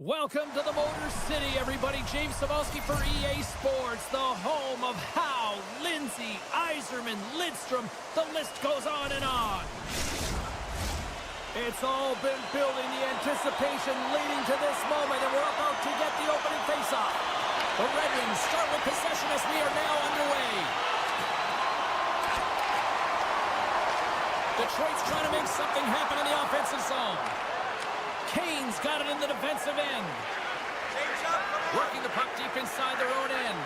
Welcome to the Motor City, everybody. James Cebulski for EA Sports, the home of Howe, Lindsay, Yzerman, Lidstrom. The list goes on and on. It's all been building, the anticipation leading to this moment, and we're about to get the opening faceoff. The Red Wings start with possession as we are now underway. Detroit's trying to make something happen in the offensive zone. Kane's got it in the defensive end. Working the puck deep inside their own end.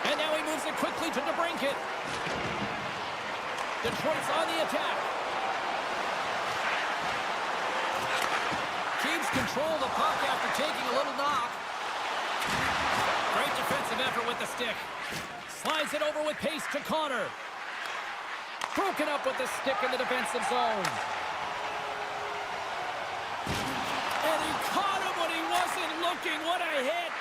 And now he moves it quickly to DeBrincat. Detroit's on the attack. Keeps control of the puck after taking a little knock. Great defensive effort with the stick. Slides it over with pace to Connor. Broken up with the stick in the defensive zone. And he caught him when he wasn't looking. What a hit.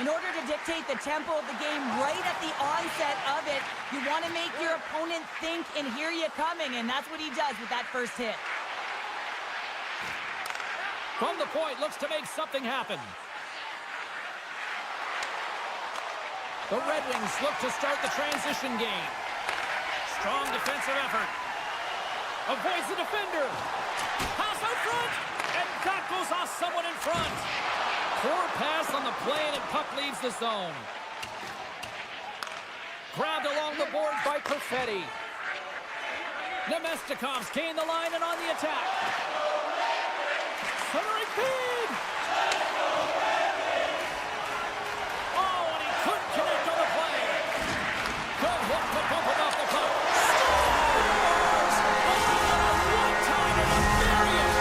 In order to dictate the tempo of the game right at the onset of it, you want to make your opponent think and hear you coming, and that's what he does with that first hit. From the point, looks to make something happen. The Red Wings look to start the transition game. Strong defensive effort. Avoids the defender. Pass out front. And that goes off someone in front. Poor pass on the play, and puck leaves the zone. Grabbed along the boards by Perfetti. Nemestikov's gained the line and on the attack. Centering feed. Oh, and he couldn't connect on the play. Good hook to bump him off the puck. Scores! Oh, one-time in the period.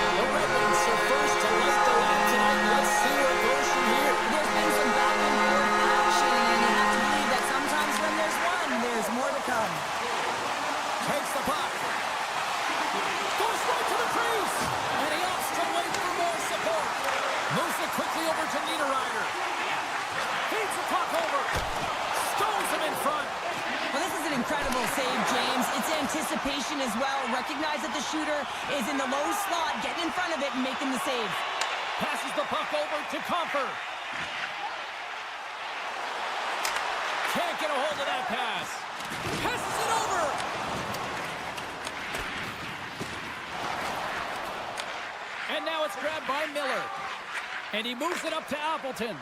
The Red Wings are first to light the lamp tonight. Let's see where it goes from here. There's been some back and forth action, and you have to believe that sometimes when there's one, there's more to come. Takes the puck. Goes right to the crease. And he opts to wait for more support. Moves it quickly over to Niederreiter. Feeds the puck over. Stones him in front. Well, this is an incredible save, James. It's anticipation as well. Recognize that the shooter is in the low slot, getting in front of it and making the save. Passes the puck over to Comfer. Can't get a hold of that pass. Passes it over. And now it's grabbed by Miller. And he moves it up to Appleton.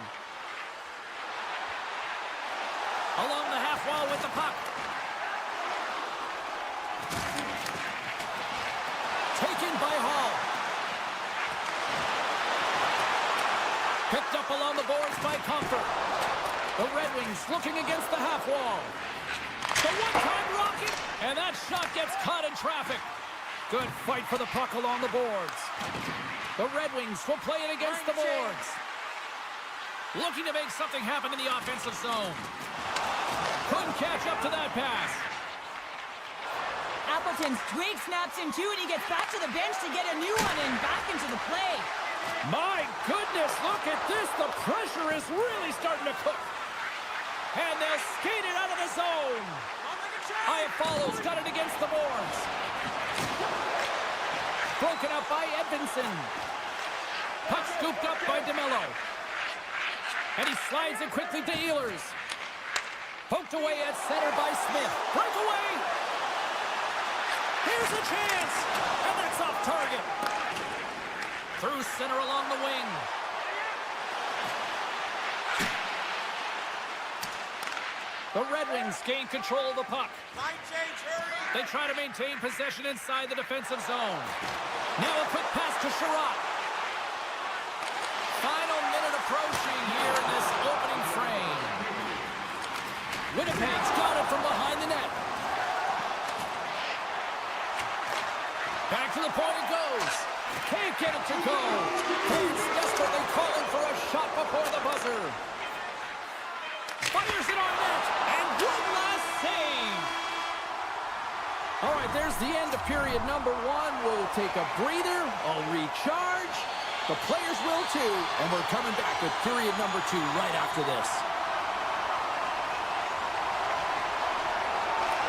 Along the half wall with the puck. Taken by Hall. Picked up along the boards by Comfort. The Red Wings looking against the half wall. The one-time rocket. And that shot gets caught in traffic. Good fight for the puck along the boards. The Red Wings will play it against the boards. Looking to make something happen in the offensive zone. Couldn't catch up to that pass. Appleton's twig snaps in two, and he gets back to the bench to get a new one and back into the play. My goodness, look at this. The pressure is really starting to cook. And they'll skate it out of the zone. Iafallo's got it against the boards. Broken up by Edvinsson. Puck scooped up by DeMello. And he slides it quickly to Ehlers. Poked away at center by Smith. Breakaway. Here's a chance. And that's off target. Through center along the wing. The Red Wings gain control of the puck. They try to maintain possession inside the defensive zone. Now a quick pass to Sherratt. Final minute approaching here in this opening frame. Winnipeg's got it from behind the net. Back to the point it goes. Can't get it to go. Fans desperately calling for a shot before the buzzer. Fires it on net. And one last save. All right, there's the end of period number one. We'll take a breather. I'll recharge. The players will too. And we're coming back with period number two right after this.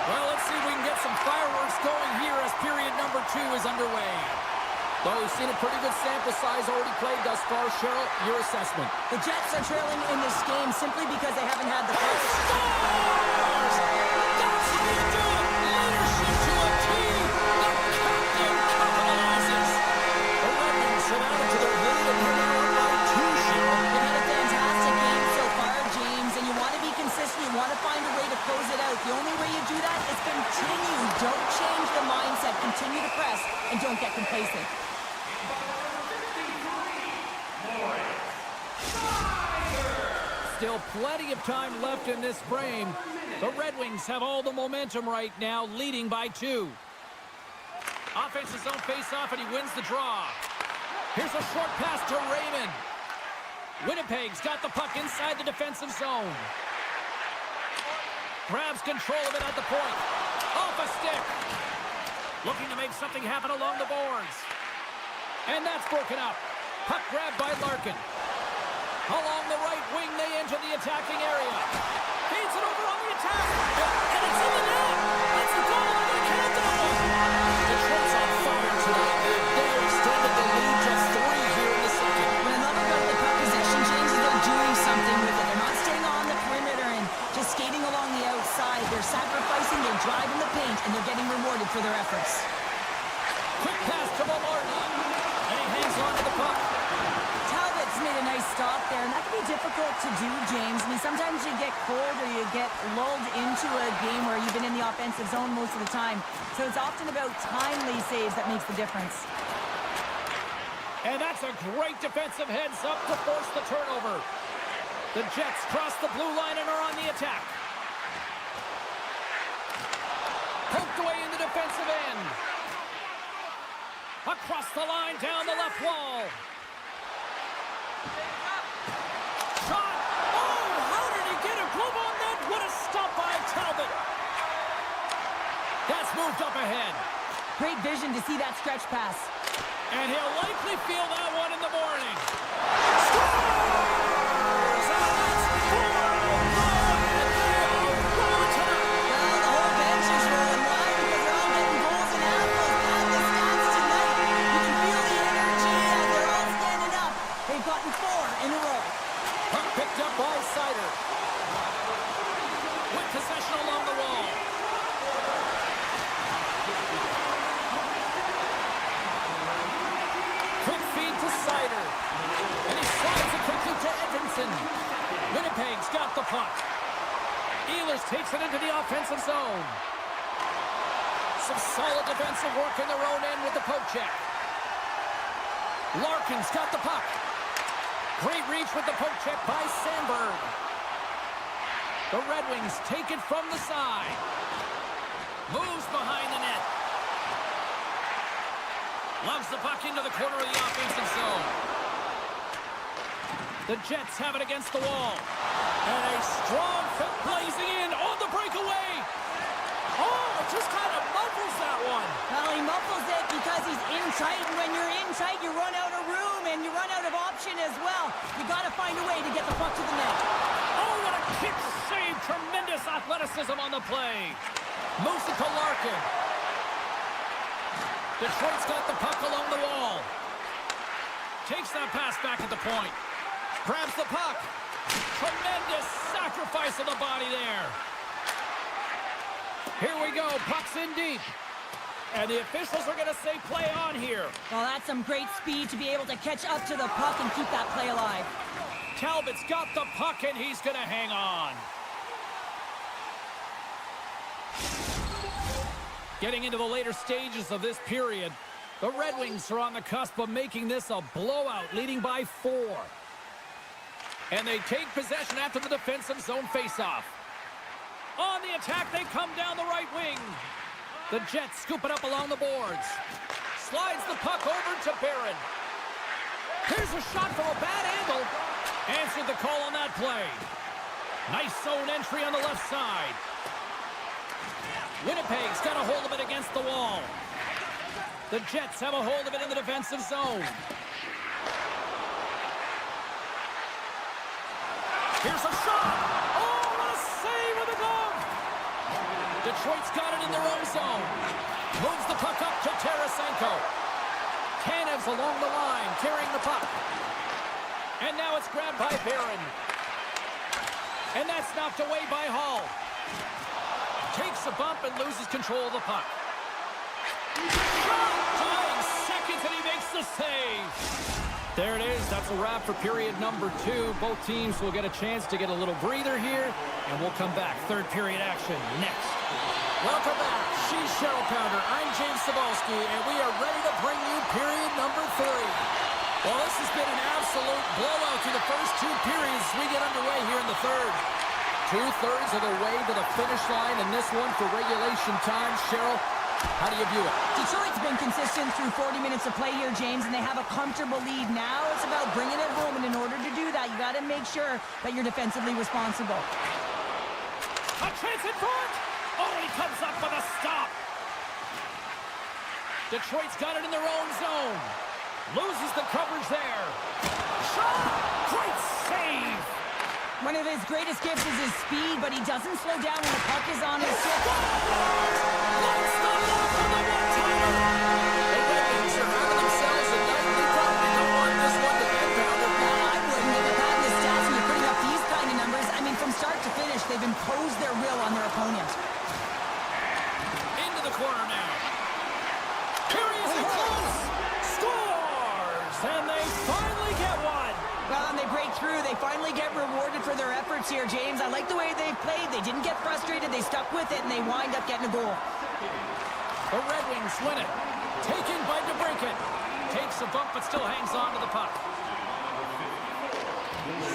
Well, let's see if we can get some fireworks going here as period number two is underway. Though we've seen a pretty good sample size already played thus far, Cheryl, your assessment. The Jets are trailing in this game simply because they haven't had the puck. Scores! That's how you do it! Leadership to a team! The captain capitalizes! The Red Wings have added to their lead and are now up by 2, Cheryl. They've had a fantastic game so far, James, and you want to be consistent. You want to find a way to close it out. The only way you do that is continue. Don't change the mindset. Continue to press, and don't get complacent. Still plenty of time left in this frame. The Red Wings have all the momentum right now, leading by 2. Offensive zone face-off, and he wins the draw. Here's a short pass to Raymond. Winnipeg's got the puck inside the defensive zone. Grabs control of it at the point. Off a stick. Looking to make something happen along the boards. And that's broken up. Puck grabbed by Larkin. Along the right wing, they enter the attacking area. Feeds it over on the attack. And it's in the net. It's a goal, and they can't do it. Detroit's on fire tonight. They've extended the lead to 3 here in the second. What I love about the puck possession, James, is they're doing something with it. They're not staying on the perimeter and just skating along the outside. They're sacrificing, they're driving the paint, and they're getting rewarded for their efforts. Quick pass to Maloney. And he hangs on to the puck. Made a nice stop there, and that can be difficult to do, James. I mean, sometimes you get cold or you get lulled into a game where you've been in the offensive zone most of the time. So it's often about timely saves that makes the difference. And that's a great defensive heads-up to force the turnover. The Jets cross the blue line and are on the attack. Poked away in the defensive end. Across the line, down the left wall. Shot! Oh, how did he get a glove on that? What a stop by Talbot! That's moved up ahead. Great vision to see that stretch pass. And he'll likely feel that one in the morning. Scores! And that's 4-0! Well, the whole bench is rolling. Why? Because they're all getting goals and apples. And the stats tonight. You can feel the energy as they're all standing up. They've gotten 4 in a row. Puck picked up by Sider. With possession along the wall. Quick feed to Sider. And he slides it quickly to Edmondson. Winnipeg's got the puck. Ehlers takes it into the offensive zone. Some solid defensive work in their own end with the poke check. Larkin's got the puck. Great reach with the poke check by Sandberg. The Red Wings take it from the side. Moves behind the net. Loves the puck into the corner of the offensive zone. The Jets have it against the wall. And a strong fit blazing in on the breakaway. Oh, it just kind of muffles that one. Well, he muffles it because he's in tight, and when you're in tight, you run out of room, and you run out of option as well. You got to find a way to get the puck to the net. Oh, what a kick save. Tremendous athleticism on the play. Moves it to Larkin. Detroit's got the puck along the wall. Takes that pass back at the point. Grabs the puck. Tremendous sacrifice of the body there. Here we go. Puck's in deep. And the officials are going to say play on here. Well, that's some great speed to be able to catch up to the puck and keep that play alive. Talbot's got the puck, and he's going to hang on. Getting into the later stages of this period, the Red Wings are on the cusp of making this a blowout, leading by 4. And they take possession after the defensive zone faceoff. On the attack, they come down the right wing. The Jets scoop it up along the boards. Slides the puck over to Barron. Here's a shot from a bad angle. Answered the call on that play. Nice zone entry on the left side. Winnipeg's got a hold of it against the wall. The Jets have a hold of it in the defensive zone. Here's a shot. Oh, what a save with the glove. Detroit's got it in their own zone. Moves the puck up to Tarasenko. Tanev's along the line, carrying the puck. And now it's grabbed by Barron. And that's knocked away by Hall. Takes a bump and loses control of the puck. Dying seconds and he makes the save. There it is. That's a wrap for period number 2. Both teams will get a chance to get a little breather here, and we'll come back. Third period action next. Welcome back. She's Cheryl Pounder. I'm James Cebulski, and we are ready to bring you period number 3. Well, this has been an absolute blowout through the first 2 periods as we get underway here in the third. 2/3 of the way to the finish line, and this one for regulation time. Cheryl, how do you view it? Detroit's been consistent through 40 minutes of play here, James, and they have a comfortable lead. Now it's about bringing it home, and in order to do that, you got to make sure that you're defensively responsible. A chance in front! Oh, he comes up with a stop! Detroit's got it in their own zone. Loses the coverage there. Shot! Great save! One of his greatest gifts is his speed, but he doesn't slow down when the puck is on his stick. Lights the lock on the one-timer! The Red Wings are having themselves a nightly problem. They don't want this one to end, Pounder. I wouldn't. If you're having the stats and you're putting up these kind of numbers, I mean, from start to finish, they've imposed their will on their opponent. Into the corner now. Curious and close! Scores! And they finally get one! Well, and they break through. They finally get rewarded for their efforts here, James. I like the way they played. They didn't get frustrated. They stuck with it, and they wind up getting a goal. The Red Wings win it. Taken by DeBrincat. Takes a bump, but still hangs on to the puck.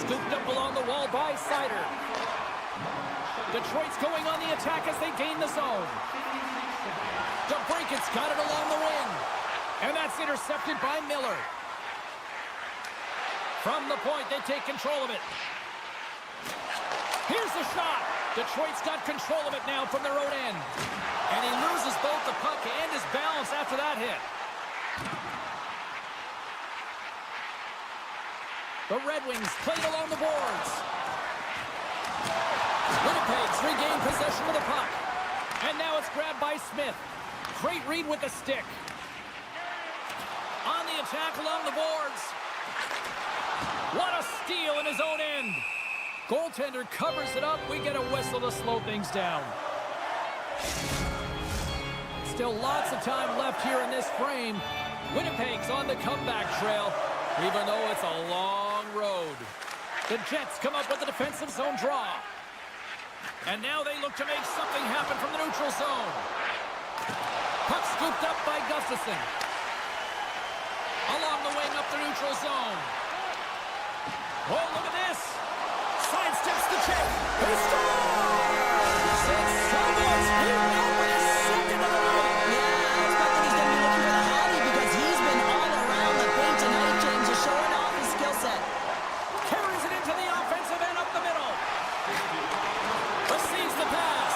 Scooped up along the wall by Sider. Detroit's going on the attack as they gain the zone. DeBrincat's got it along the wing. And that's intercepted by Miller. From the point, they take control of it. Here's the shot. Detroit's got control of it now from their own end. And he loses both the puck and his balance after that hit. The Red Wings played along the boards. Winnipeg's regained possession of the puck. And now it's grabbed by Smith. Great read with the stick. On the attack along the boards. What a steal in his own end. Goaltender covers it up. We get a whistle to slow things down. Still lots of time left here in this frame. Winnipeg's on the comeback trail, even though it's a long road. The Jets come up with a defensive zone draw. And now they look to make something happen from the neutral zone. Puck scooped up by Gustafson. Along the wing up the neutral zone. Oh, look at this. Sidesteps the check. He scores! It's Samuels. He now with his second of the night. Yeah, I expect that he's going to be looking for the hobby because he's been all around the paint tonight, James, just showing off his skill set. Carries it into the offensive end up the middle. Receives the pass.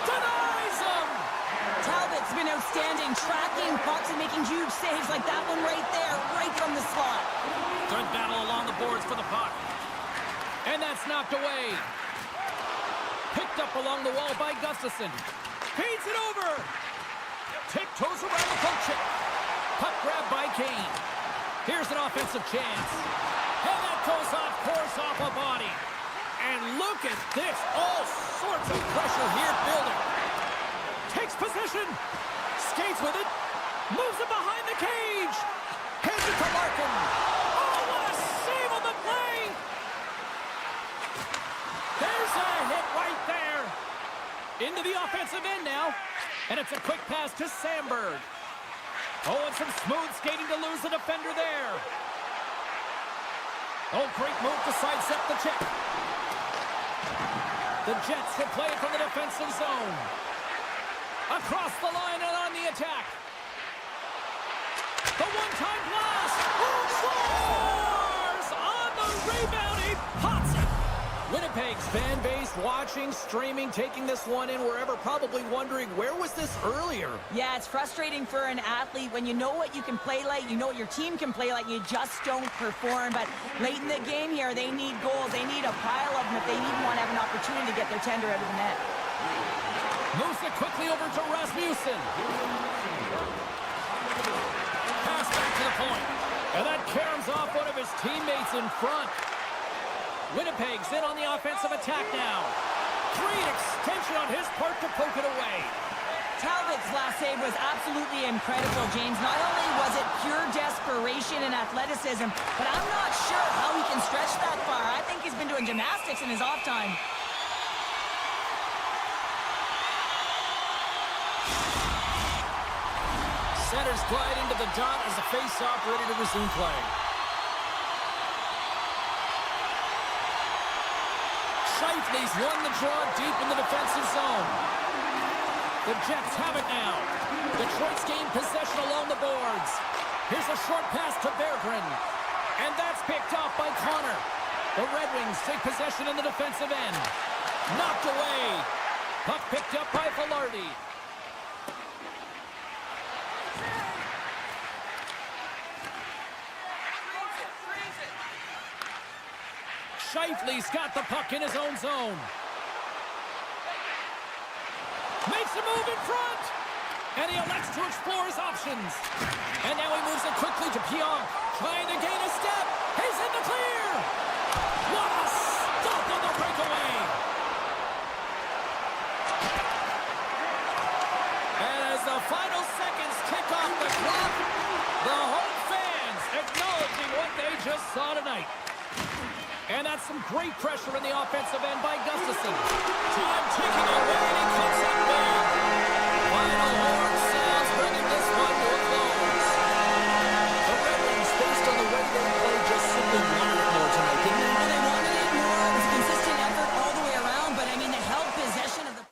Denies him. Talbot's been outstanding, tracking pucks and making huge saves like that one right there, right from the slot. Good battle along the boards for the puck. And that's knocked away. Picked up along the wall by Gustafson. Feeds it over. Tiptoes around the poke check. Puck grabbed by Kane. Here's an offensive chance. And that goes off course off a body. And look at this. All sorts of pressure here building. Takes possession. Skates with it. Moves it behind the cage. Hands it to Larkin. Oh, what a save on the play. There's a hit right there. Into the offensive end now. And it's a quick pass to Sandberg. Oh, and some smooth skating to lose the defender there. Oh, great move to sidestep the check. The Jets will play it from the defensive zone. Across the line and on the attack. The one-time blast. Scores! On the rebound, he pots it. Winnipeg's fan base watching, streaming, taking this one in wherever, probably wondering, where was this earlier? Yeah, it's frustrating for an athlete when you know what you can play like, you know what your team can play like, you just don't perform. But late in the game here, they need goals. They need a pile of them if they even want to have an opportunity to get their tender out of the net. Moves it quickly over to Rasmussen. Pass back to the point. And that caroms off one of his teammates in front. Winnipeg's in on the offensive attack now. Great extension on his part to poke it away. Talbot's last save was absolutely incredible, James. Not only was it pure desperation and athleticism, but I'm not sure how he can stretch that far. I think he's been doing gymnastics in his off time. Centers glide into the dot as the face-off ready to resume play. Shifley's won the draw deep in the defensive zone. The Jets have it now. Detroit's gained possession along the boards. Here's a short pass to Berggren. And that's picked off by Connor. The Red Wings take possession in the defensive end. Knocked away. Puck picked up by Velarde. Shifley's got the puck in his own zone. Makes a move in front. And he elects to explore his options. And now he moves it quickly to Pionk. Trying to gain a step. He's in the clear. What a stop on the breakaway. And as the final seconds tick off the clock, the home fans acknowledging what they just saw tonight. And that's some great pressure in the offensive end by Gustafsson. Time ticking away, and he comes up big. Final horn sounds, bringing this one to a close. The Red Wings, based on the way they played, just simply wanted it more tonight, didn't they? Well, they wanted it more. It was a consistent effort all the way around, but I mean, they held possession of the...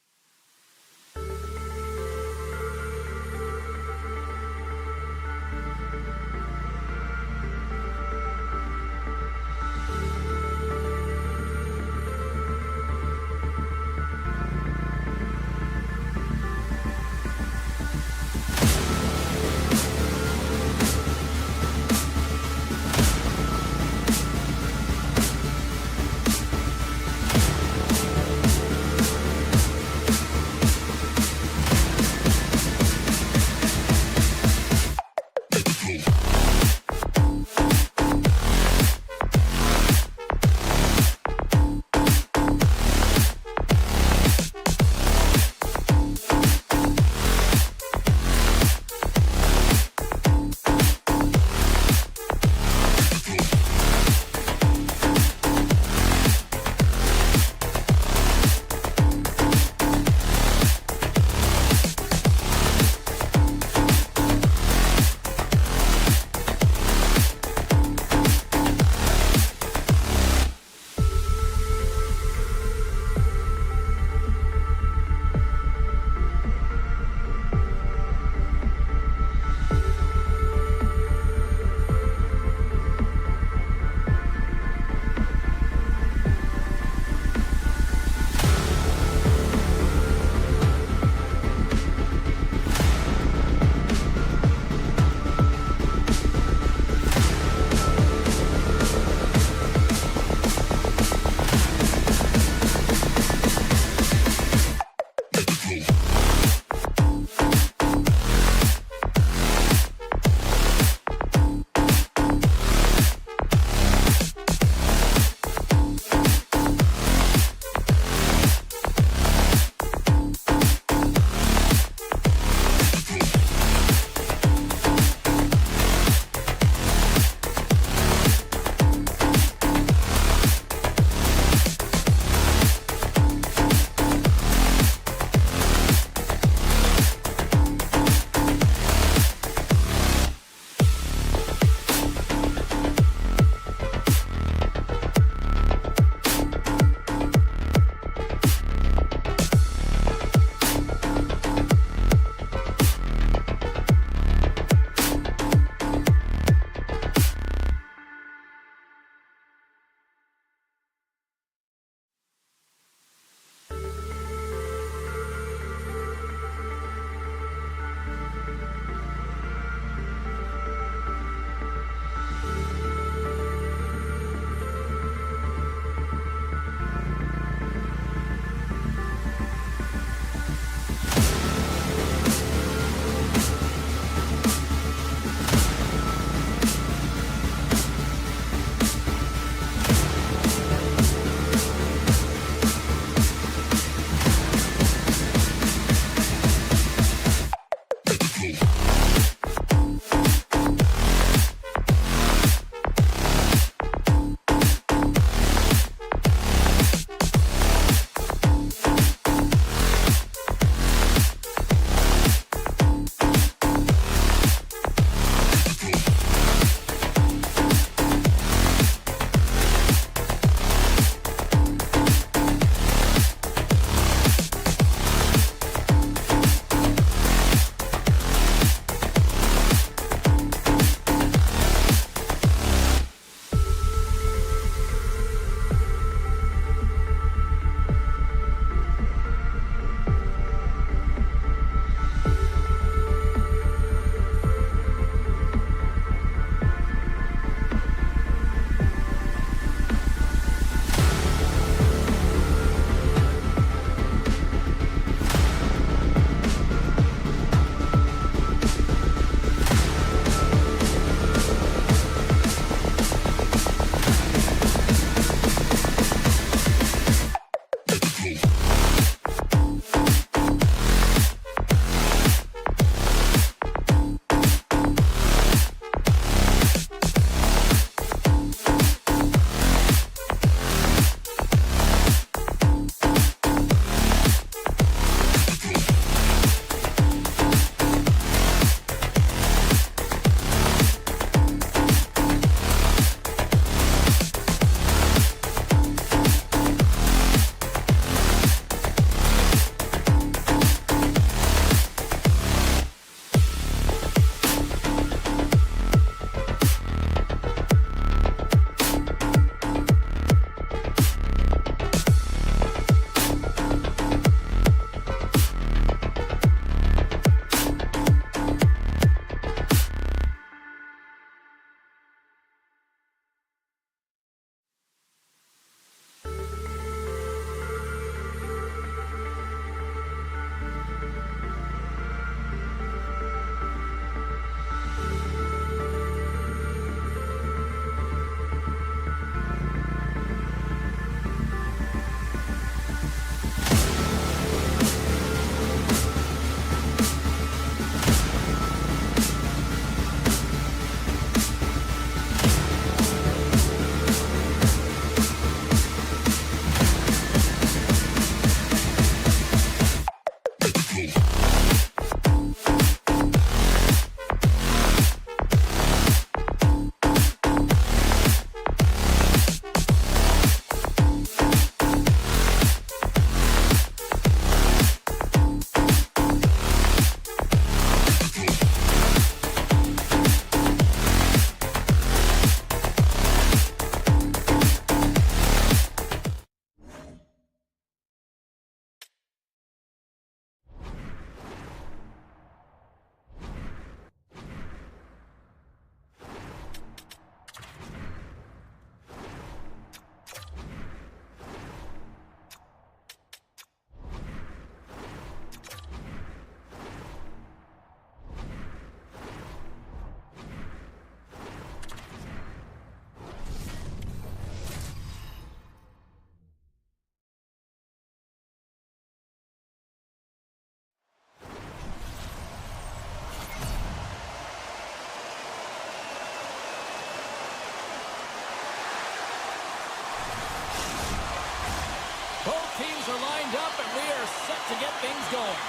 set to get things going.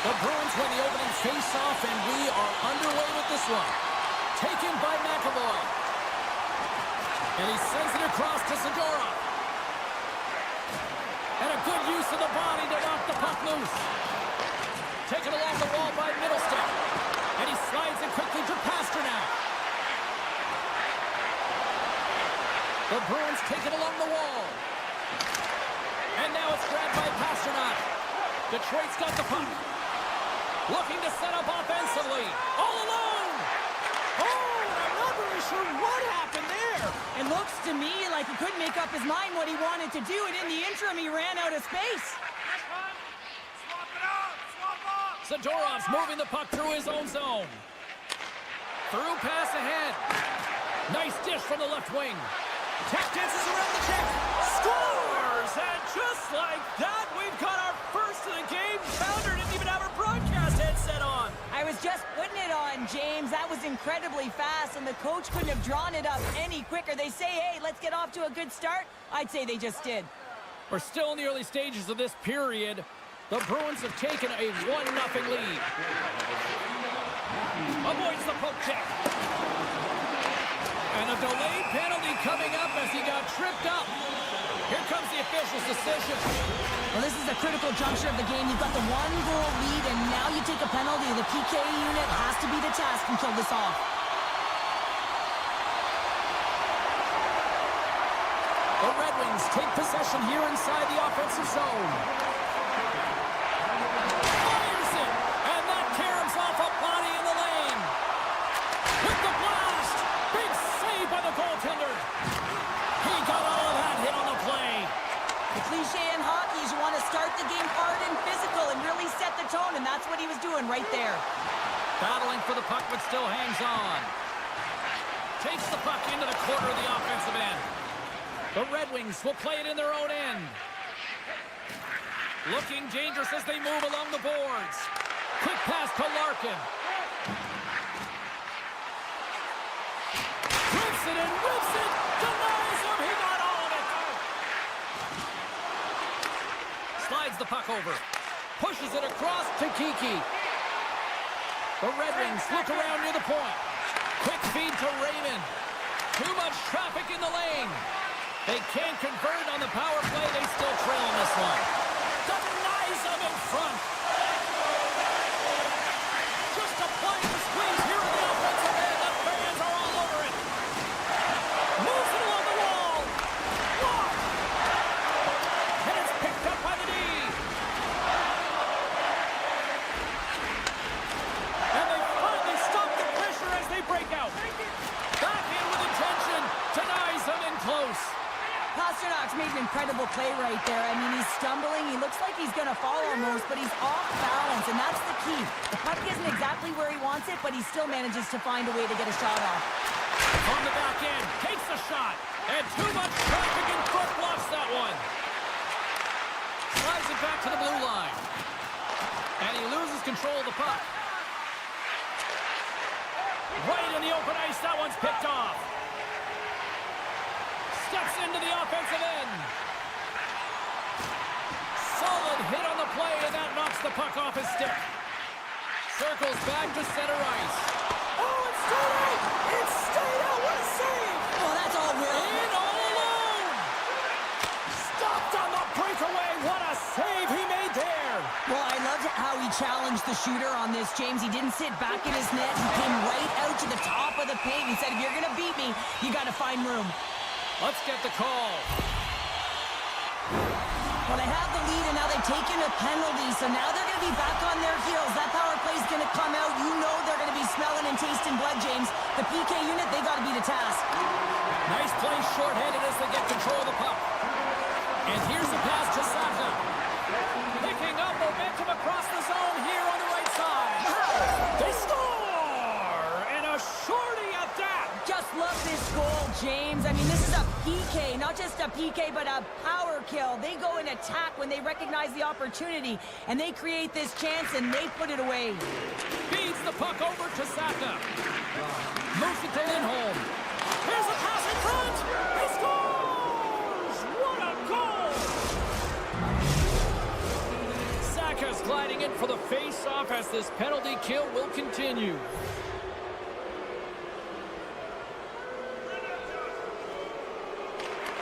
The Bruins win the opening face-off, and we are underway with this one. Taken by McAvoy. And he sends it across to Zadorov. And a good use of the body to knock the puck loose. Taken along the wall by Middleston. And he slides it quickly to Pasternak. The Bruins take it along the wall. And now it's grabbed by Pasternak. Detroit's got the puck. Looking to set up offensively. All alone. Oh, I'm not really sure what happened there. It looks to me like he couldn't make up his mind what he wanted to do, and in the interim, he ran out of space. Zadorov's moving the puck through his own zone. Through pass ahead. Nice dish from the left wing. Tap dances around the check. Scores! And just like that, we've got our first of the game. Founder didn't even have her broadcast headset on. I was just putting it on, James. That was incredibly fast, and the coach couldn't have drawn it up any quicker. They say, hey, let's get off to a good start. I'd say they just did. We're still in the early stages of this period. The Bruins have taken a 1-0 lead. Avoids the poke check. And a delayed penalty coming up as he got tripped up. Here comes the official's decision. Well, this is a critical juncture of the game. You've got the 1-goal lead, and now you take a penalty. The PK unit has to be the task and kill this off. The Red Wings take possession here inside the offensive zone. Fires it, and that caroms off a body in the lane. With the blast, big save by the goaltender. He got all of that hit on the play. The cliche in hockey is you want to start the game hard and physical and really set the tone, and that's what he was doing right there. Battling for the puck, but still hangs on. Takes the puck into the corner of the offensive end. The Red Wings will play it in their own end. Looking dangerous as they move along the boards. Quick pass to Larkin. Whips it and whips it. Denies him. He got all of it. Slides the puck over. Pushes it across to Kiki. The Red Wings look around near the point. Quick feed to Raymond. Too much traffic in the lane. They can't convert on the power play. They still trail on this one. Denies them in front. Just applying the squeeze here in the offensive end. The fans are all over it. Moves it along the wall. Blocked. And it's picked up by the D. And they finally stop the pressure as they break out. Back in with intention. Denies them in close. Pasternak's made an incredible play right there. I mean, he's stumbling. He looks like he's going to fall almost, but he's off balance, and that's the key. The puck isn't exactly where he wants it, but he still manages to find a way to get a shot off. On the back end, takes the shot, and too much traffic in front blocks that one. Slides it back to the blue line. And he loses control of the puck. Right in the open ice, that one's picked off. Steps into the offensive end. Solid hit on the play, and that knocks the puck off his stick. Circles back to center ice. Oh, it's stayed out! It's stayed out! What a save! Oh, that's all real. In all alone! Stopped on the breakaway. What a save he made there! Well, I loved how he challenged the shooter on this, James. He didn't sit back in his net. He came right out to the top of the paint. He said, if you're going to beat me, you got to find room. Let's get the call. Well, they have the lead, and now they've taken a penalty, so now they're going to be back on their heels. That power play is going to come out. You know they're going to be smelling and tasting blood, James. The PK unit, they got to be the task. Nice play short-handed as they get control of the puck. And here's the pass to Saka. Picking up momentum across the zone here on the right side. They score! And a shorty at that! Just love this goal, James. I mean, this is a PK, not just a PK, but a power kill. They go and attack when they recognize the opportunity, and they create this chance, and they put it away. Feeds the puck over to Saka. Moves it to Lindholm. Here's a pass in front. He scores! What a goal! off as this penalty kill will continue.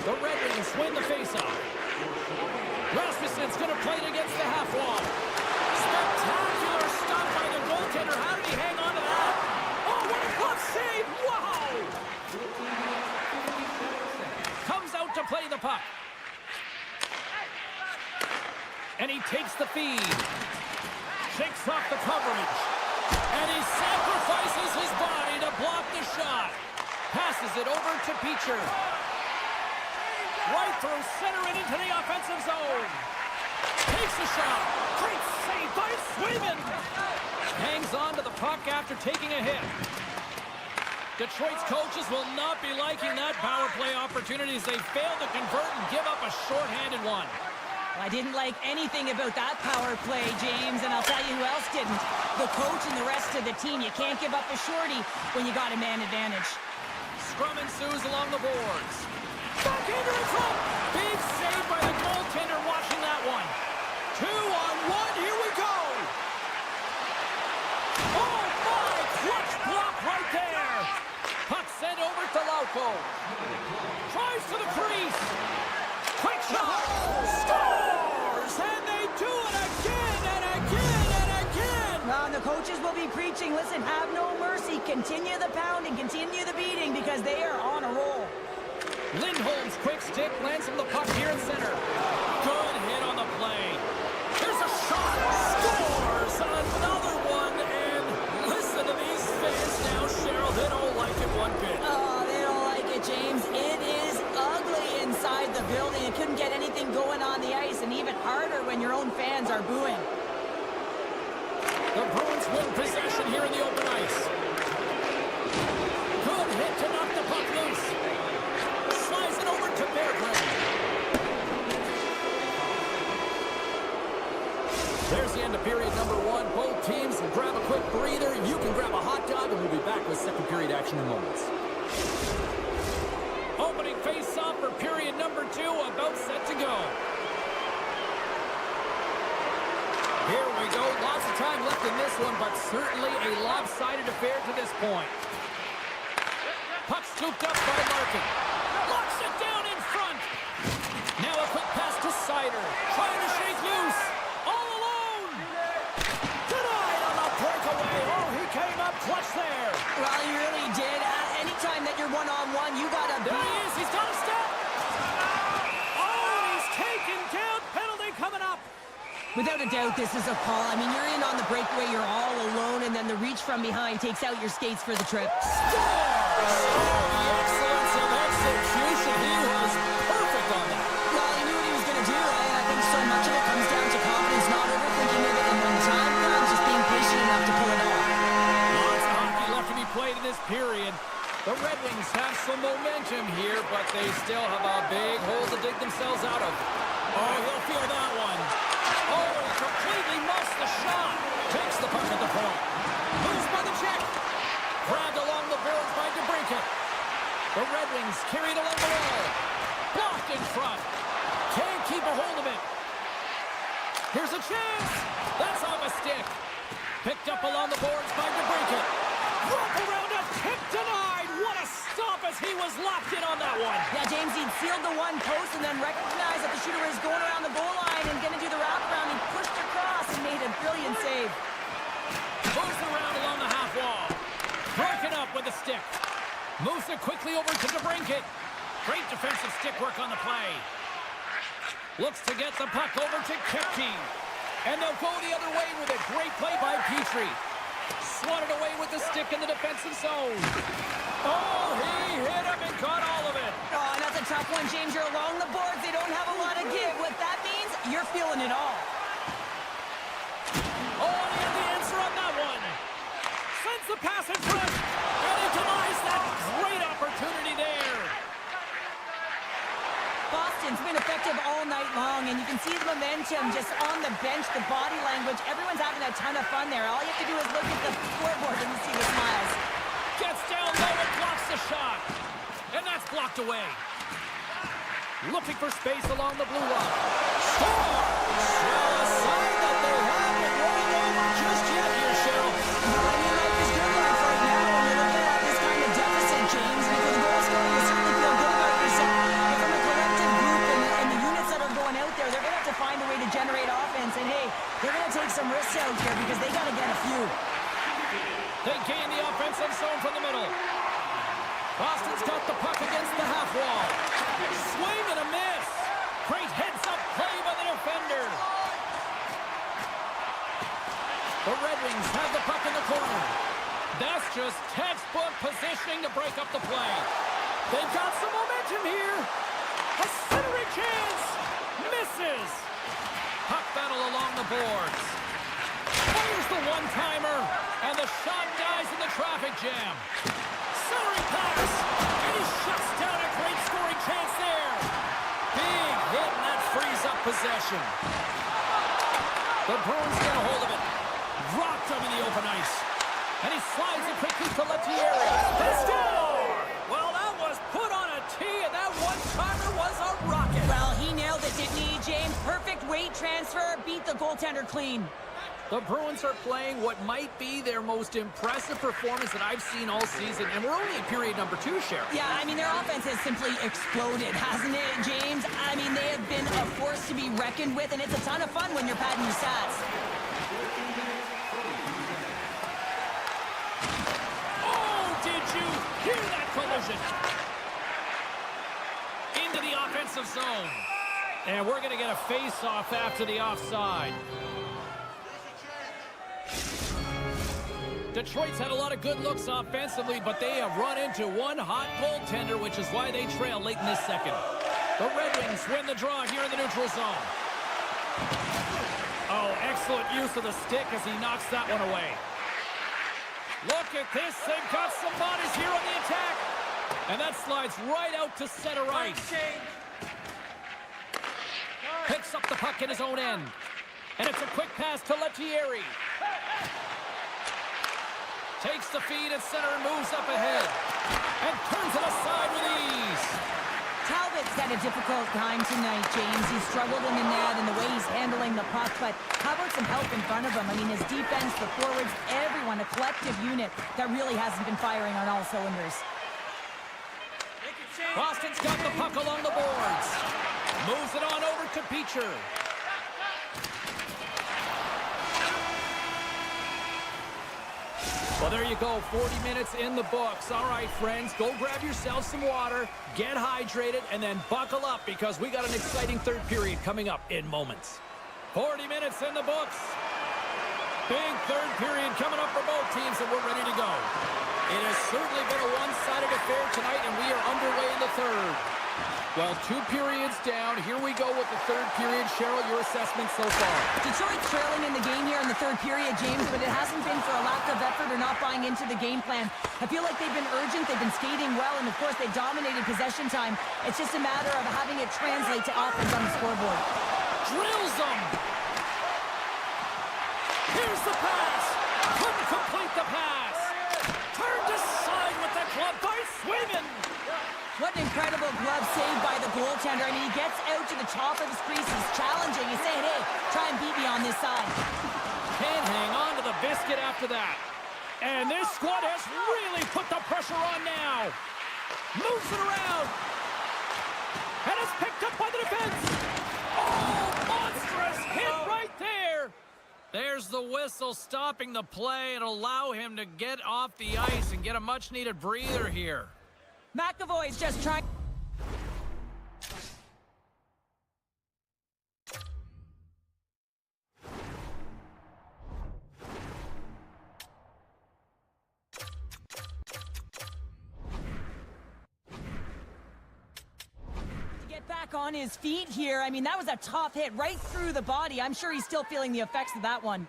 The Red Wings win the faceoff. Rasmussen's going to play it against the half wall. Spectacular stop by the goaltender. How did he hang on to that? Oh, what a glove save! Wow! Comes out to play the puck. And he takes the feed. Shakes off the coverage. And he sacrifices his body to block the shot. Passes it over to Beecher. Right through center and into the offensive zone. Takes the shot. Great save by Swayman. Hangs on to the puck after taking a hit. Detroit's coaches will not be liking that power play opportunity as they fail to convert and give up a shorthanded one. Well, I didn't like anything about that power play, James, and I'll tell you who else didn't. The coach and the rest of the team. You can't give up a shorty when you got a man advantage. Scrum ensues along the boards. Backhander in front. Big save by the goaltender watching that one. 2-on-1. Here we go. Oh, my. Clutch block right there. Puck sent over to Lauko. Tries to the crease. Quick shot. Scores. And they do it again and again and again. Well, and the coaches will be preaching, listen, have no mercy. Continue the pounding. Continue the beating because they are on a roll. Lindholm's quick stick lands him the puck here in center. Good hit on the play. There's a shot. Scores another one. And listen to these fans now, Cheryl. They don't like it one bit. Oh, they don't like it, James. It is ugly inside the building. It couldn't get anything going on the ice, and even harder when your own fans are booing. The Bruins win possession here in the open ice. Good hit to knock the puck loose. Slides it over to Berggren. There's the end of period number one. Both teams can grab a quick breather. You can grab a hot dog, and we'll be back with second period action in moments. Opening face-off for period number two, about set to go. Here we go. Lots of time left in this one, but certainly a lopsided affair to this point. Puck scooped up by Larkin. Locks it down in front. Now a quick pass to Sider. Trying to shake loose. All alone. Denied on the breakaway. Oh, he came up clutch there. Well, he really did. Anytime that you're one-on-one, you got to There he is. He's got a step. Oh, he's taken down. Penalty coming up. Without a doubt, this is a call. I mean, you're in on the breakaway, you're all alone, and then the reach from behind takes out your skates for the trip. Scores! Oh, the excellence of execution. He was perfect on that. Well, he knew what he was going to do, and I think so much of it comes down to confidence, not overthinking it, and when time comes, just being patient enough to pull it off. Lots of hockey left to be played in this period. The Red Wings have some momentum here, but they still have a big hole to dig themselves out of. Oh, he'll feel that one. Oh, he completely muffs the shot. Takes the puck at the point. Moves by the check. Grabbed along the boards by DeBrincat. The Red Wings carried along the wall. Blocked in front. Can't keep a hold of it. Here's a chance. That's off a stick. Picked up along the boards by DeBrincat. Wrap around a tip denied. What a stop as he was locked in on that one. Yeah, James, he'd sealed the one post and then recognized that the shooter was going around the goal line and going to do the wraparound. He pushed across and made a brilliant save. Moves around along the half wall. Broken up with the stick. Moves it quickly over to DeBrincat. Great defensive stick work on the play. Looks to get the puck over to Kepke. And they'll go the other way with it. Great play by Petrie. Swatted away with the stick in the defensive zone. Oh, he hit him and got all of it. Oh, and that's a tough one, James. You're along the boards. They don't have a lot of give. What that means, you're feeling it all. Oh, and he had the answer on that one. Sends the pass in front. And he denies that great opportunity there. Boston's been effective all night long, and you can see the momentum just on the bench, the body language. Everyone's having a ton of fun there. All you have to do is look at the scoreboard and see the smiles. Gets down low and blocks the shot. And that's blocked away. Looking for space along the blue line. Scores! A sign that they have it scoring over just yet here, Cheryl. Well, I mean, life is good life right now when you're looking at this kind of deficit, James. And if you're the goal scorer, you certainly feel good about yourself. But from a collective group and the units that are going out there, they're going to have to find a way to generate offense. And, hey, they're going to take some risks out here because they got to get a few. They gain the offensive zone from the middle. Boston's got the puck against the half wall. Swing and a miss. Great heads-up play by the defender. The Red Wings have the puck in the corner. That's just textbook positioning to break up the play. They've got some momentum here. A centering chance. Misses. Puck battle along the boards. Fires the one-timer. And the shot dies in the traffic jam. Centering pass. And he shuts down a great scoring chance there. Big hit, and that frees up possession. The Bruins get a hold of it. Rocked him in the open ice. And he slides it quickly to Lettieri. They score! Well, that was put on a tee, and that one-timer was a rocket. Well, he nailed it, didn't he, James? Perfect weight transfer. Beat the goaltender clean. The Bruins are playing what might be their most impressive performance that I've seen all season, and we're only in period number 2, Sharon. Yeah, I mean, their offense has simply exploded, hasn't it, James? I mean, they have been a force to be reckoned with, and it's a ton of fun when you're padding your stats. Oh, did you hear that collision? Into the offensive zone. And we're going to get a face-off after the offside. Detroit's had a lot of good looks offensively, but they have run into one hot goaltender, which is why they trail late in this second. The Red Wings win the draw here in the neutral zone. Oh, excellent use of the stick as he knocks that one away. Look at this. They've got some bodies here on the attack. And that slides right out to center ice. Picks up the puck in his own end. And it's a quick pass to Lettieri. Takes the feed at center and moves up ahead. And turns it aside with ease. Talbot's had a difficult time tonight, James. He's struggled in the net and the way he's handling the puck, but how about some help in front of him? I mean, his defense, the forwards, everyone, a collective unit that really hasn't been firing on all cylinders. Boston's got the puck along the boards. Moves it on over to Beecher. Well, there you go. 40 minutes in the books. All right, friends, go grab yourself some water, get hydrated, and then buckle up because we got an exciting third period coming up in moments. 40 minutes in the books. Big third period coming up for both teams, and we're ready to go. It has certainly been a one-sided affair tonight, and we are underway in the third. Well, 2 periods down. Here we go with the third period. Cheryl, your assessment so far? Detroit's trailing in the game here in the third period, James, but it hasn't been for a lack of effort or not buying into the game plan. I feel like they've been urgent, they've been skating well, and of course they dominated possession time. It's just a matter of having it translate to offense on the scoreboard. Drills them! Here's the pass! Couldn't complete the pass! Turned aside with the glove by Swayman! What an incredible glove save by the goaltender. I mean, he gets out to the top of his crease. He's challenging. He's saying, hey, try and beat me on this side. Can't hang on to the biscuit after that. And this squad has really put the pressure on now. Moves it around. And it's picked up by the defense. Oh, monstrous hit right there. There's the whistle stopping the play and allow him to get off the ice and get a much-needed breather here. McAvoy's just trying. To get back on his feet here. I mean, that was a tough hit right through the body. I'm sure he's still feeling the effects of that one.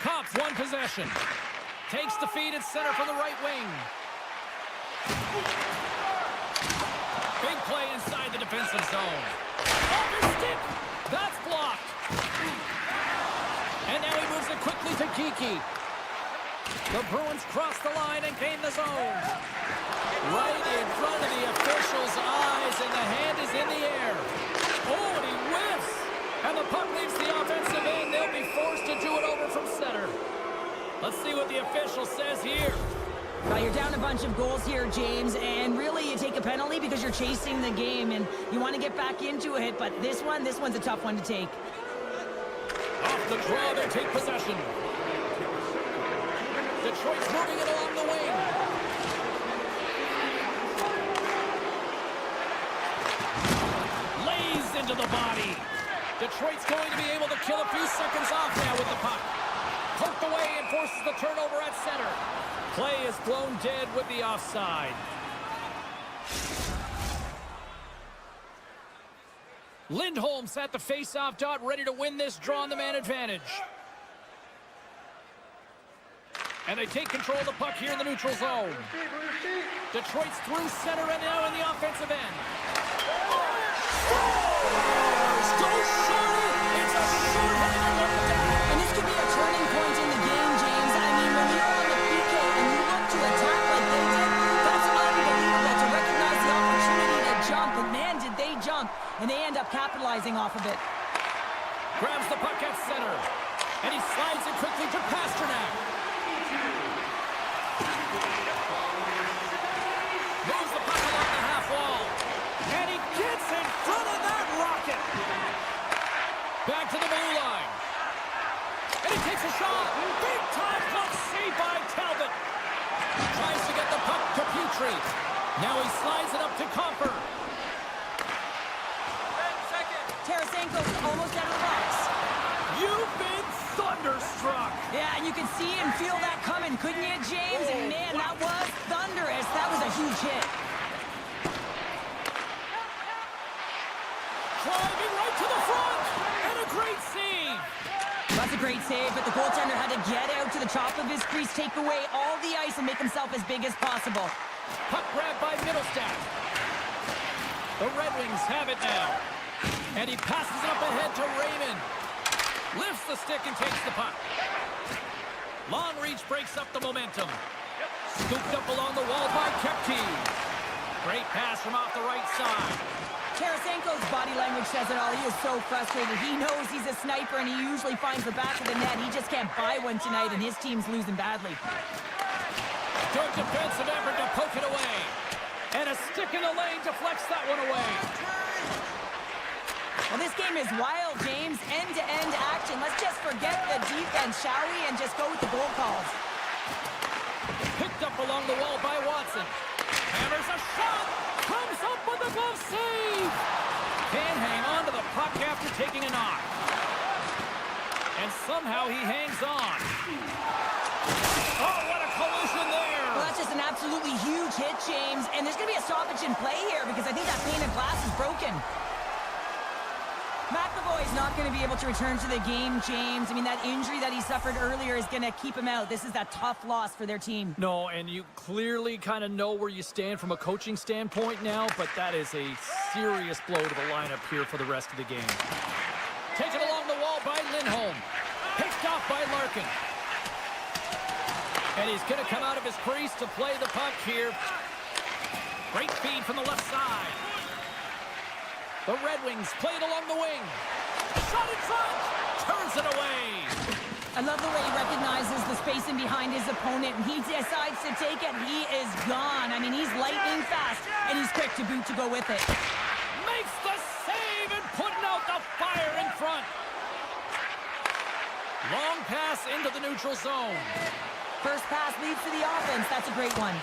Cops one possession. Takes the feed at center from the right wing. Big play inside the defensive zone. Off his stick. That's blocked. And now he moves it quickly to Kiki. The Bruins cross the line and gain the zone. Right in front of the official's eyes, and the hand is in the air. Oh, and he whiffs. And the puck leaves the offensive end. They'll be forced to do it over from center. Let's see what the official says here. Well, you're down a bunch of goals here, James, and really you take a penalty because you're chasing the game and you want to get back into it, but this one's a tough one to take. Off the draw, they take possession. Detroit's moving it along the wing. Lays into the body. Detroit's going to be able to kill a few seconds off now with the puck. Poked away and forces the turnover at center. Play is blown dead with the offside. Lindholm's at the face-off dot, ready to win this draw on the man advantage. And they take control of the puck here in the neutral zone. Detroit's through center and now in the offensive end. Goes short. It's a short-handed look down. And this could be a turning point in the game, James. I mean, when you're on the PK and you look to attack like they did, that's unbelievable to recognize the opportunity to jump. And man, did they jump. And they end up capitalizing off of it. Grabs the puck at center. And he slides it quickly to Pasternak. Moves the puck along the half wall. And he gets in front of that rocket. Back to the blue line. And he takes a shot. Big time glove save by Talbot. Tries to get the puck to Petrie. Now he slides it up to Comper. Tarasenko's almost out of the box. You've been thunderstruck. Yeah, and you can see and feel that coming, couldn't you, James? And man, that was thunderous. That was a huge hit. Driving right to the front. And a great save. That's a great save, but the goaltender had to get out to the top of his crease, take away all the ice, and make himself as big as possible. Puck grab by Middlestat. The Red Wings have it now. And he passes it up ahead to Raymond. Lifts the stick and takes the puck. Long reach breaks up the momentum. Scooped up along the wall by Kepke. Great pass from off the right side. Tarasenko's body language says it all. He is so frustrated. He knows he's a sniper, and he usually finds the back of the net. He just can't buy one tonight, and his team's losing badly. Good defensive effort to poke it away. And a stick in the lane deflects that one away. Well, this game is wild, James. End-to-end action. Let's just forget the defense, shall we, and just go with the goal calls. Picked up along the wall by Watson. Hammers a shot. Comes up with a glove save. Can't hang on to the puck after taking a knock. And somehow he hangs on. Oh, what a collision there. Well, that's just an absolutely huge hit, James. And there's going to be a stoppage in play here because I think that pane of glass is broken. McAvoy's not going to be able to return to the game, James. I mean, that injury that he suffered earlier is going to keep him out. This is a tough loss for their team. No, and you clearly kind of know where you stand from a coaching standpoint now, but that is a serious blow to the lineup here for the rest of the game. Taken along the wall by Lindholm. Picked off by Larkin. And he's going to come out of his crease to play the puck here. Great feed from the left side. The Red Wings play it along the wing. Shot in front. Turns it away. I love the way he recognizes the spacing behind his opponent, and he decides to take it. He is gone. I mean, he's lightning fast, and he's quick to boot to go with it. Makes the save and putting out the fire in front. Long pass into the neutral zone. First pass leads to the offense. That's a great one.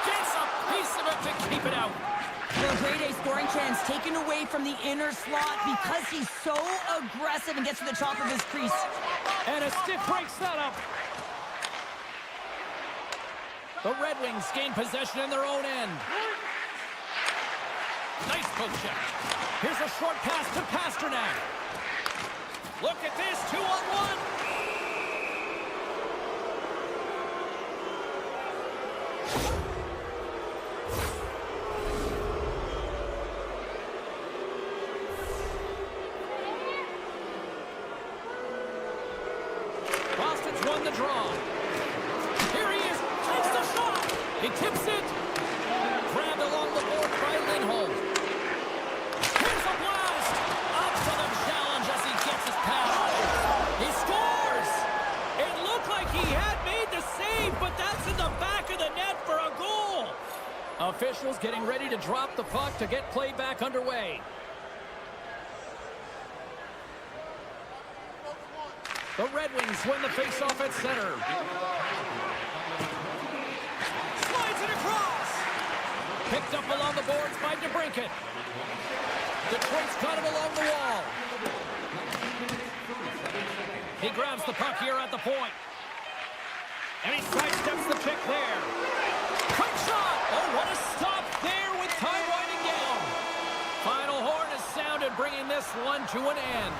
Gets a piece of it to keep it out. Well, grade A scoring chance taken away from the inner slot because he's so aggressive and gets to the top of his crease. And a stick breaks that up. The Red Wings gain possession in their own end. Nice poke check. Here's a short pass to Pasternak. Look at this, 2-on-1. Won the draw. Here he is. Takes the shot. He tips it. Grabbed along the board by Lindholm. Here's a blast. Up for the challenge as he Officials getting ready to drop the puck to get play back underway. The Red Wings win the faceoff at center. Slides it across. Picked up along the boards by DeBrincat. Detroit's got him along the wall. He grabs the puck here at the point. And he sidesteps the pick there. Quick shot! Oh, what a stop there with time winding down. Final horn is sounded, bringing this one to an end.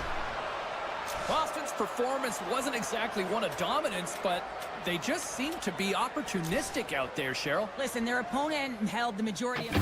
Boston's performance wasn't exactly one of dominance, but they just seemed to be opportunistic out there, Cheryl. Listen, their opponent held the majority of...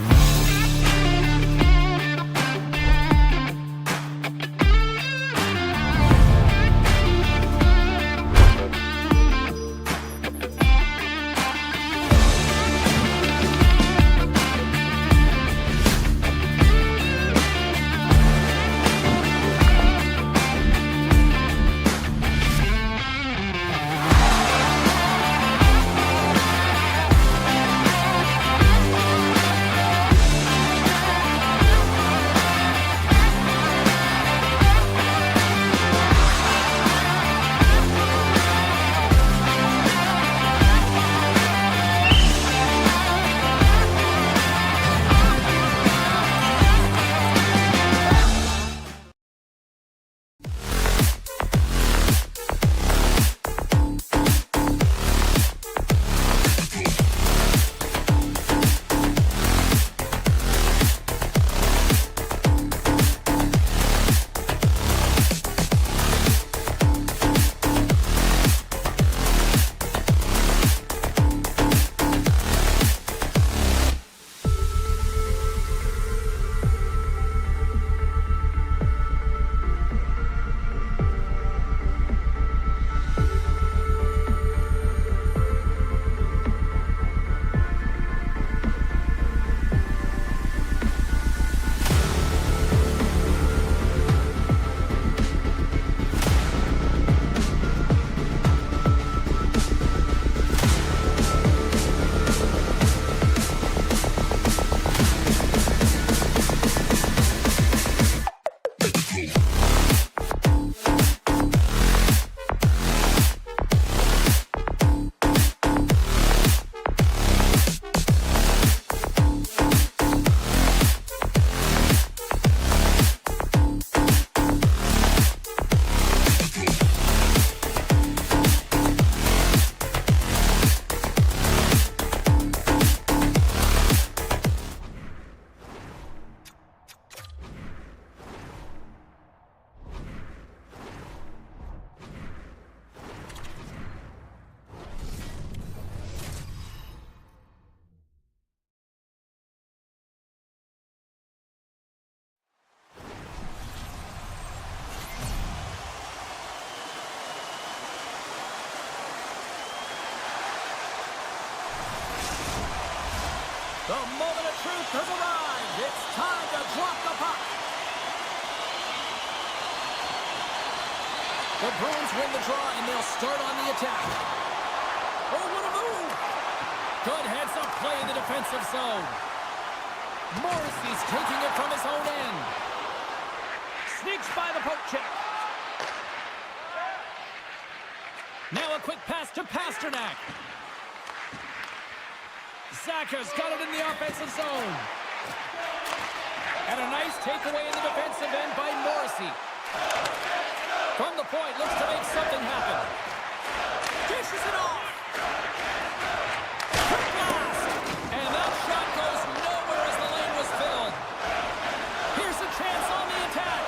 The moment of truth has arrived. It's time to drop the puck. The Bruins win the draw, and they'll start on the attack. Oh, what a move! Good heads-up play in the defensive zone. Morrissey's taking it from his own end. Sneaks by the poke check. Now a quick pass to Pasternak. Zaka's got it in the offensive zone. And a nice takeaway in the defensive end by Morrissey. From the point, looks to make something happen. Dishes it off. Quick blast. And that shot goes nowhere as the lane was filled. Here's a chance on the attack.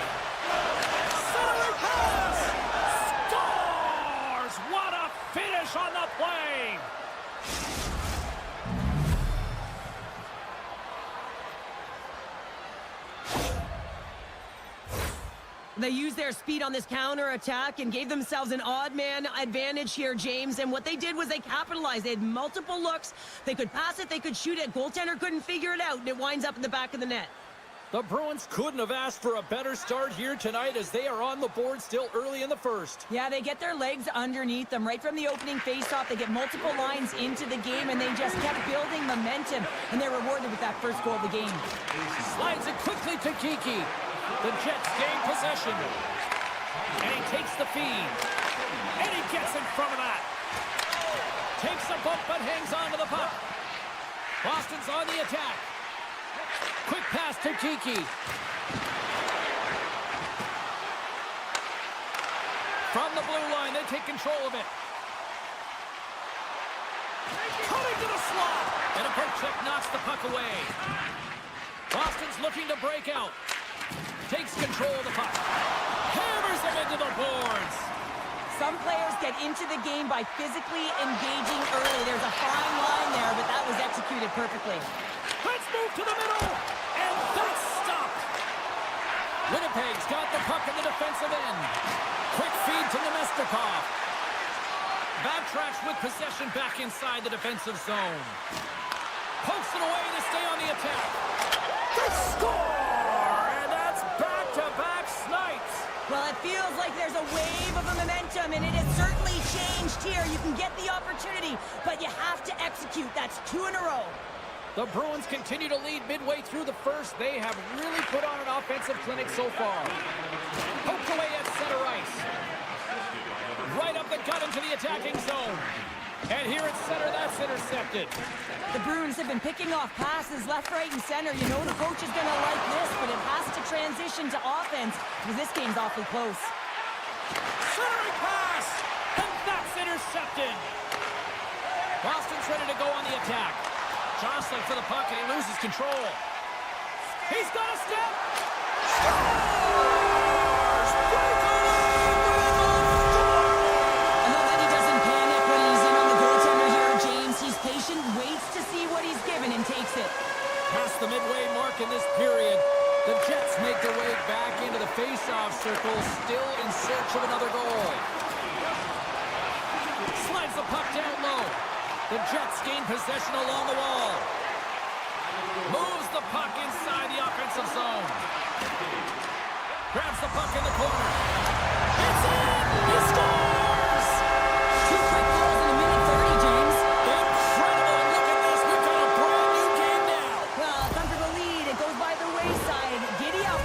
Centering pass. Scores! What a finish on the play. They used their speed on this counter-attack and gave themselves an odd-man advantage here, James. And what they did was they capitalized. They had multiple looks. They could pass it. They could shoot it. Goaltender couldn't figure it out, and it winds up in the back of the net. The Bruins couldn't have asked for a better start here tonight as they are on the board still early in the first. Yeah, they get their legs underneath them right from the opening faceoff. They get multiple lines into the game, and they just kept building momentum, and they're rewarded with that first goal of the game. Slides it quickly to Kiki. The Jets gain possession. And he takes the feed. And he gets in front of that. Takes a bump but hangs on to the puck. Boston's on the attack. Quick pass to Kiki. From the blue line, they take control of it. Cutting to the slot. And a poke check knocks the puck away. Boston's looking to break out. Takes control of the puck. Hammers him into the boards. Some players get into the game by physically engaging early. There's a fine line there, but that was executed perfectly. Let's move to the middle. And that's stopped. Winnipeg's got the puck in the defensive end. Quick feed to Nemestikov. Backtracks with possession back inside the defensive zone. Pokes it away to stay on the attack. They score! And that's back-to-back snipes. Well, it feels like there's a wave of momentum, and it has certainly changed here. You can get the opportunity, but you have to execute. That's 2 in a row. The Bruins continue to lead midway through the first. They have really put on an offensive clinic so far. Poked away at center ice. Right up the gut into the attacking zone. And here at center, that's intercepted. The Bruins have been picking off passes left, right, and center. You know the coach is going to like this, but it has to transition to offense because this game's awfully close. Centering pass! And that's intercepted. Boston's ready to go on the attack. Jostling for the puck, and he loses control. He's got a step! Scores! I know that he doesn't panic when he's in on the goaltender here, James. He's patient, waits to see what he's given, and takes it. Past the midway mark in this period, the Jets make their way back into the face-off circle, still in search of another goal. Slides the puck down low. The Jets gain possession along the wall. Moves the puck inside the offensive zone. Grabs the puck in the corner. It's in! He scores! 2 quick goals in a minute 30, James. Incredible! Look at this. We've got a brand new game now. Well, a comfortable lead. It goes by the wayside. Giddy up.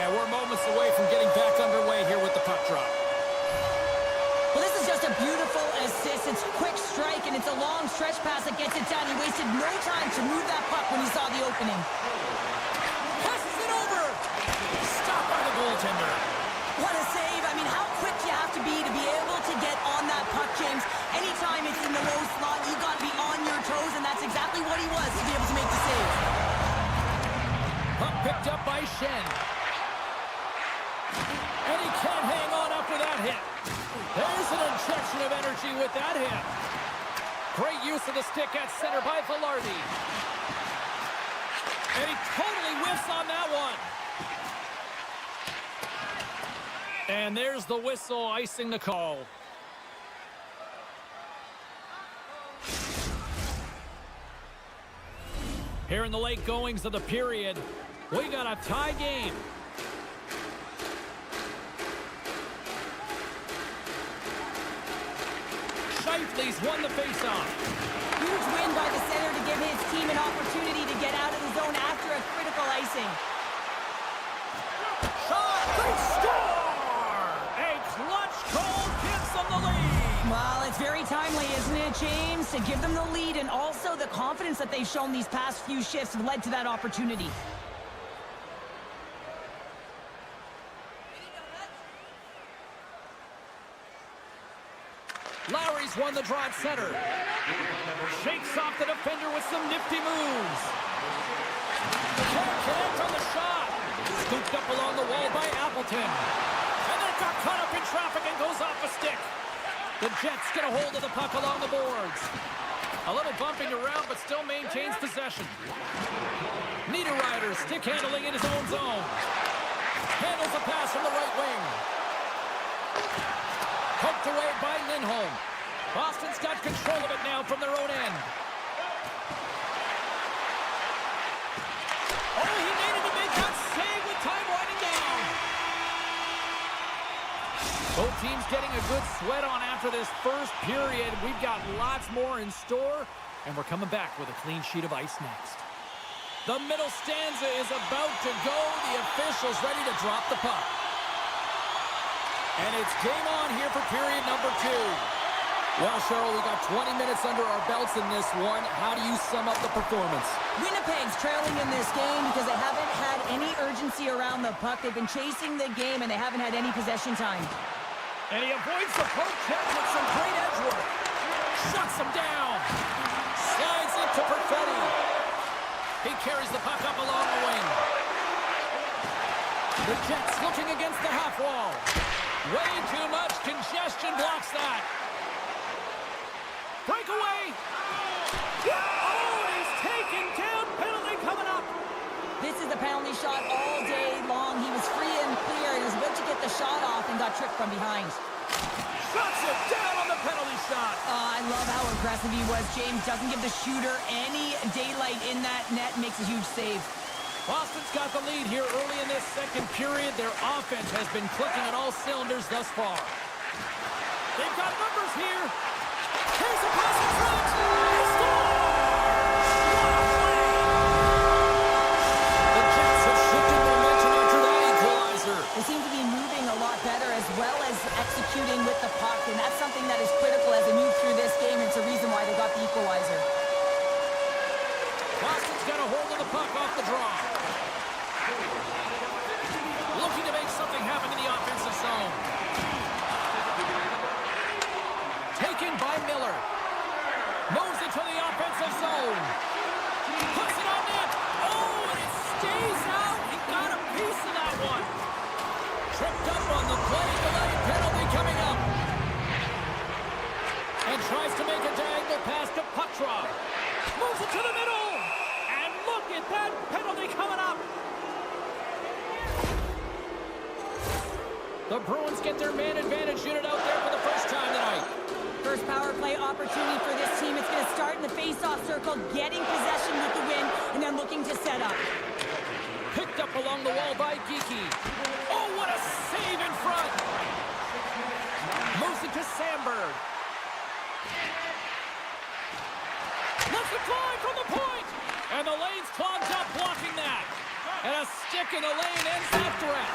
And we're moments away from getting back underway here with the puck drop. Well, this is just a beautiful assist. It's a quick strike, and it's a long stretch pass that gets it down. He wasted no time to move that puck when he saw the opening. Passes it over. Stopped by the goaltender. What a save. I mean, how quick you have to be able to get on that puck, James. Anytime it's in the low slot, you got to be on your toes, and that's exactly what he was to be able to make the save. Puck picked up by Shen. And he can't hang on after that hit. There's an injection of energy with that hit. Great use of the stick at center by Velarde. And he totally whiffs on that one. And there's the whistle icing the call. Here in the late goings of the period, we got a tie game. Shifley's won the faceoff. Huge win by the center to give his team an opportunity to get out of the zone after a critical icing. Shot! They score! A clutch goal gives them the lead. Well, it's very timely, isn't it, James? To give them the lead, and also the confidence that they've shown these past few shifts have led to that opportunity. Lowry's won the draw at center. Shakes off the defender with some nifty moves. Can't connect on the shot. Scooped up along the wall by Appleton. And then got caught up in traffic and goes off a stick. The Jets get a hold of the puck along the boards. A little bumping around, but still maintains possession. Niederreiter stick handling in his own zone. Handles a pass from the right wing. Poked away by Lindholm. Boston's got control of it now from their own end. Oh, he needed to make Both teams getting a good sweat on after this first period. We've got lots more in store, and we're coming back with a clean sheet of ice next. The middle stanza is about to go. The official's ready to drop the puck. And it's game on here for period number 2. Well, Cheryl, we got 20 minutes under our belts in this one. How do you sum up the performance? Winnipeg's trailing in this game because they haven't had any urgency around the puck. They've been chasing the game, and they haven't had any possession time. And he avoids the poke check with some great edge work. Shuts him down. Slides into Perfetti. He carries the puck up along the wing. The Jets looking against the half wall. Way too much congestion blocks that. Breakaway. Oh, he's taken down. Penalty coming up. This is a penalty shot all day long. He was free and clear. He was about to get the shot off and got tripped from behind. Shuts it down on the penalty shot. I love how aggressive he was. James doesn't give the shooter any daylight in that net. Makes a huge save. Boston's got the lead here early in this second period. Their offense has been clicking on all cylinders thus far. They've got numbers here. Here's the pass in front. He scores! The Jets have shifted momentum after that equalizer. They seem to be moving a lot better as well as executing with the puck, and that's something that is critical as they move through this game. It's a reason why they got the equalizer. Boston's got a hold of the puck off the draw. Looking to make something happen in the offensive zone. Taken by Miller. Moves into the offensive zone. Puts it on net. Oh, and it stays out. He got a piece of that one. Tripped up on the play. Delay penalty coming up. And tries to make a diagonal pass to Putrov. Moves it to the middle. And look at that penalty coming up. The Bruins get their man advantage unit out there for the first time tonight. First power play opportunity for this team. It's going to start in the face-off circle, getting possession with the win, and then looking to set up. Picked up along the wall by Geekie. Oh, what a save in front. Moves it to Sandberg. Lets it fly from the point. And the lane's clogged up blocking that. And a stick in the lane ends that threat.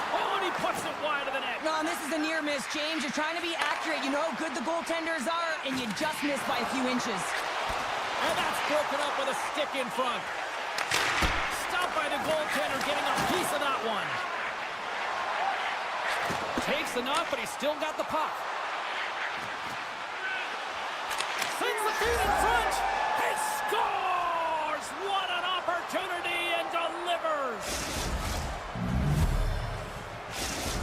Oh, and he puts it wide of the net. No, and this is a near miss, James. You're trying to be accurate. You know how good the goaltenders are, and you just missed by a few inches. And that's broken up with a stick in front. Stopped by the goaltender, getting a piece of that one. Takes the knock, but he's still got the puck. Sends the feet in front. He scores! What an opportunity, and delivers!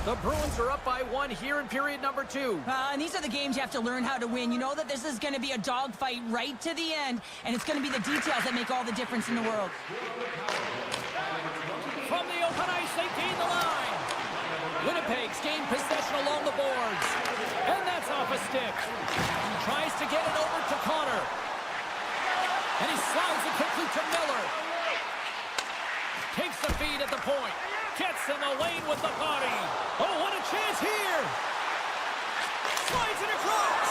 The Bruins are up by 1 here in period number 2. And these are the games you have to learn how to win. You know that this is going to be a dogfight right to the end, and it's going to be the details that make all the difference in the world. From the open ice, they gain the line. Winnipeg's gained possession along the boards. And that's off a stick. Tries to get it over to Connor. And he slides it quickly to Miller. Takes the feed at the point. Gets in the lane with the body. Oh, what a chance here. Slides it across.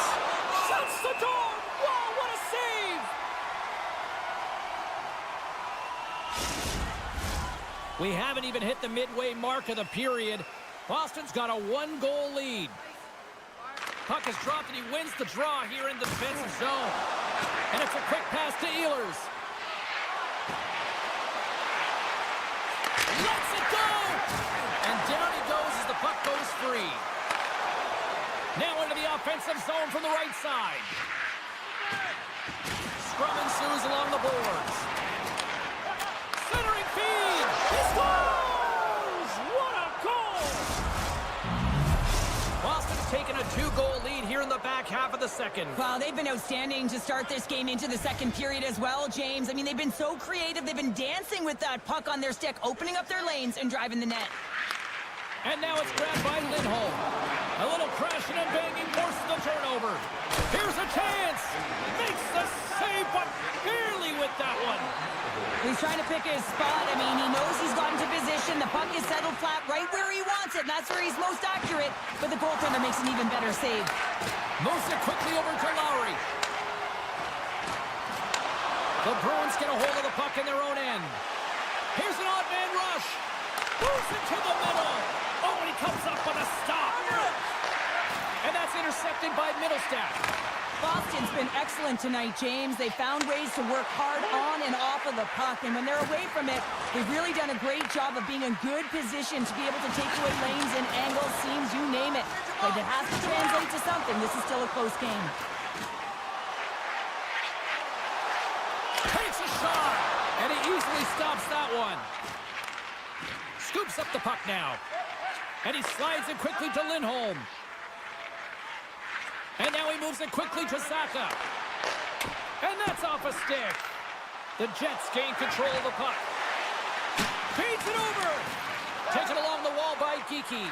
Shuts the door. Wow, what a save. We haven't even hit the midway mark of the period. Boston's got a 1-goal lead. Puck is dropped and he wins the draw here in the defensive zone. And it's a quick pass to Ehlers. Lets it go! And down he goes as the puck goes free. Now into the offensive zone from the right side. Scrum ensues along the boards. Centering feed! He scores! What a goal! Boston's taken a 2-goal lead here in the back half of the second. Wow, they've been outstanding to start this game into the second period as well, James. I mean, they've been so creative. They've been dancing with that puck on their stick, opening up their lanes and driving the net. And now it's grabbed by Lindholm. A little crashing and banging forces the turnover. Here's a chance. Makes the save, but barely with that one. He's trying to pick his spot. I mean, he knows he's gotten to position. The puck is settled flat right where he wants it, and that's where he's most accurate. But the goaltender makes an even better save. Moves it quickly over to Lowry. The Bruins get a hold of the puck in their own end. Here's an odd man rush. Moves it to the middle. Oh, and he comes up with a stop. And that's intercepted by Middlestat. Boston's been excellent tonight, James. They found ways to work hard on and off of the puck, and when they're away from it, they've really done a great job of being in good position to be able to take away lanes and angles, seams, you name it. But it has to translate to something. This is still a close game. Takes a shot, and he easily stops that one. Scoops up the puck now, and he slides it quickly to Lindholm. And now he moves it quickly to Saka. And that's off a stick. The Jets gain control of the puck. Feeds it over. Taken along the wall by Geekie.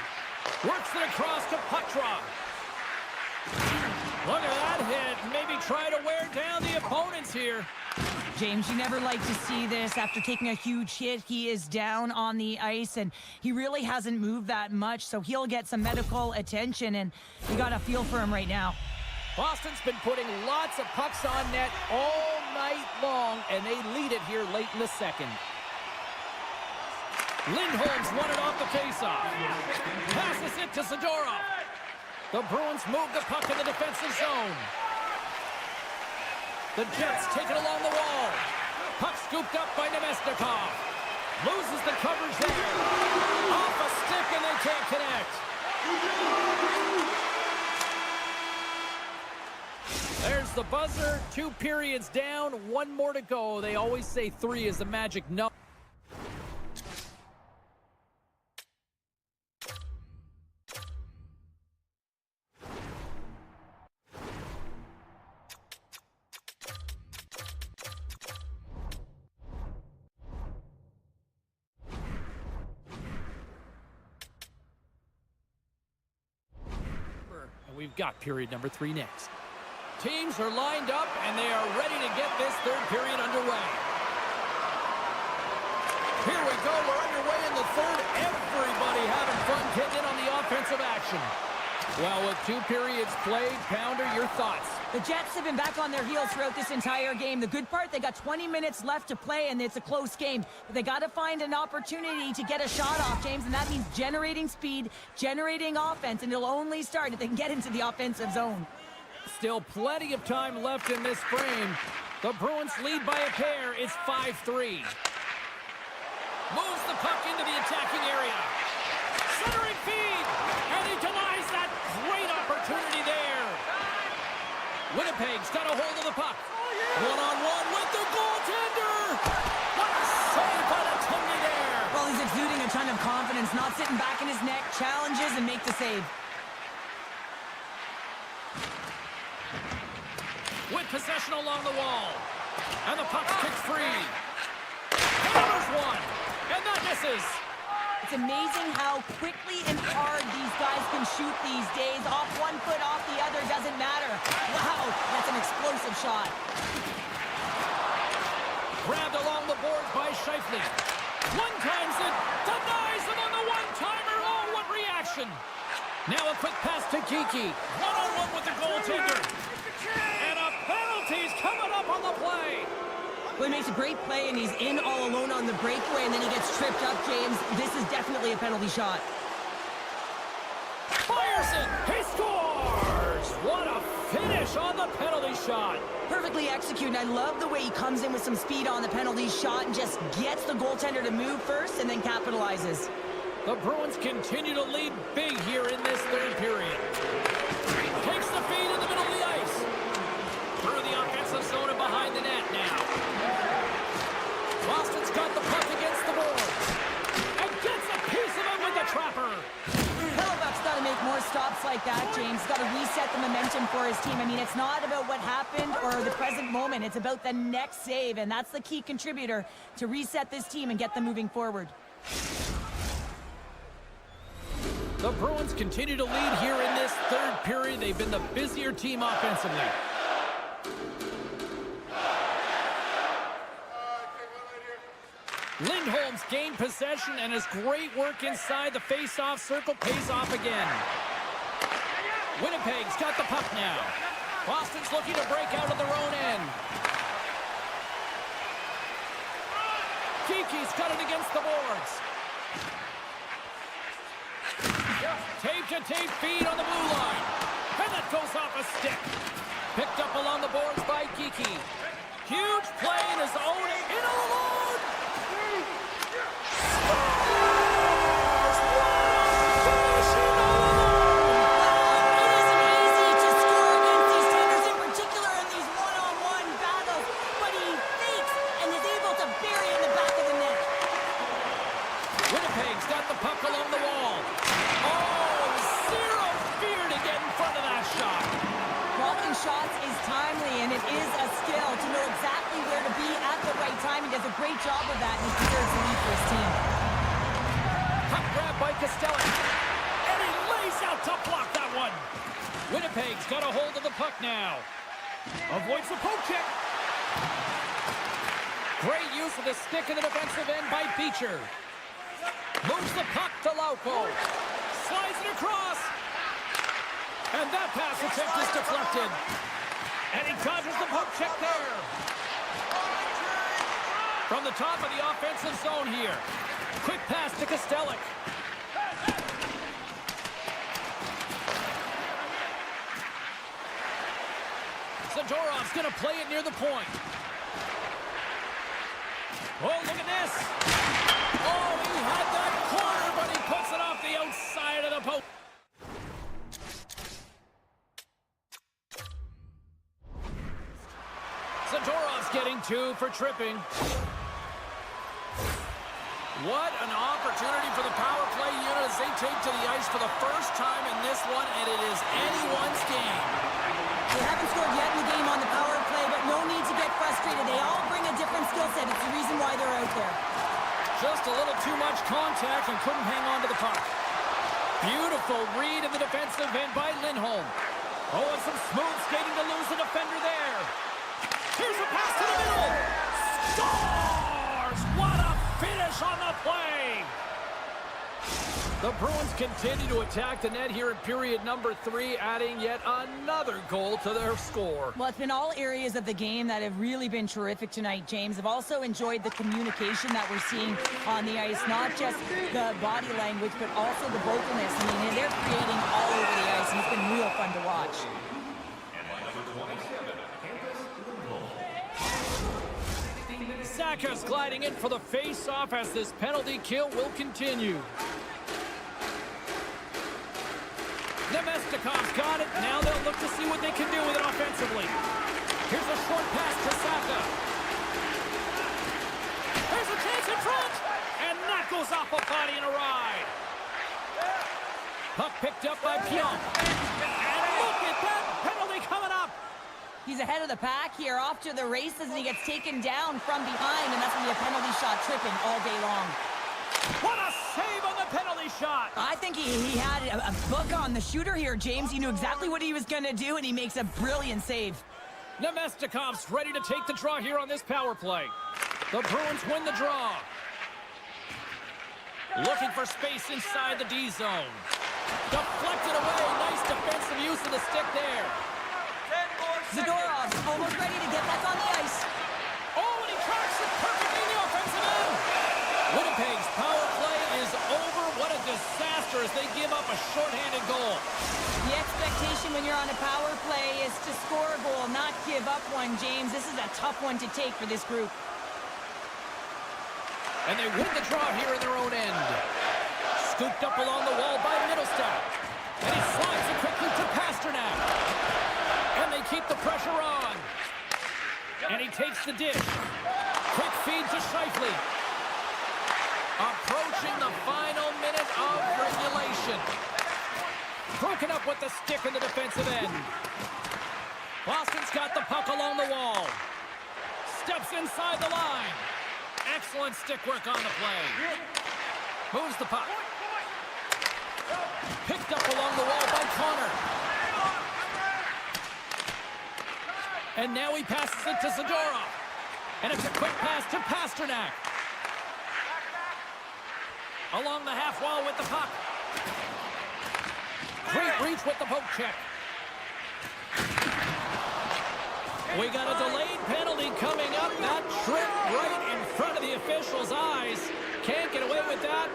Works it across to Patra. Look at that hit. Maybe try to wear down the opponents here. James, you never like to see this. After taking a huge hit, he is down on the ice, and he really hasn't moved that much, so he'll get some medical attention, and you got a feel for him right now. Boston's been putting lots of pucks on net all night long, and they lead it here late in the second. Lindholm's won it off the faceoff. Passes it to Zadorov. The Bruins move the puck in the defensive zone. The Jets take it along the wall. Puck scooped up by Nemesnikov. Loses the coverage there. Off a stick and they can't connect. There's the buzzer. 2 periods down, 1 more to go. They always say 3 is the magic number. We've got period number 3 next. Teams are lined up, and they are ready to get this 3rd period underway. Here we go. We're underway in the 3rd. Everybody having fun getting in on the offensive action. Well, with 2 periods played, Pounder, your thoughts? The Jets have been back on their heels throughout this entire game. The good part, they got 20 minutes left to play, and it's a close game. But they got to find an opportunity to get a shot off, James, and that means generating speed, generating offense, and it'll only start if they can get into the offensive zone. Still plenty of time left in this frame. The Bruins lead by a pair. It's 5-3. Moves the puck into the attacking area. Centering feed, and he denies that great opportunity there. Winnipeg's got a hold of the puck. One-on-one with the goaltender. What a save by the Tumney there. Well, he's exuding a ton of confidence, not sitting back in his neck, challenges and make the save. With possession along the wall. And the puck's kicked free. There's one. And that misses. It's amazing how quickly and hard these guys can shoot these days. Off one foot, off the other, doesn't matter. Wow, that's an explosive shot. Grabbed along the boards by Scheifele. One-times it, denies him on the one-timer. Oh, what reaction. Now a quick pass to Geekie. One-on-one with the goaltender. And a penalty's coming up on the play. Well, he makes a great play, and he's in all alone on the breakaway, and then he gets tripped up, James. This is definitely a penalty shot. Fires it! He scores! What a finish on the penalty shot. Perfectly executed. I love the way he comes in with some speed on the penalty shot and just gets the goaltender to move first and then capitalizes. The Bruins continue to lead big here in this 3rd period. Takes the feed in the middle of the ice. Through the offensive zone and behind the net now. Boston's got the puck against the boards. And gets a piece of it with the trapper. Hellebuck's got to make more stops like that, James. Got to reset the momentum for his team. I mean, it's not about what happened or the present moment. It's about the next save, and that's the key contributor to reset this team and get them moving forward. The Bruins continue to lead here in this third period. They've been the busier team offensively. Lindholm's gained possession, and his great work inside the face-off circle pays off again. Winnipeg's got the puck now. Boston's looking to break out of their own end. Kiki's got it against the boards. Tape-to-tape feed on the blue line. And that goes off a stick. Picked up along the boards by Kiki. Huge play in his own end. In alone! Scores! Finishing all alone! It isn't easy to score against these tenders, in particular in these one-on-one battles, but he fakes and is able to bury in the back of the net. Winnipeg's got the puck along the wall. Oh, zero fear to get in front of that shot. Blocking shots is timely, and it is a skill to know exactly where to be at the right time. He does a great job of that, and he deserves the lead for his team. Puck grab by Costello. And he lays out to block that one. Winnipeg's got a hold of the puck now. Avoids the poke check. Great use of the stick in the defensive end by Beecher. Moves the puck to Lauko. Slides it across. And that pass attempt is deflected. And he dodges the poke check there. From the top of the offensive zone here. Quick pass to Kostelic. Zadorov's going to play it near the point. Oh, look at this. Oh, he had that corner, but he puts it off the outside of the post. Zadorov's getting 2 for tripping. What an opportunity for the power play unit as they take to the ice for the first time in this one, and it is anyone's game. They haven't scored yet in the game on the power play, but no need to get frustrated. They all bring a different skill set. It's the reason why they're out there. Just a little too much contact and couldn't hang on to the puck. Beautiful read in the defensive end by Lindholm. Oh, and some smooth skating to lose the defender there. Here's a pass to the middle. Scores! What a finish on the play! The Bruins continue to attack the net here in period number 3, adding yet another goal to their score. Well, it's been all areas of the game that have really been terrific tonight, James. I've also enjoyed the communication that we're seeing on the ice, not just the body language, but also the vocalness. I mean, they're creating all over the ice, and it's been real fun to watch. Saka's gliding in for the face-off as this penalty kill will continue. Nemestikov's got it. Now they'll look to see what they can do with it offensively. Here's a short pass to Saka. There's a chance in front. And that goes off a body and a ride. Puck picked up by Pion. And look at that penalty coming up. He's ahead of the pack here, off to the races, and he gets taken down from behind, and that's going to be a penalty shot tripping all day long. What a save on the penalty shot. I think he had a book on the shooter here, James. He knew exactly what he was going to do, and he makes a brilliant save. Nemestikov's ready to take the draw here on this power play. The Bruins win the draw. Looking for space inside the D zone. Deflected away. Nice defensive use of the stick there. Zadorov's almost ready to get back on the ice. Oh, and he tracks it perfectly in the offensive end. Winnipeg's power play is over. What a disaster as they give up a shorthanded goal. The expectation when you're on a power play is to score a goal, not give up one, James. This is a tough one to take for this group. And they win the draw here in their own end. Scooped up along the wall by Middlestat. And he slides it quickly to Pasternak. And they keep the pressure on. And he takes the dish. Quick feed to Scheifele. Approaching the final minute of regulation. Broken up with the stick in the defensive end. Boston's got the puck along the wall. Steps inside the line. Excellent stick work on the play. Moves the puck. Picked up along the wall by Connor. And now he passes it to Zadorov. And it's a quick pass to Pasternak. Along the half wall with the puck. Great reach with the poke check. We got a delayed penalty coming up. That tripped right in front of the official's eyes. Can't get away with that.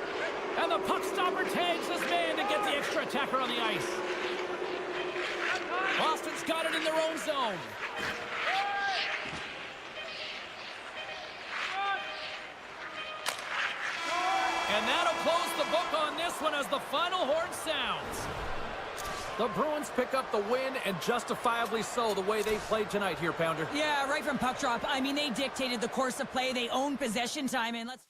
And the puck stopper tags this man to get the extra attacker on the ice. Boston's got it in their own zone. And that'll close the book on this one as the final horn sounds. The Bruins pick up the win, and justifiably so, the way they played tonight here, Pounder. Yeah, right from puck drop. I mean, they dictated the course of play. They owned possession time, and let's...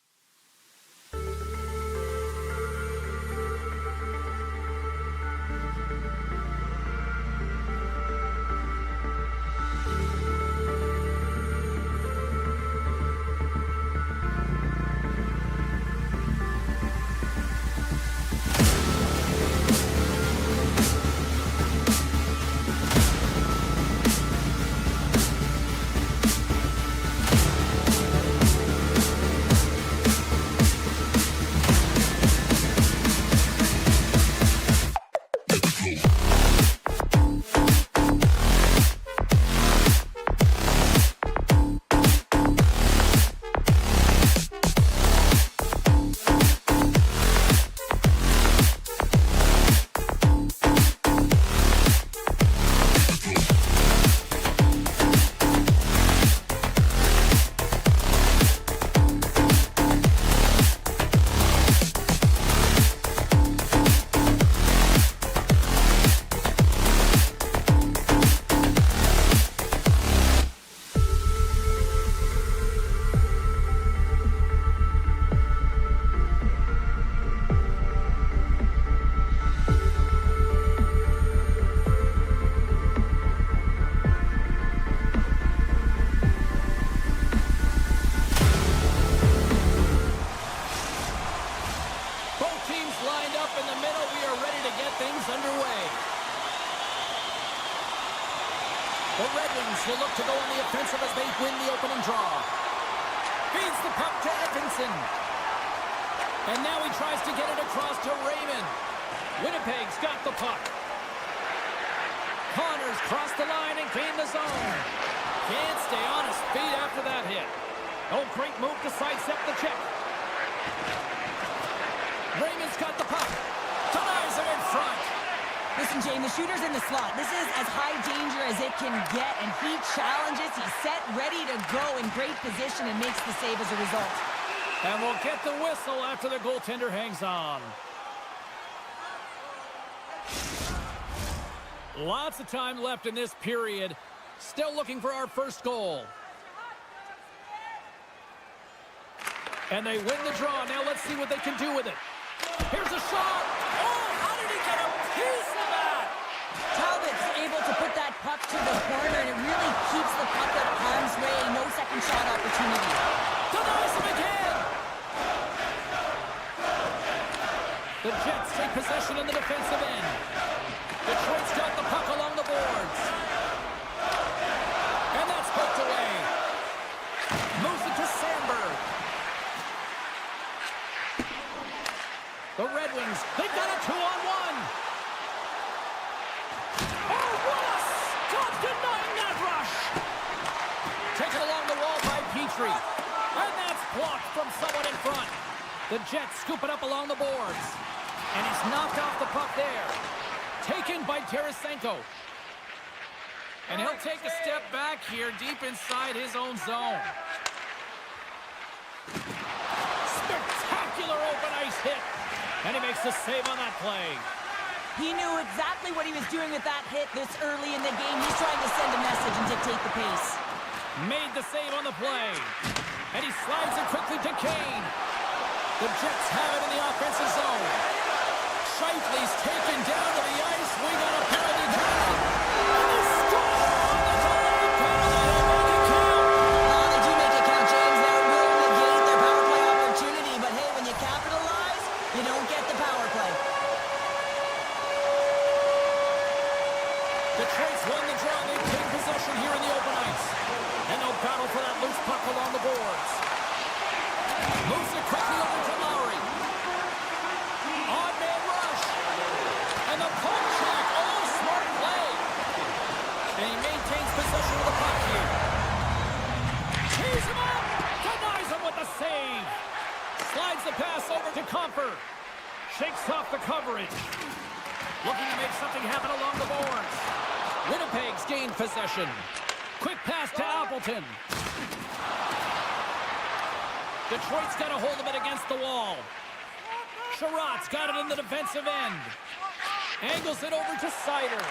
The Red Wings will look to go on the offensive as they win the opening draw. Feeds the puck to Edvinsson. And now he tries to get it across to Raymond. Winnipeg's got the puck. Connors crossed the line and cleaned the zone. Can't stay on his feet after that hit. Oh, great move to sidestep the check. Raymond's got the puck. Denies him in front. Listen, Jane, the shooter's in the slot. This is as high danger as it can get, and he challenges. He's set, ready to go, in great position, and makes the save as a result. And we'll get the whistle after the goaltender hangs on. Lots of time left in this period. Still looking for our first goal. And they win the draw. Now let's see what they can do with it. Here's a shot. Oh, how did he get a piece of that? Talbot's able to put that puck to the corner, and it really keeps the puck out of harm's way. No second shot opportunity. Denies him again. The Jets take possession in the defensive end. Detroit's got the puck along the boards. And that's poked away. Moves it to Sandberg. The Red Wings, they've got a 2-on-1. Oh, what a stop denying that rush. Taken along the wall by Petrie. And that's blocked from someone in front. The Jets scoop it up along the boards. And he's knocked off the puck there. Taken by Tarasenko. And he'll take a step back here deep inside his own zone. Spectacular open ice hit. And he makes the save on that play. He knew exactly what he was doing with that hit this early in the game. He's trying to send a message and dictate the pace. Made the save on the play. And he slides it quickly to Kane. The Jets have it in the offensive zone. Scheifele's taken down to the ice. We got a penalty count. And they score on the delayed penalty. They make it count. Oh, they do make it count, James. That will negate their power play opportunity. But hey, when you capitalize, you don't get the power play. possession here in the open ice. And they'll battle for that loose puck along the boards. Moves it quickly over to Lowry. On man rush. And the puck check. Oh, smart play. And he maintains possession of the puck here. Tees him up. Denies him with the save. Slides the pass over to Comfer. Shakes off the coverage. Looking to make something happen along the boards. Winnipeg's gained possession. Quick pass to Appleton. Detroit's got a hold of it against the wall. Sherratt's got it in the defensive end. Angles it over to Sider.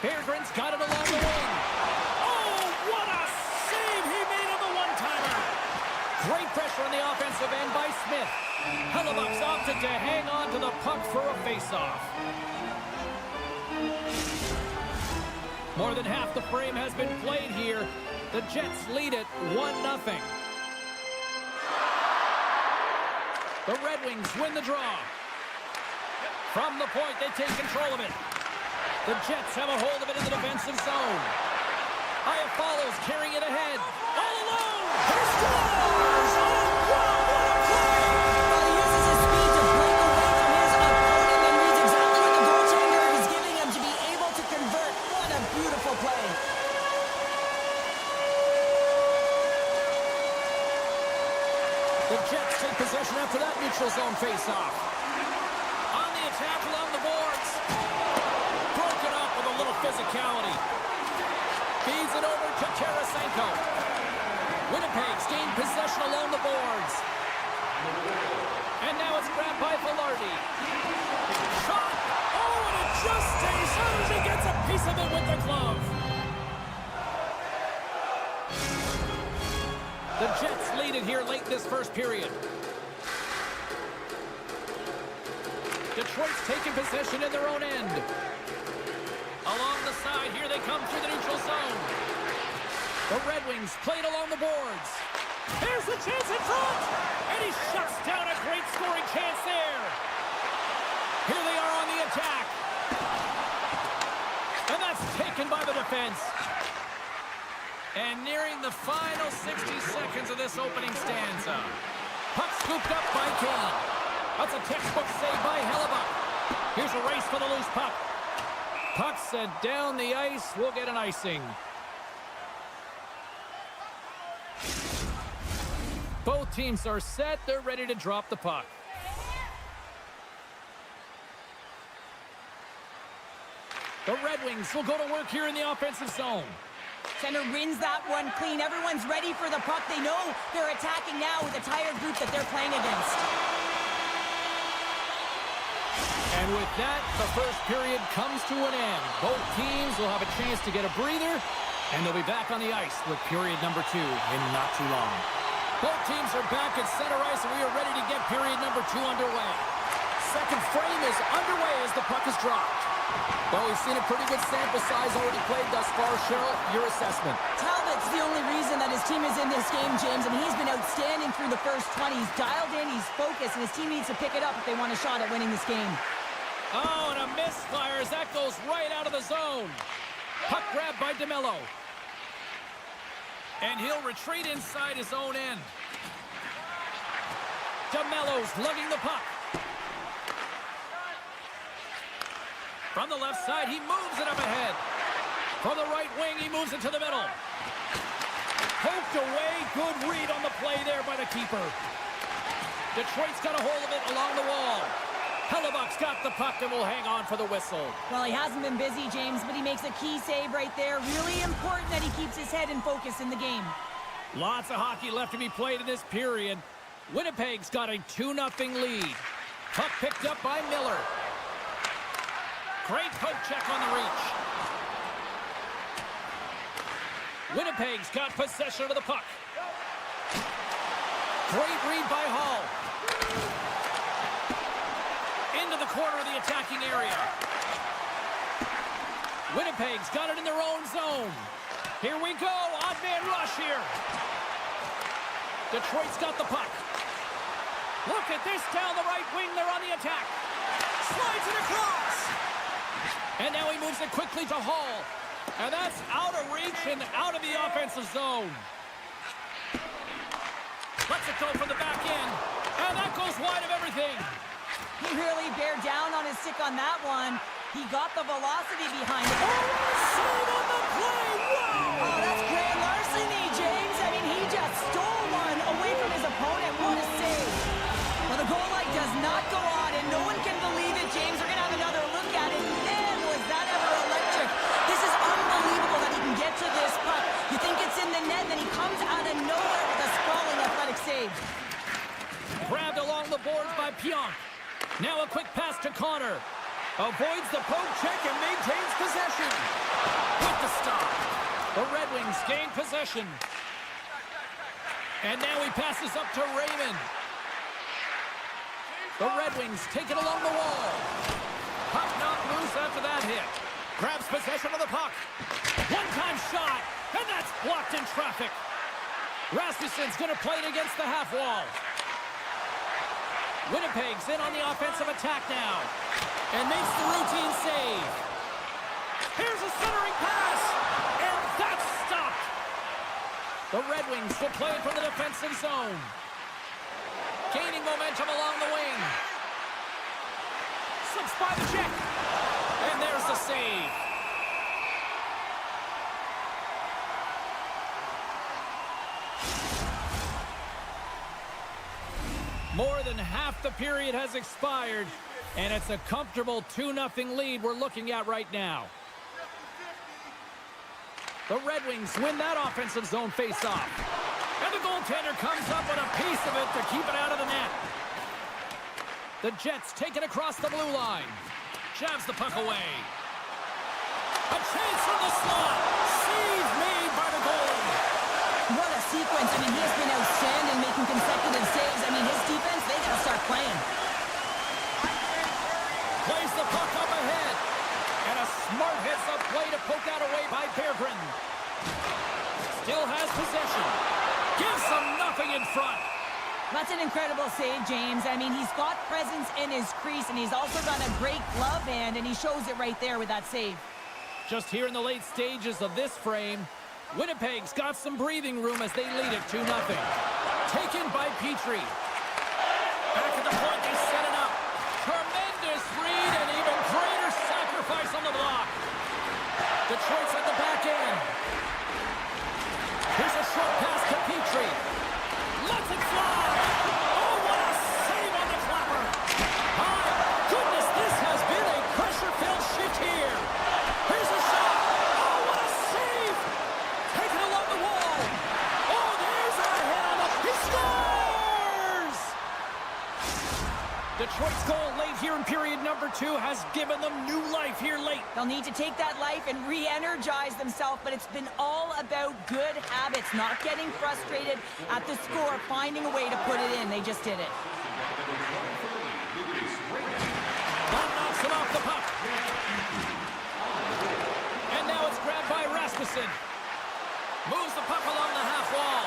Berggren's got it along the wing. Oh, what a save he made on the one-timer. Great pressure on the offensive end by Smith. Hellebuck's opted to hang on to the puck for a face-off. More than half the frame has been played here. The Jets lead it 1-0. The Red Wings win the draw. From the point, they take control of it. The Jets have a hold of it in the defensive zone. Iafallo's carrying it ahead. All alone! He scores! Oh, wow, what a play! Well, he uses his speed to break away from his opponent and reads exactly what the goaltender is giving him to be able to convert. What a beautiful play. The Jets take possession after that neutral zone face-off. On the attack along the boards. Broken up with a little physicality. Feeds it over to Tarasenko. Winnipeg's gained possession along the boards. And now it's grabbed by Velarde. Shot! Oh, and it just stays out as he gets a piece of it with the glove. The Jets lead it here late this first period. Detroit's taking possession in their own end. Along the side, here they come through the neutral zone. The Red Wings played along the boards. There's the chance in front! And he shuts down a great scoring chance there. Here they are on the attack. And that's taken by the defense. And nearing the final 60 seconds of this opening stanza. Puck scooped up by Kane. That's a textbook save by Hellebuck. Here's a race for the loose puck. Puck sent down the ice. We'll get an icing. Both teams are set. They're ready to drop the puck. The Red Wings will go to work here in the offensive zone. Center wins that one clean. Everyone's ready for the puck. They know they're attacking now with a tired group that they're playing against. And with that, the first period comes to an end. Both teams will have a chance to get a breather, and they'll be back on the ice with period number 2 in not too long. Both teams are back at center ice, and we are ready to get period number 2 underway. Second frame is underway as the puck is dropped. Well, we've seen a pretty good sample size already played thus far. Cheryl, your assessment. Talbot's the only reason that his team is in this game, James, and he's been outstanding through the first 20. He's dialed in, he's focused, and his team needs to pick it up if they want a shot at winning this game. Oh, and a misfire as that goes right out of the zone. Puck grabbed by DeMello. And he'll retreat inside his own end. DeMello's lugging the puck. From the left side, he moves it up ahead. From the right wing, he moves it to the middle. Poked away. Good read on the play there by the keeper. Detroit's got a hold of it along the wall. Hellebuck's got the puck and will hang on for the whistle. Well, he hasn't been busy, James, but he makes a key save right there. Really important that he keeps his head in focus in the game. Lots of hockey left to be played in this period. Winnipeg's got a 2-0 lead. Puck picked up by Miller. Great poke check on the reach. Winnipeg's got possession of the puck. Great read by Hall. Into the corner of the attacking area. Winnipeg's got it in their own zone. Here we go. Odd man rush here. Detroit's got the puck. Look at this down the right wing. They're on the attack. Slides it across. And now he moves it quickly to Hall. And that's out of reach and out of the offensive zone. Lets it go from the back end. And that goes wide of everything. He really bared down on his stick on that one. He got the velocity behind it. Oh, Save on the play! Wow! oh, that's grand larceny, James. I mean, he just stole one away from his opponent. What a save. Well, the goal light does not go on, and no one can believe it, James. We're going to have another look at it. Man, was that ever electric. This is unbelievable that he can get to this puck. You think it's in the net, then he comes out of nowhere with a sprawling athletic save. Grabbed along the boards by Pionk. Now a quick pass to Connor. Avoids the poke check and maintains possession. With the stop. The Red Wings gain possession. And now he passes up to Raymond. The Red Wings take it along the wall. Puck knocked loose after that hit. Grabs possession of the puck. One-time shot. And that's blocked in traffic. Rasmussen's going to play it against the half wall. Winnipeg's in on the offensive attack now. And makes the routine save. Here's a centering pass. And that's stopped. The Red Wings will play it from the defensive zone. Gaining momentum along the wing. Slips by the check. And there's the save. More than half the period has expired, and it's a comfortable 2-0 lead we're looking at right now. The Red Wings win that offensive zone face-off. And the goaltender comes up with a piece of it to keep it out of the net. The Jets take it across the blue line. Jabs the puck away. A chance from the slot. Save made by the goalie. What a sequence. I mean, he has been outstanding making consecutive saves. I mean, his defense, they got to start playing. Plays the puck up ahead. And a smart hits up play to poke that away by Berggren. Still has possession. Gives them nothing in front. That's an incredible save, James. I mean, he's got presence in his crease, and he's also got a great glove hand, and he shows it right there with that save. Just here in the late stages of this frame, Winnipeg's got some breathing room as they lead it 2-0. Taken by Petrie. Back at the point, they set it up. Tremendous read and even greater sacrifice on the block. Detroit's at the back end. Here's a short pass to Petrie. Lets it fly. Oh, what a save on the clapper. My goodness, this has been a pressure-filled shift here. Here's a shot. Oh, what a save. Taken along the wall. Oh, there's a hit on the... He scores! Detroit's goal late here in period number 2 has given them new life here late. They'll need to take that life and re-energize themselves, but it's been all about good habits, not getting frustrated at the score, finding a way to put it in. They just did it. That knocks it off the puck. And now it's grabbed by Rasmussen. Moves the puck along the half wall.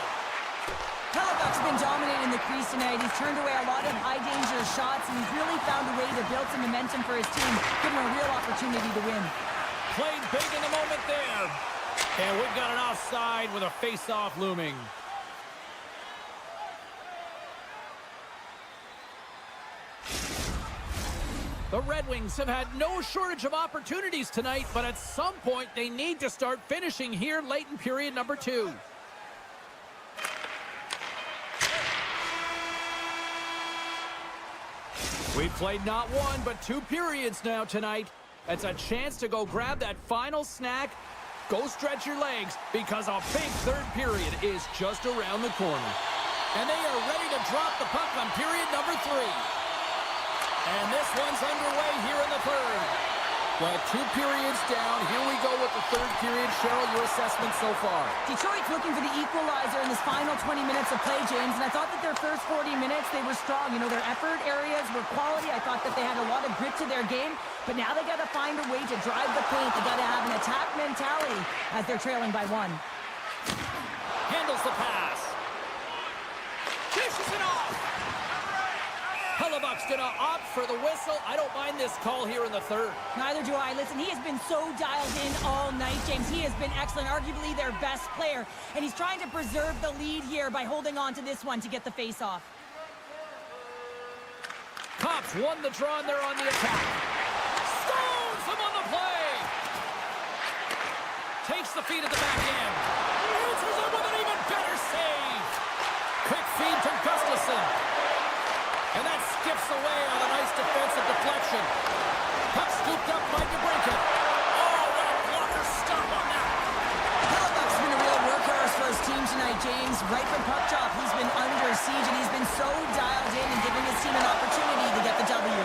Hellebuck's been dominating the crease tonight. He's turned away a lot of high-danger shots, and he's really found a way to build some momentum for his team, give him a real opportunity to win. Played big in the moment there. And we've got an offside with a face-off looming. The Red Wings have had no shortage of opportunities tonight, but at some point they need to start finishing here late in period number 2. We've played not one, but 2 periods now tonight. It's a chance to go grab that final snack. Go stretch your legs, because a big third period is just around the corner. And they are ready to drop the puck on period number 3. And this one's underway here in the third. Well, 2 periods down. Here we go with the third period. Cheryl, your assessment so far? Detroit's looking for the equalizer in this final 20 minutes of play, James, and I thought that their first 40 minutes, they were strong. You know, their effort areas were quality. I thought that they had a lot of grit to their game, but now they got to find a way to drive the paint. They got to have an attack mentality as they're trailing by 1. Handles the pass. Dishes it off. Hellebuck's going to opt for the whistle. I don't mind this call here in the third. Neither do I. Listen, he has been so dialed in all night, James. He has been excellent, arguably their best player. And he's trying to preserve the lead here by holding on to this one to get the face-off. Cops won the draw, and they're on the attack. Stones him on the play. Takes the feed at the back end. Answers it with an even better save. Quick feed to Gustafson. And that skips away on a nice defensive deflection. Puck scooped up by DeBrincat. Oh, what a blocker stop on that. Hellebuck's been a real workhorse for his team tonight, James. Right from puck drop, he's been under siege, and he's been so dialed in and giving his team an opportunity to get the W.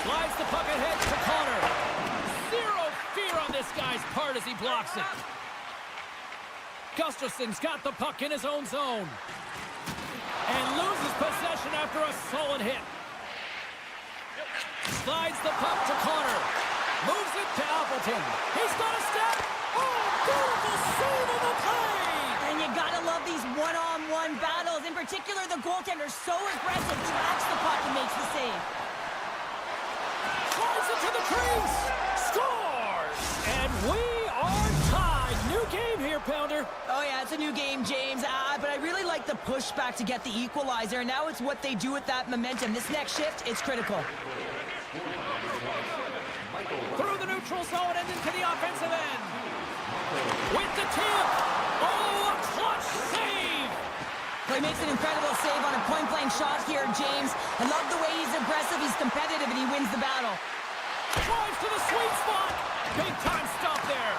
Slides the puck ahead to Connor. Zero fear on this guy's part as he blocks it. Gustafson's got the puck in his own zone. And loses possession after a solid hit. Slides the puck to Connor. Moves it to Appleton. He's got a step. Oh, beautiful save on the play. And you gotta love these one-on-one battles. In particular, the goaltender so aggressive, tracks the puck and makes the save. Flies it to the crease. Scores! And we are tied. New game here, Pounder. Oh yeah, it's a new game, James. But I really like the pushback to get the equalizer. Now it's what they do with that momentum. This next shift, it's critical. Through the neutral zone and into the offensive end. With the tip. Oh, a clutch save. Well, he makes an incredible save on a point-blank shot here, James. I love the way he's aggressive, he's competitive, and he wins the battle. Drives to the sweet spot. Big time stop there.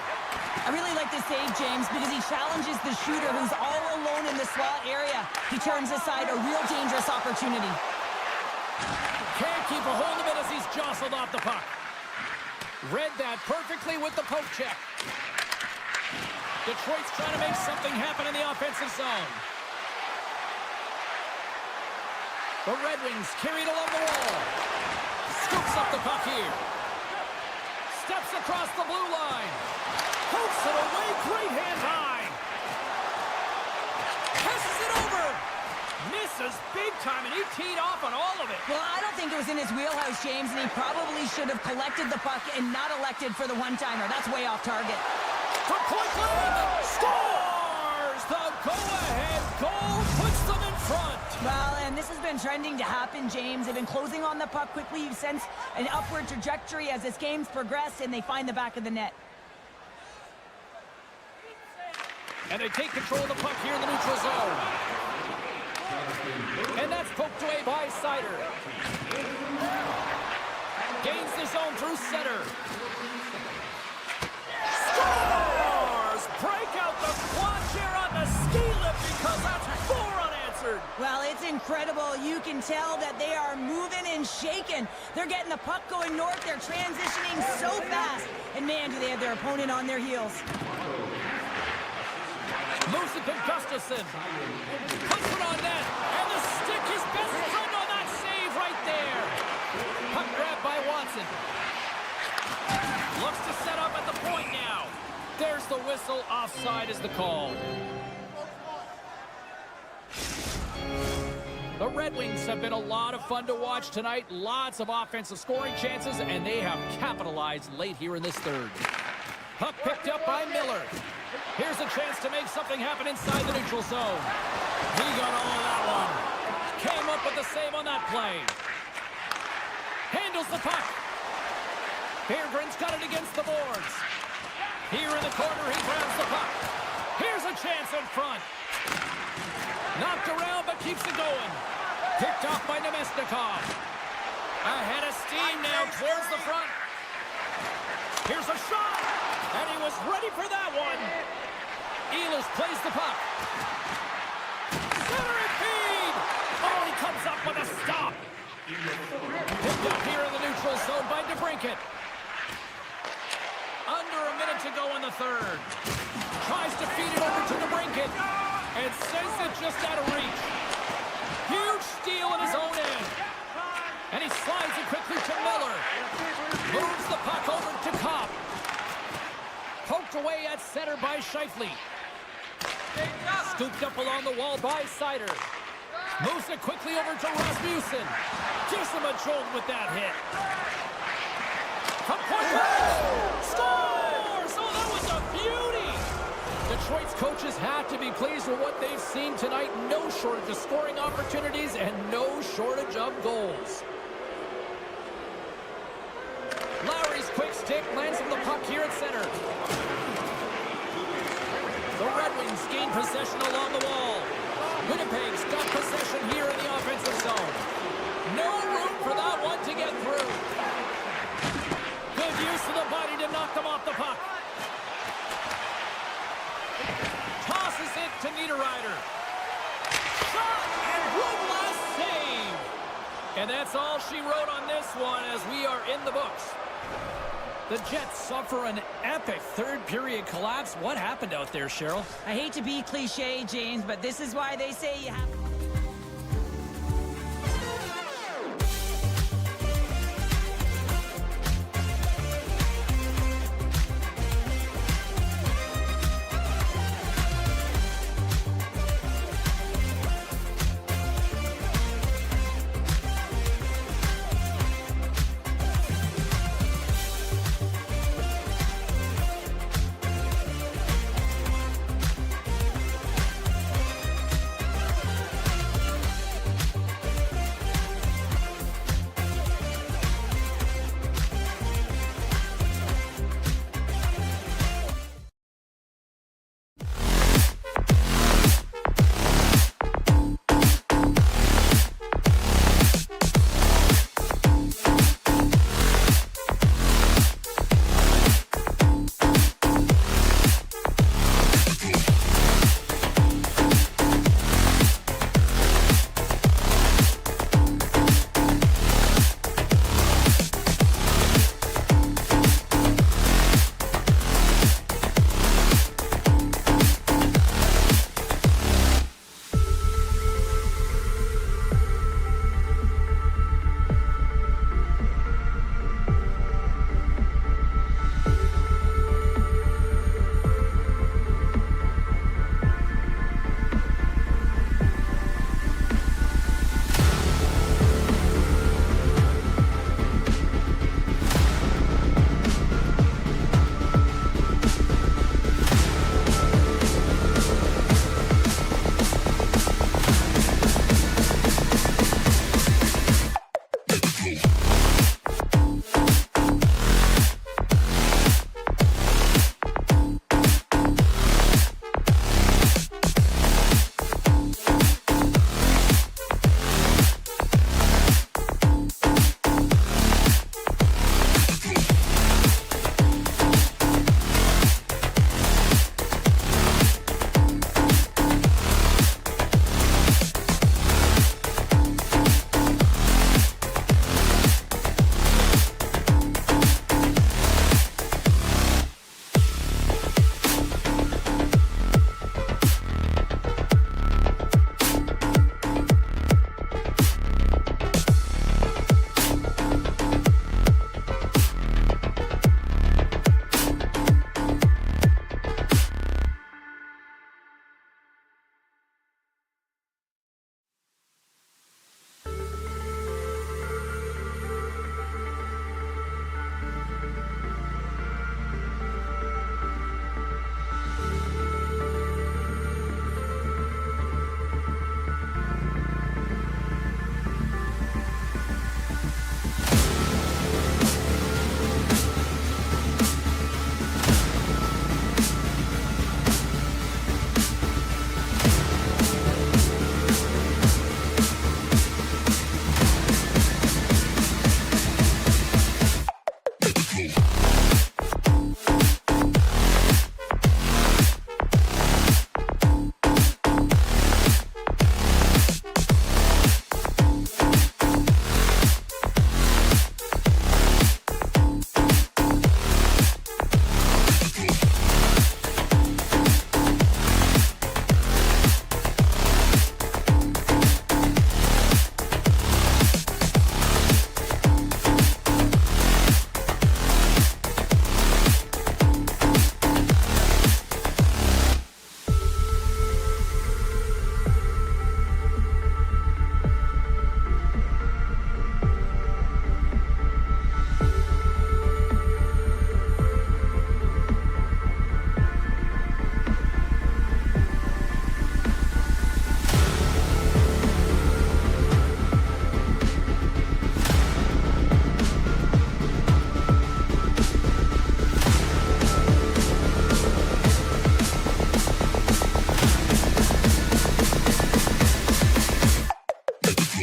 I really like this save, James, because he challenges the shooter who's all alone in the slot area. He turns aside a real dangerous opportunity. Can't keep a hold of it as he's jostled off the puck. Read that perfectly with the poke check. Detroit's trying to make something happen in the offensive zone. The Red Wings carried along the wall. Scoops up the puck here. Steps across the blue line. Pokes it away, great hand high. Passes it over. Misses big time, and he teed off on all of it. Well, I don't think it was in his wheelhouse, James, and he probably should have collected the puck and not elected for the one-timer. That's way off target. From point blank, scores! The go-ahead goal puts them in front. Well, and this has been trending to happen, James. They've been closing on the puck quickly. You sense an upward trajectory as this game's progressed, and they find the back of the net. And they take control of the puck here in the neutral zone. And that's poked away by Sider. Gains the zone through center. Scores! Break out the quad chair on the ski lift because that's 4 unanswered. Well, it's incredible. You can tell that they are moving and shaking. They're getting the puck going north. They're transitioning so fast. And man, do they have their opponent on their heels. Moves it to Gustafson. Puts it on net. And the stick is best friend on that save right there. Puck grabbed by Watson. Looks to set up at the point now. There's the whistle. Offside is the call. The Red Wings have been a lot of fun to watch tonight. Lots of offensive scoring chances, and they have capitalized late here in this third. Puck picked up by Miller. Here's a chance to make something happen inside the neutral zone. He got all of that one. Came up with the save on that play. Handles the puck. Beardren's got it against the boards. Here in the corner, he grabs the puck. Here's a chance in front. Knocked around, but keeps it going. Picked off by Nemesnikov. Ahead of steam now towards the front. Here's a shot. And he was ready for that one. Ehlers plays the puck. Center and feed. Oh, he comes up with a stop. Picked up here in the neutral zone by DeBrincat. Under a minute to go in the third. Tries to feed it over to DeBrincat. And sends it just out of reach. Huge steal in his own end. And he slides it quickly to Miller. Moves the puck over to Kopp. Poked away at center by Scheifele. Scooped up along the wall by Sider. Moves it quickly over to Rasmussen. Gives him a jolt with that hit. From point blank. Scores! Oh, that was a beauty! Detroit's coaches have to be pleased with what they've seen tonight. No shortage of scoring opportunities and no shortage of goals. Lowry's quick stick lands him the puck here at center. The Red Wings gain possession along the wall. Winnipeg's got possession here in the offensive zone. No room for that one to get through. Good use of the body to knock them off the puck. Tosses it to Niederreiter. Shot and one last save. And that's all she wrote on this one as we are in the books. The Jets suffer an epic third-period collapse. What happened out there, Cheryl? I hate to be cliche, James, but this is why they say you have...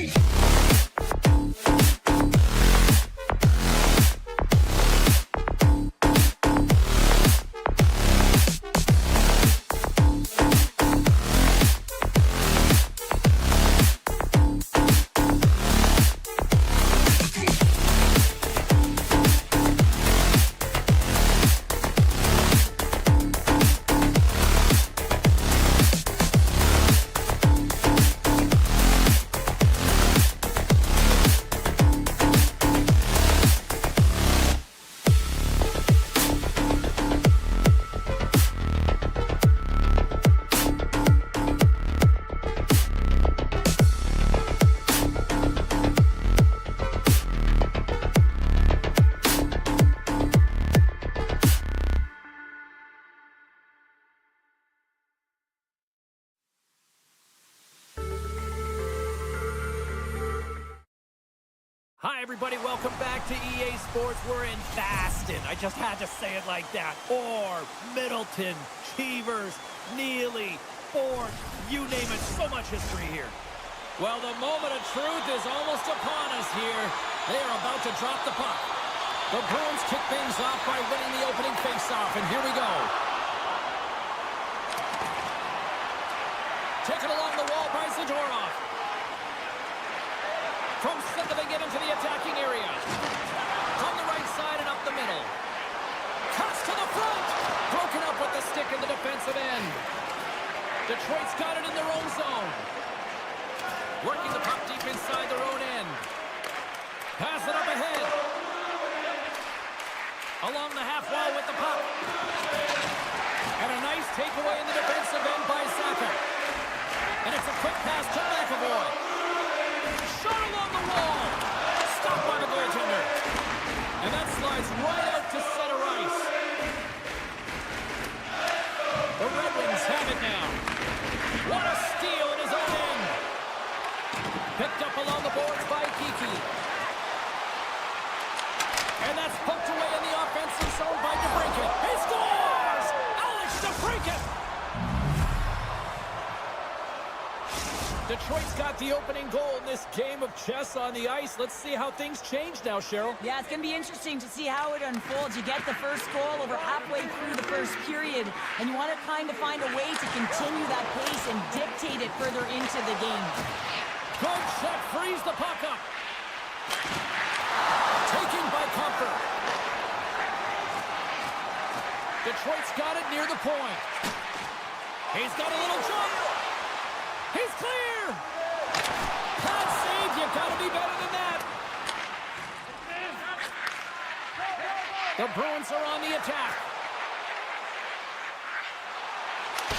3. Hi, everybody. Welcome back to EA Sports. We're in Baston. I just had to say it like that. Or Middleton, Cheevers, Neely, Ford, you name it. So much history here. Well, the moment of truth is almost upon us here. They are about to drop the puck. The Bruins kick things off by winning the opening faceoff, and here we go. Taken along the wall by Zadorov. From center, they get into the attacking area. From the right side and up the middle. Cuts to the front. Broken up with the stick in the defensive end. Detroit's got it in their own zone. Working the puck deep inside their own end. Pass it up ahead. Along the half wall with the puck. And a nice takeaway in the defensive end by Saka. And it's a quick pass to McAvoy. Shot along the wall. Stopped by the goaltender. And that slides right out to center ice. The Red Wings have it now. What a steal in his own end. Picked up along the boards by Kiki. And that's poked away in the offensive zone by DeBrincat. He scores! Alex DeBrincat! Detroit's got the opening goal in this game of chess on the ice. Let's see how things change now, Cheryl. Yeah, it's going to be interesting to see how it unfolds. You get the first goal over halfway through the first period, and you want to kind of find a way to continue that pace and dictate it further into the game. Good check, frees the puck up. Taken by Comfort. Detroit's got it near the point. He's got a little jump. He's clear! Bad save, you gotta be better than that. The Bruins are on the attack.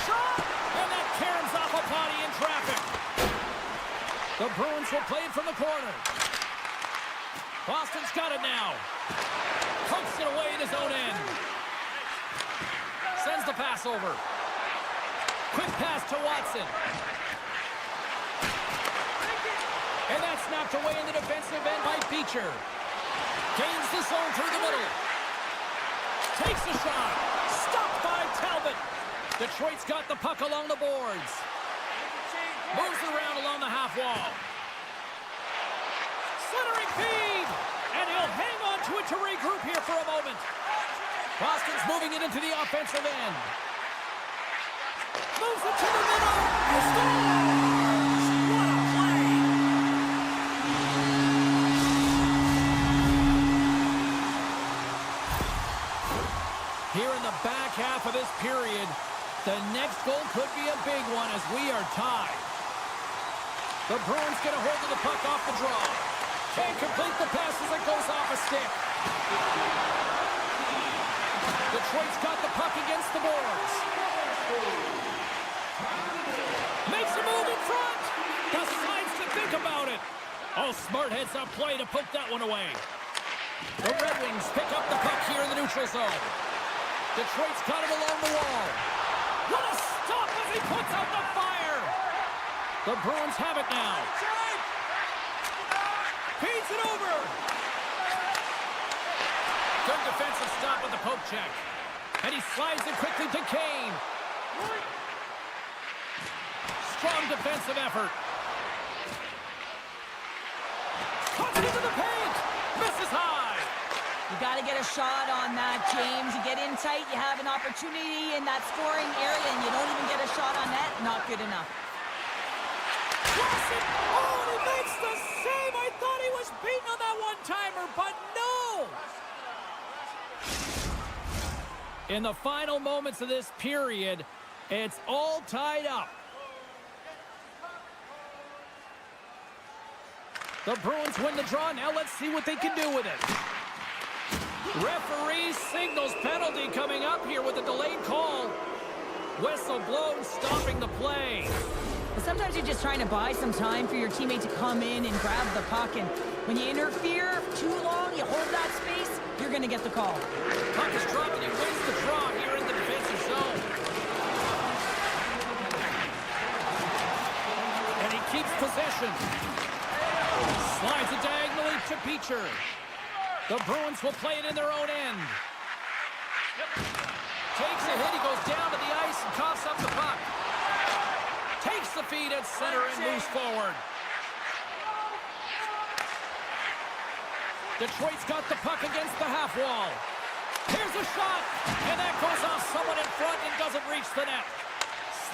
Shot! And that caroms off a body in traffic. The Bruins will play it from the corner. Boston's got it now. Pokes it away in his own end. Sends the pass over. Quick pass to Watson. And that's knocked away in the defensive end by Beecher. Gains the zone through the middle. Takes a shot. Stopped by Talbot. Detroit's got the puck along the boards. Moves around along the half wall. Centering feed. And he'll hang on to it to regroup here for a moment. Boston's moving it into the offensive end. Moves it to the middle. He scores! What a play! Here in the back half of this period, the next goal could be a big one as we are tied. The Bruins get a hold of the puck off the draw. Can't complete the pass as it goes off a stick. Detroit's got the puck against the boards. Makes a move in front. Decides to think about it. Oh, smart heads up play to poke that one away. The Red Wings pick up the puck here in the neutral zone. Detroit's got it along the wall. What a stop as he puts out the fire. The Bruins have it now. Feeds it over. Good defensive stop with the poke check. And he slides it quickly to Kane. Strong defensive effort. Into the paint. Misses high. You got to get a shot on that, James. You get in tight, you have an opportunity in that scoring area, and you don't even get a shot on net. Not good enough. Clausen. Oh, and he makes the save. I thought he was beaten on that one-timer, but no. In the final moments of this period, it's all tied up. The Bruins win the draw. Now let's see what they can do with it. Referee signals penalty coming up here with a delayed call. Whistle blown, stopping the play. Well, sometimes you're just trying to buy some time for your teammate to come in and grab the puck. And when you interfere too long, you hold that space, you're going to get the call. Puck is dropped and he wins the draw here in the defensive zone. And he keeps possession. Slides it diagonally to Beecher. The Bruins will play it in their own end. Takes a hit, he goes down to the ice and coughs up the puck. Takes the feed at center and moves forward. Detroit's got the puck against the half wall. Here's a shot, and that goes off someone in front and doesn't reach the net.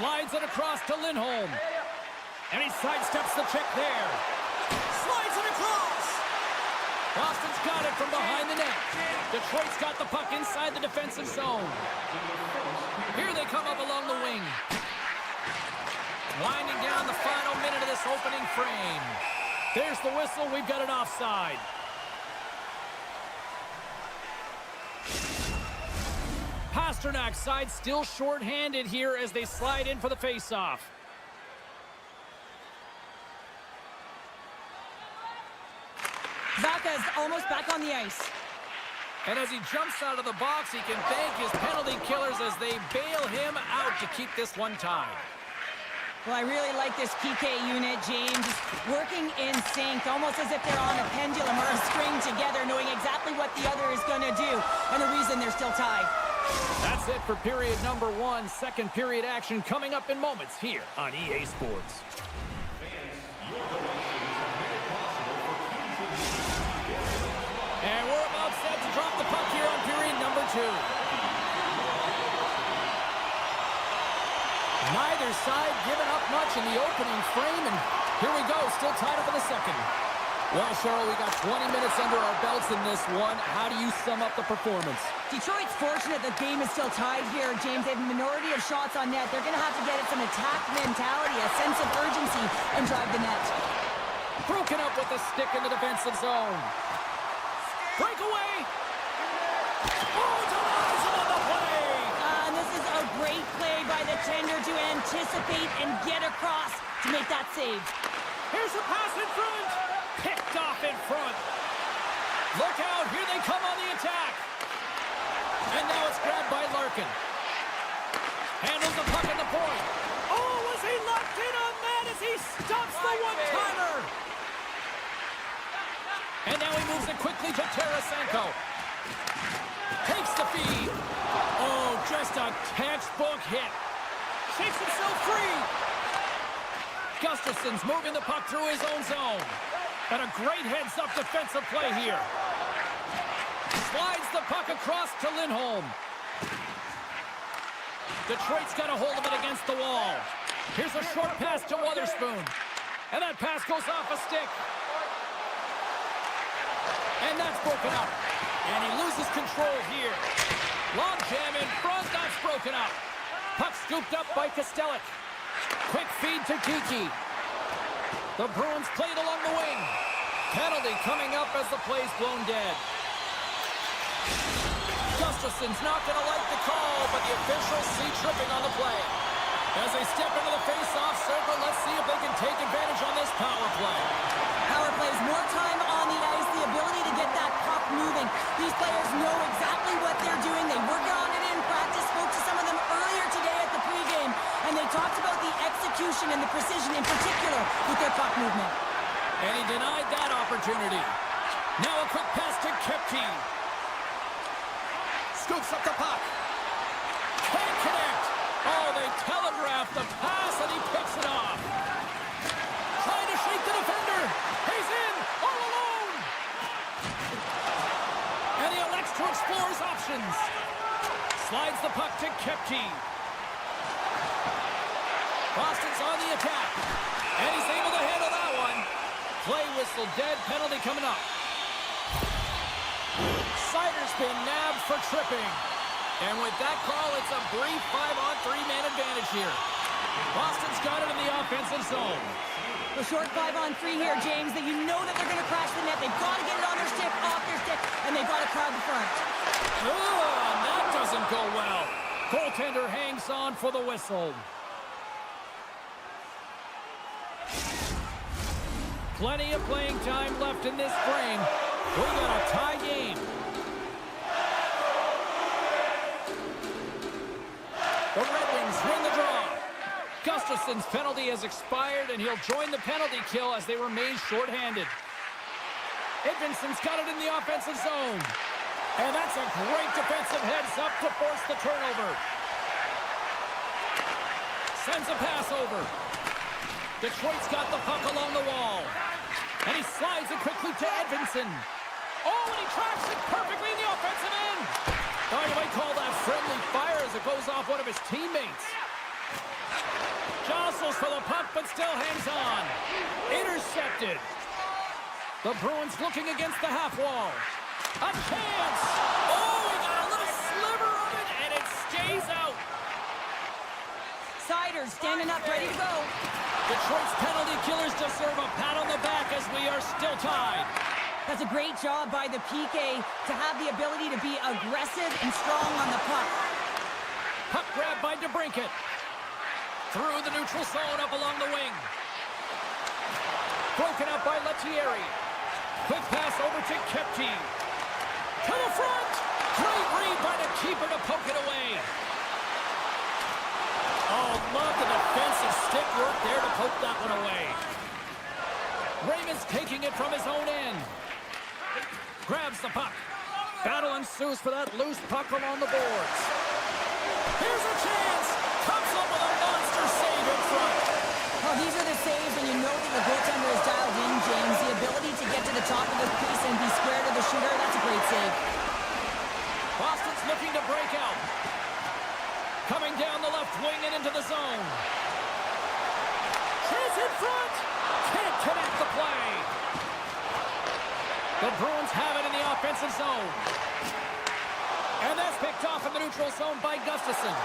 Slides it across to Lindholm. And he sidesteps the check there. Slides it across. Boston's got it from behind the net. Detroit's got the puck inside the defensive zone. Here they come up along the wing. Winding down the final minute of this opening frame. There's the whistle. We've got an offside. Pasternak's side still short-handed here as they slide in for the face-off. Vaca's almost back on the ice. And as he jumps out of the box, he can thank his penalty killers as they bail him out to keep this one tied. Well, I really like this PK unit, James. Just working in sync, almost as if they're on a pendulum or a string together, knowing exactly what the other is going to do, and the reason they're still tied. That's it for period number one. Second period action coming up in moments here on EA Sports. And we're about set to drop the puck here on period number two. Neither side giving up much in the opening frame, and here we go, still tied up in the second. Well, Cheryl, we got 20 minutes under our belts in this one. How do you sum up the performance? Detroit's fortunate the game is still tied here, James. They have a minority of shots on net. They're going to have to get it some attack mentality, a sense of urgency, and drive the net. Broken up with the stick in the defensive zone. Breakaway! Oh, denies him on the play! And this is a great play by the tender to anticipate and get across to make that save. Here's a pass in front. Picked off in front. Look out, here they come on the attack. And now it's grabbed by Larkin. Handles the puck at the point. Oh, was he locked in on that as he stops the one-timer? And now he moves it quickly to Tarasenko. Takes the feed. Oh, just a textbook hit. Shakes himself free. Gustafson's moving the puck through his own zone. And a great heads-up defensive play here. Slides the puck across to Lindholm. Detroit's got a hold of it against the wall. Here's a short pass to Wotherspoon. And that pass goes off a stick. And that's broken up. And he loses control here. Long jam in front, that's broken up. Puck scooped up by Kostelic. Quick feed to Kiki. The Bruins played along the wing. Penalty coming up as the play's blown dead. Gustafson's not going to like the call, but the officials see tripping on the play. As they step into the face-off circle, let's see if they can take advantage on this power play. Power plays more time on the ice, the ability to get that puck moving. These players know exactly what they're doing. They work on it in practice. Spoke to some of them earlier today at the pregame, and they talked about the execution and the precision in particular with their puck movement. And he denied that opportunity. Now a quick pass to Kepke. Scoops up the puck. Can't connect. Oh, they telegraphed the pass and he picks it off. Trying to shake the defender. He's in all alone. options. Slides the puck to Kepke. Boston's on the attack. And he's able to handle that one. Play whistle dead. Penalty coming up. Seider's been nabbed for tripping. And with that call, it's a brief 5-on-3 man advantage here. Boston's got it in the offensive zone. A short 5-on-3 here, James, that you know that they're going to crash the net. They've got to get it on their stick, off their stick, and they've got to crowd the front. Oh, that doesn't go well. Goaltender hangs on for the whistle. Plenty of playing time left in this frame. We got a tie game. The Red Wings win the draw. Gustafson's penalty has expired, and he'll join the penalty kill as they remain shorthanded. Edvinson's got it in the offensive zone. And that's a great defensive heads-up to force the turnover. Sends a pass over. Detroit's got the puck along the wall. And he slides it quickly to Edvinson. Oh, and he tracks it perfectly in the offensive end. Oh, you might call that friendly fire as it goes off one of his teammates. Jostles for the puck, but still hangs on. Intercepted. The Bruins looking against the half wall. A chance! Oh, he got a little sliver of it, and it stays out. Seider standing up, ready to go. Detroit's penalty killers deserve a pat on the back as we are still tied. That's a great job by the PK to have the ability to be aggressive and strong on the puck. Puck grab by DeBrincat. Through the neutral zone up along the wing. Broken up by Lettieri. Quick pass over to Kepke. To the front. Great read by the keeper to poke it away. Oh, love the defensive stick work there to poke that one away. Raymond's taking it from his own end. Grabs the puck. Battle ensues for that loose puck along the boards. Here's a chance. Comes up with a monster save in front. Oh, these are the saves when you know that the goaltender is dialed in, James. The ability to get to the top of the crease and be square to the shooter, that's a great save. Boston's looking to break out. Coming down the left wing and into the zone. Chase in front. Can't connect the play. The Bruins have it in the offensive zone. And that's picked off in the neutral zone by Gustafson.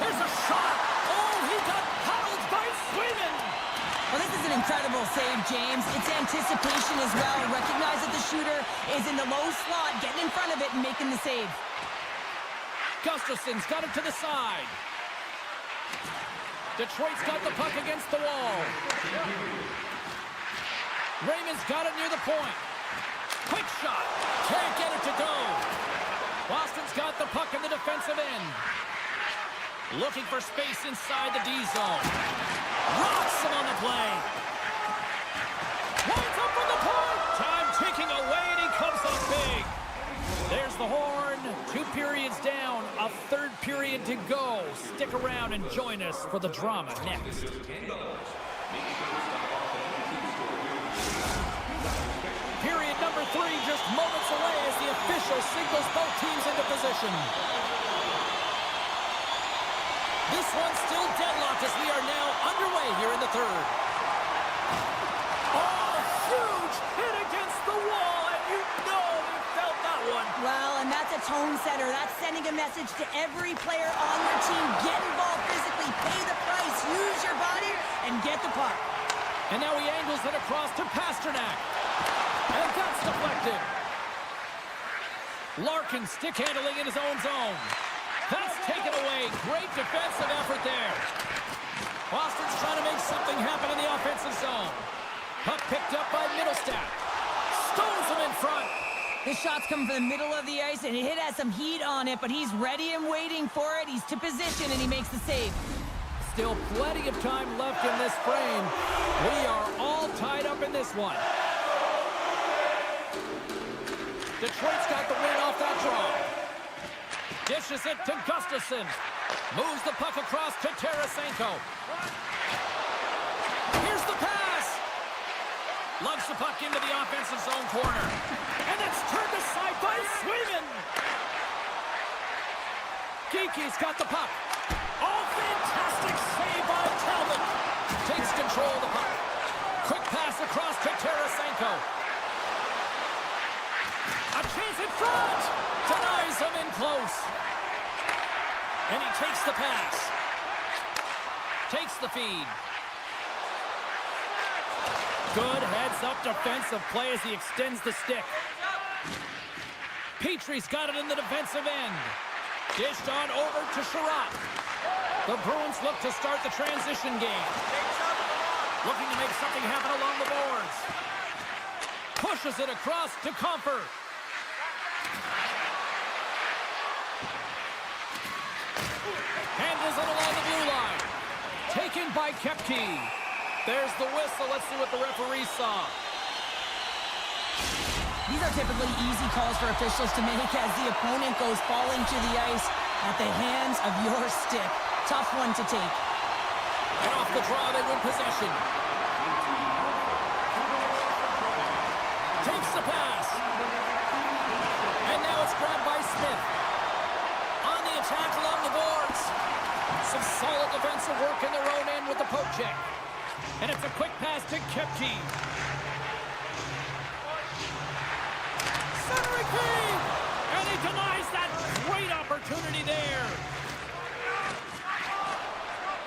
There's a shot. Oh, he got paddled by Sweden. Well, this is an incredible save, James. It's anticipation as well. Recognize that the shooter is in the low slot, getting in front of it and making the save. Gustafson's got it to the side. Detroit's got the puck against the wall. Raymond's got it near the point. Quick shot. Can't get it to go. Boston's got the puck in the defensive end. Looking for space inside the D zone. Rocks him on the play. Winds up from the point. Time ticking away, and he comes up big. There's the horn. 2 periods down. A third period to go. Stick around and join us for the drama next. Period number 3 just moments away as the official signals both teams into position. This one's still deadlocked as we are now underway here in the third. Oh, huge hit against the wall, and you know you felt that one. Well, and that's a tone setter. That's sending a message to every player on your team. Get involved physically, pay the price, use your body, and get the puck. And now he angles it across to Pasternak. And that's deflected. Larkin stick handling in his own zone. That's taken away. Great defensive effort there. Boston's trying to make something happen in the offensive zone. Puck picked up by Middlestat. Stones him in front. This shot's coming from the middle of the ice, and it has some heat on it, but he's ready and waiting for it. He's to position, and he makes the save. Still plenty of time left in this frame. We are all tied up in this one. Detroit's got the win off that draw. Dishes it to Gustafson. Moves the puck across to Tarasenko. Here's the pass. Lugs the puck into the offensive zone corner. And it's turned aside by Sweden. Geeky's got the puck. Oh, fantastic save by Talbot. Takes control of the puck. Quick pass across to Tarasenko. A chance in front. Denies him in close. And he takes the pass. Takes the feed. Good heads-up defensive play as he extends the stick. Petrie's got it in the defensive end. Dished on over to Sherratt. The Bruins look to start the transition game. Looking to make something happen along the boards. Pushes it across to Comfort. Handles it along the blue line. Taken by Koepke. There's the whistle. Let's see what the referee saw. These are typically easy calls for officials to make as the opponent goes falling to the ice at the hands of your stick. Tough one to take. And off the draw, they win possession. Takes the pass. And now it's grabbed by Smith. On the attack along the boards. Some solid defensive work in their own end with the poke check. And it's a quick pass to Koepke. Centering feed! And he denies that great opportunity there.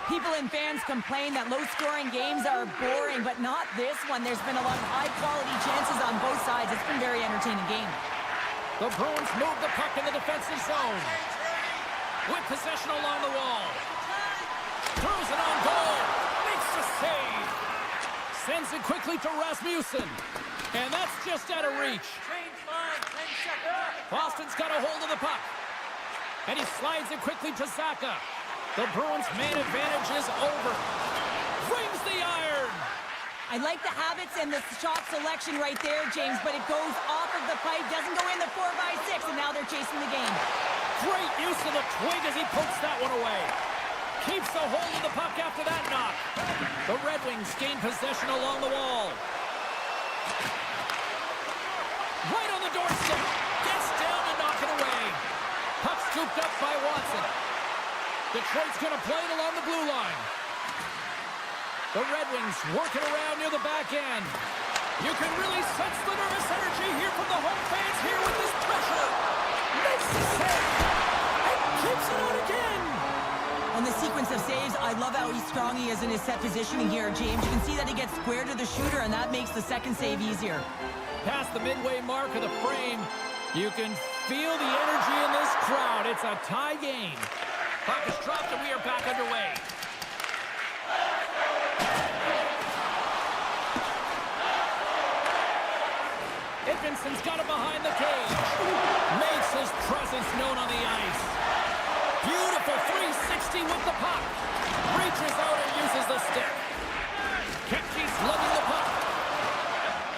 People and fans complain that low-scoring games are boring, but not this one. There's been a lot of high-quality chances on both sides. It's been a very entertaining game. The Bruins move the puck in the defensive zone. With possession along the wall. Throws it on goal. Makes the save. Sends it quickly to Rasmussen. And that's just out of reach. Boston's got a hold of the puck. And he slides it quickly to Zacha. The Bruins' main advantage is over. Rings the iron. I like the habits and the shot selection right there, James, but it goes off of the pipe, doesn't go in the 4x6, and now they're chasing the game. Great use of the twig as he pokes that one away. Keeps a hold of the puck after that knock. The Red Wings gain possession along the wall. Right on the doorstep. Gets down to knock it away. Puck scooped up by Watson. Detroit's going to play it along the blue line. The Red Wings working around near the back end. You can really sense the nervous energy here from the home fans here with this pressure. Makes the save. And keeps it out again. On the sequence of saves, I love how strong he is in his set positioning here, James. You can see that he gets square to the shooter, and that makes the second save easier. Past the midway mark of the frame, you can feel the energy in this crowd. It's a tie game. Puck is dropped, and we are back underway. Edmondson's got it behind the cage. Makes his presence known on the ice. Beautiful 360 with the puck. Reaches out and uses the stick. Koepke's lugging the puck.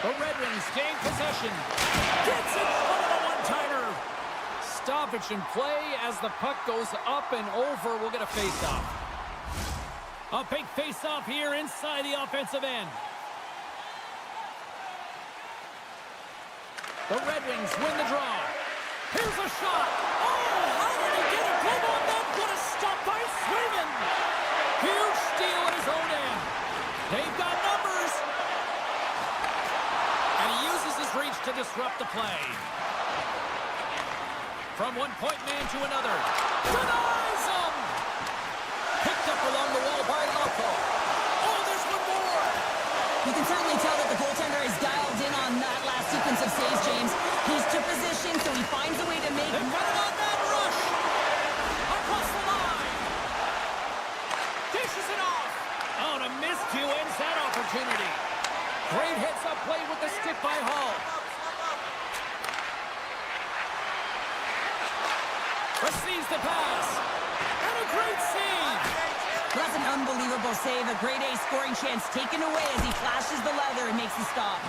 The Red Wings gain possession. Gets it on a one-timer. Stoppage in play as the puck goes up and over. We'll get a face-off. A big face-off here inside the offensive end. The Red Wings win the draw. Here's a shot. Oh, how did he get a glove on that? What a stop by Swayman. Huge steal at his own end. They've got numbers. And he uses his reach to disrupt the play. From one point man to another. Denies him. Picked up along the wall by Locko. Oh, there's one more. You can certainly tell that the goaltender is dialed in on that last sequence of saves, James. He's to position, so he finds a way to make... They run it on that rush. Across the line. Dishes it off. Oh, and a miscue ends that opportunity. Great hits-up play with the stick by Hall. Receives the pass. And a great save. That's an unbelievable save. A grade A scoring chance taken away as he flashes the leather and makes the stop.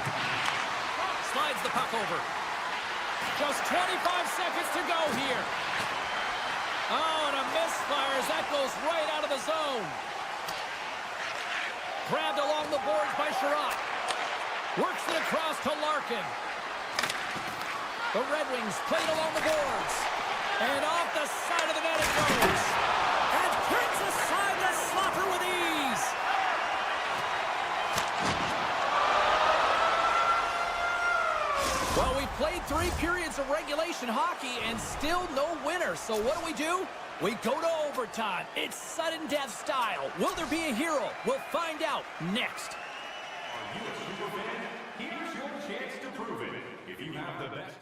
Slides the puck over. Just 25 seconds to go here. Oh, and a misfire as that goes right out of the zone. Grabbed along the boards by Sherratt. Works it across to Larkin. The Red Wings played along the boards. And off the side of the net it goes. And kicks aside the slapper with ease. Well, we played 3 periods of regulation hockey and still no winner. So what do? We go to overtime. It's sudden death style. Will there be a hero? We'll find out next. Are you a super fan? Here's your chance to prove it. If you have the best...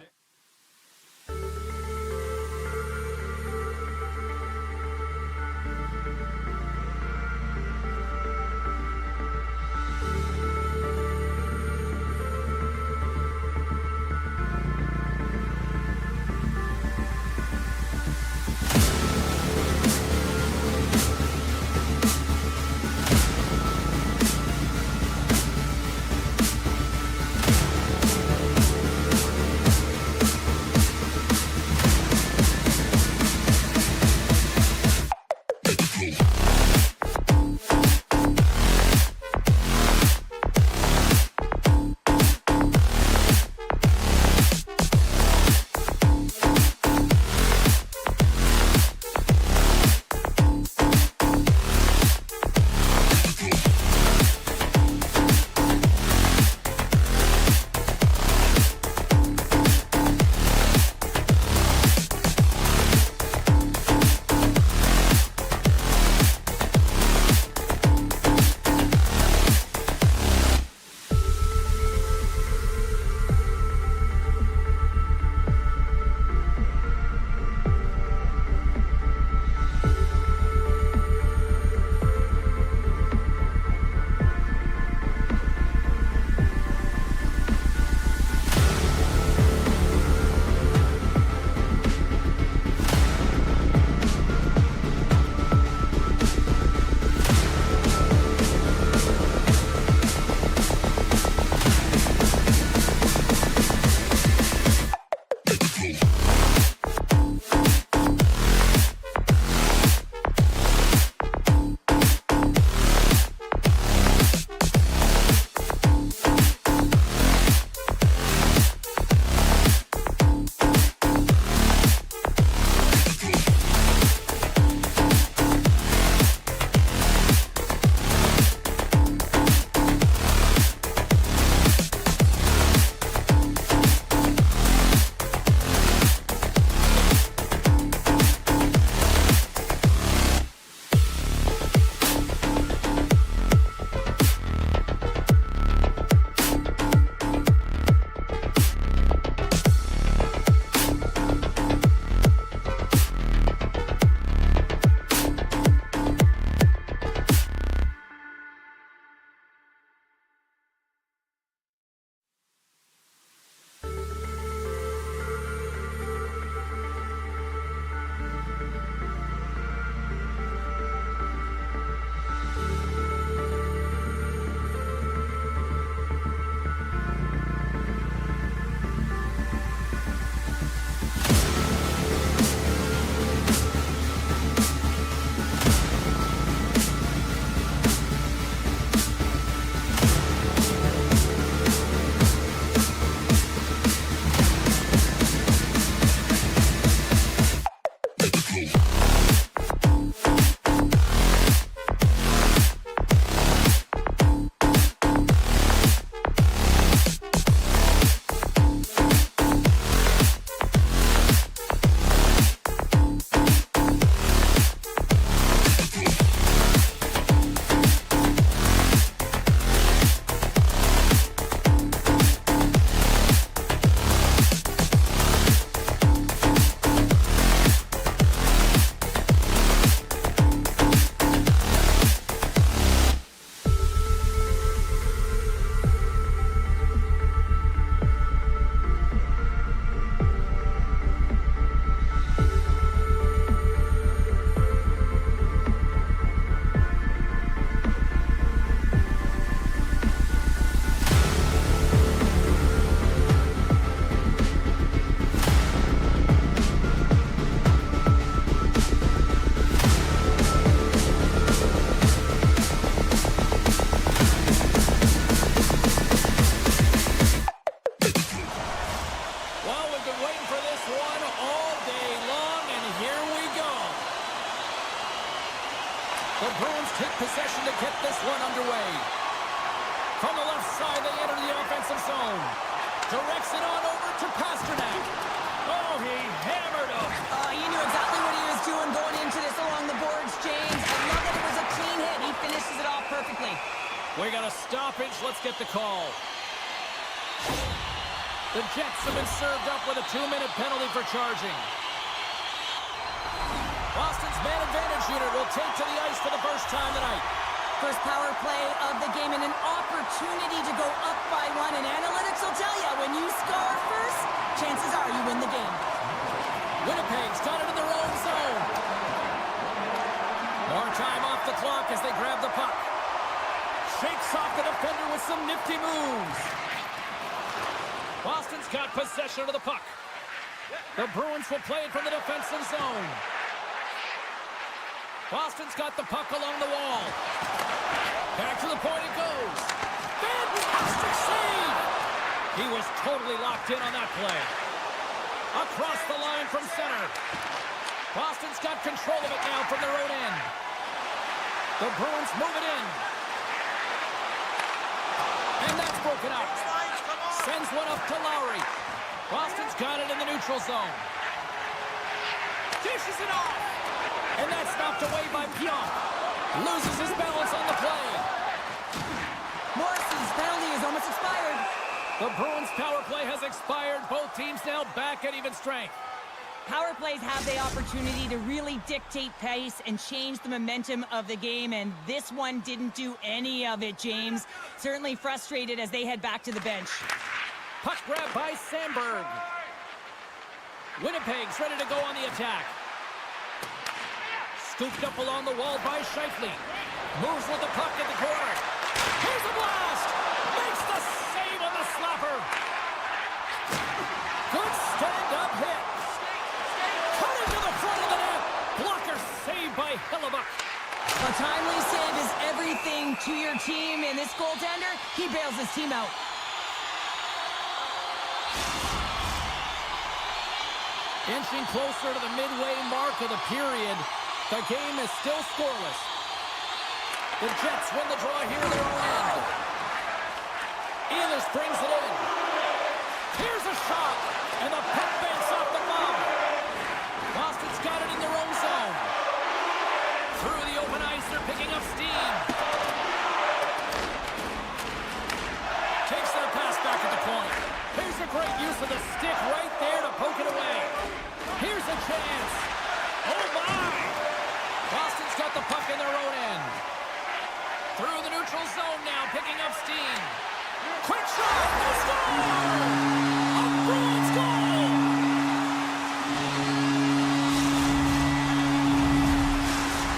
The Bruins take possession to get this one underway. From the left side, they enter the offensive zone. Directs it on over to Pasternak. Oh, he hammered him. He knew exactly what he was doing going into this along the boards, James. I love that it was a clean hit. He finishes it off perfectly. We got a stoppage. Let's get the call. The Jets have been served up with a 2-minute penalty for charging. Boston's man advantage unit will take to the ice for the first time tonight. First power play of the game and an opportunity to go up by one. And analytics will tell you, when you score first, chances are you win the game. Winnipeg's got it in their own zone. More time off the clock as they grab the puck. Shakes off the defender with some nifty moves. Boston's got possession of the puck. The Bruins will play it from the defensive zone. Boston's got the puck along the wall. Back to the point it goes. Fantastic save! He was totally locked in on that play. Across the line from center. Boston's got control of it now from their own end. The Bruins move it in. And that's broken up. Sends one up to Lowry. Boston's got it in the neutral zone. Dishes it off. And that's knocked away by Pionk. Loses his balance on the play. Morrison's penalty is almost expired. The Bruins' power play has expired. Both teams now back at even strength. Power plays have the opportunity to really dictate pace and change the momentum of the game, and this one didn't do any of it, James. Certainly frustrated as they head back to the bench. Puck grab by Sandberg. Winnipeg's ready to go on the attack. Scooped up along the wall by Scheifele. Moves with the puck in the corner. Here's a blast! Makes the save on the slapper. Good stand-up hit. Cut into the front of the net. Blocker saved by Hellebuck. A timely save is everything to your team, and this goaltender, he bails his team out. Inching closer to the midway mark of the period. The game is still scoreless. The Jets win the draw here in their own end. Ehlers brings it in. Here's a shot, and the puck bends off the glove. Boston's got it in their own zone. Through the open ice, they're picking up steam. Takes their pass back at the point. Here's a great use of the stick right there to poke it away. Here's a chance. Oh, my! Boston's got the puck in their own end. Through the neutral zone now, picking up steam. Quick shot! They score! A Bruins goal!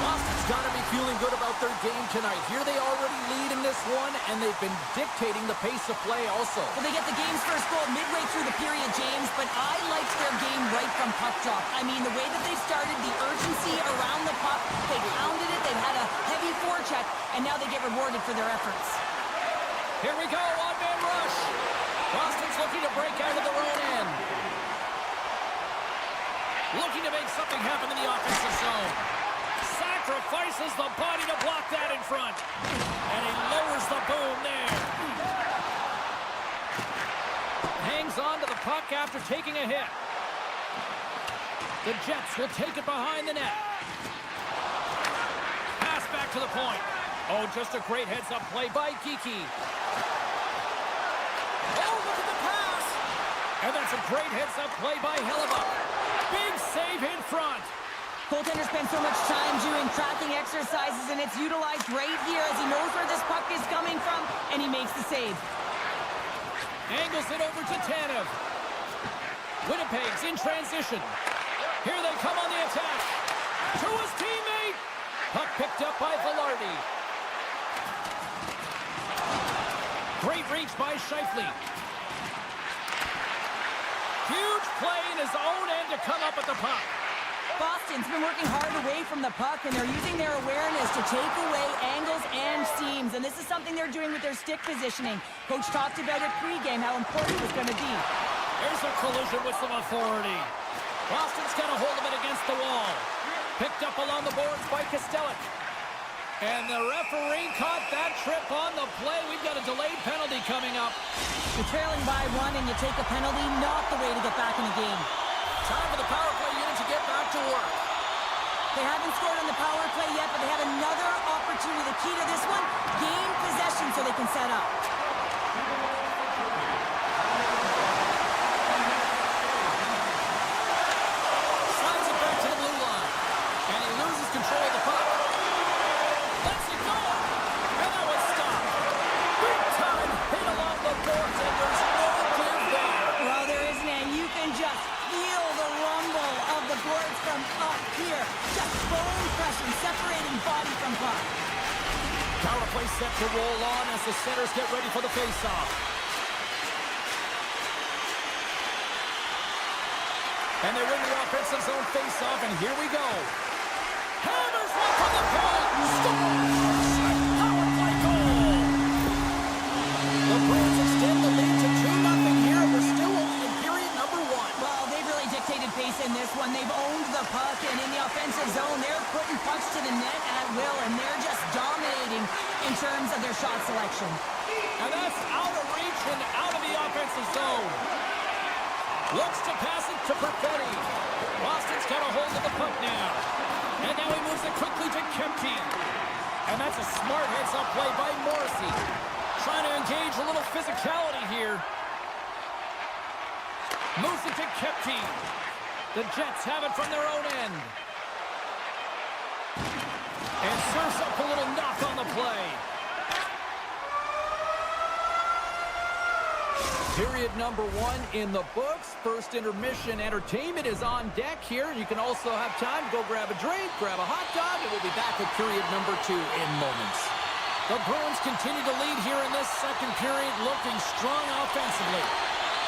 Boston's got to be feeling good about their game tonight. Here they already lead in this one, and they've been dictating the pace of play also. Well, they get the game's first goal midway through the period, James, but I liked their game right from puck drop. I mean, the way that they started, the urgency around the puck, they pounded it, they had a heavy forecheck, and now they get rewarded for their efforts. Here we go, one-man rush. Boston's looking to break out of their own end. Looking to make something happen in the offensive zone. Sacrifices the body to block that in front. And he lowers the boom there. Hangs on to the puck after taking a hit. The Jets will take it behind the net. Pass back to the point. Oh, just a great heads-up play by Geekie. Oh, look at the pass! And that's a great heads-up play by Hellebuck. Big save in front. Goaltender spends so much time doing tracking exercises, and it's utilized right here as he knows where this puck is coming from, and he makes the save. Angles it over to Tanev. Winnipeg's in transition. Here they come on the attack. To his teammate. Puck picked up by Velarde. Great reach by Scheifele. Huge play in his own end to come up at the puck. Boston's been working hard away from the puck, and they're using their awareness to take away angles and seams, and this is something they're doing with their stick positioning. Coach talked about it pregame, how important it was going to be. There's a collision with some authority. Boston's got a hold of it against the wall. Picked up along the boards by Kostelic. And the referee caught that trip on the play. We've got a delayed penalty coming up. You're trailing by 1 and you take a penalty, not the way to get back in the game. Time for the power play unit to get back to work. They haven't scored on the power play yet, but they have another opportunity. The key to this one, gain possession so they can set up. Slides it back to the blue line. And he loses control of the puck. Lets it go. And that was stopped. Big time hit along the boards, and there's no give there. Well, there isn't, and you can just feel the rumble of the boards from up here. Just bone crushing, separating body from puck. Power play set to roll on as the centers get ready for the faceoff. And they win the offensive zone faceoff, and here we go. Hammers one from the point. Scores! Power play goal! The Bruins extend the lead to 2-0 here. We're still only in period number 1. Well, they've really dictated pace in this one. They've owned the puck, and in the offensive zone, they're putting pucks to the net at will, and they're just dominating in terms of their shot selection. And that's out of reach and out of the offensive zone. Looks to pass it to Perfetti. Boston's got a hold of the puck now. And now he moves it quickly to Kempty. And that's a smart heads-up play by Morrissey. Trying to engage a little physicality here. Moves it to Kempty. The Jets have it from their own end. And serves up a little knock on the play. Period number 1 in the books. First intermission entertainment is on deck here. You can also have time to go grab a drink, grab a hot dog, and we'll be back with period number 2 in moments. The Bruins continue to lead here in this second period, looking strong offensively.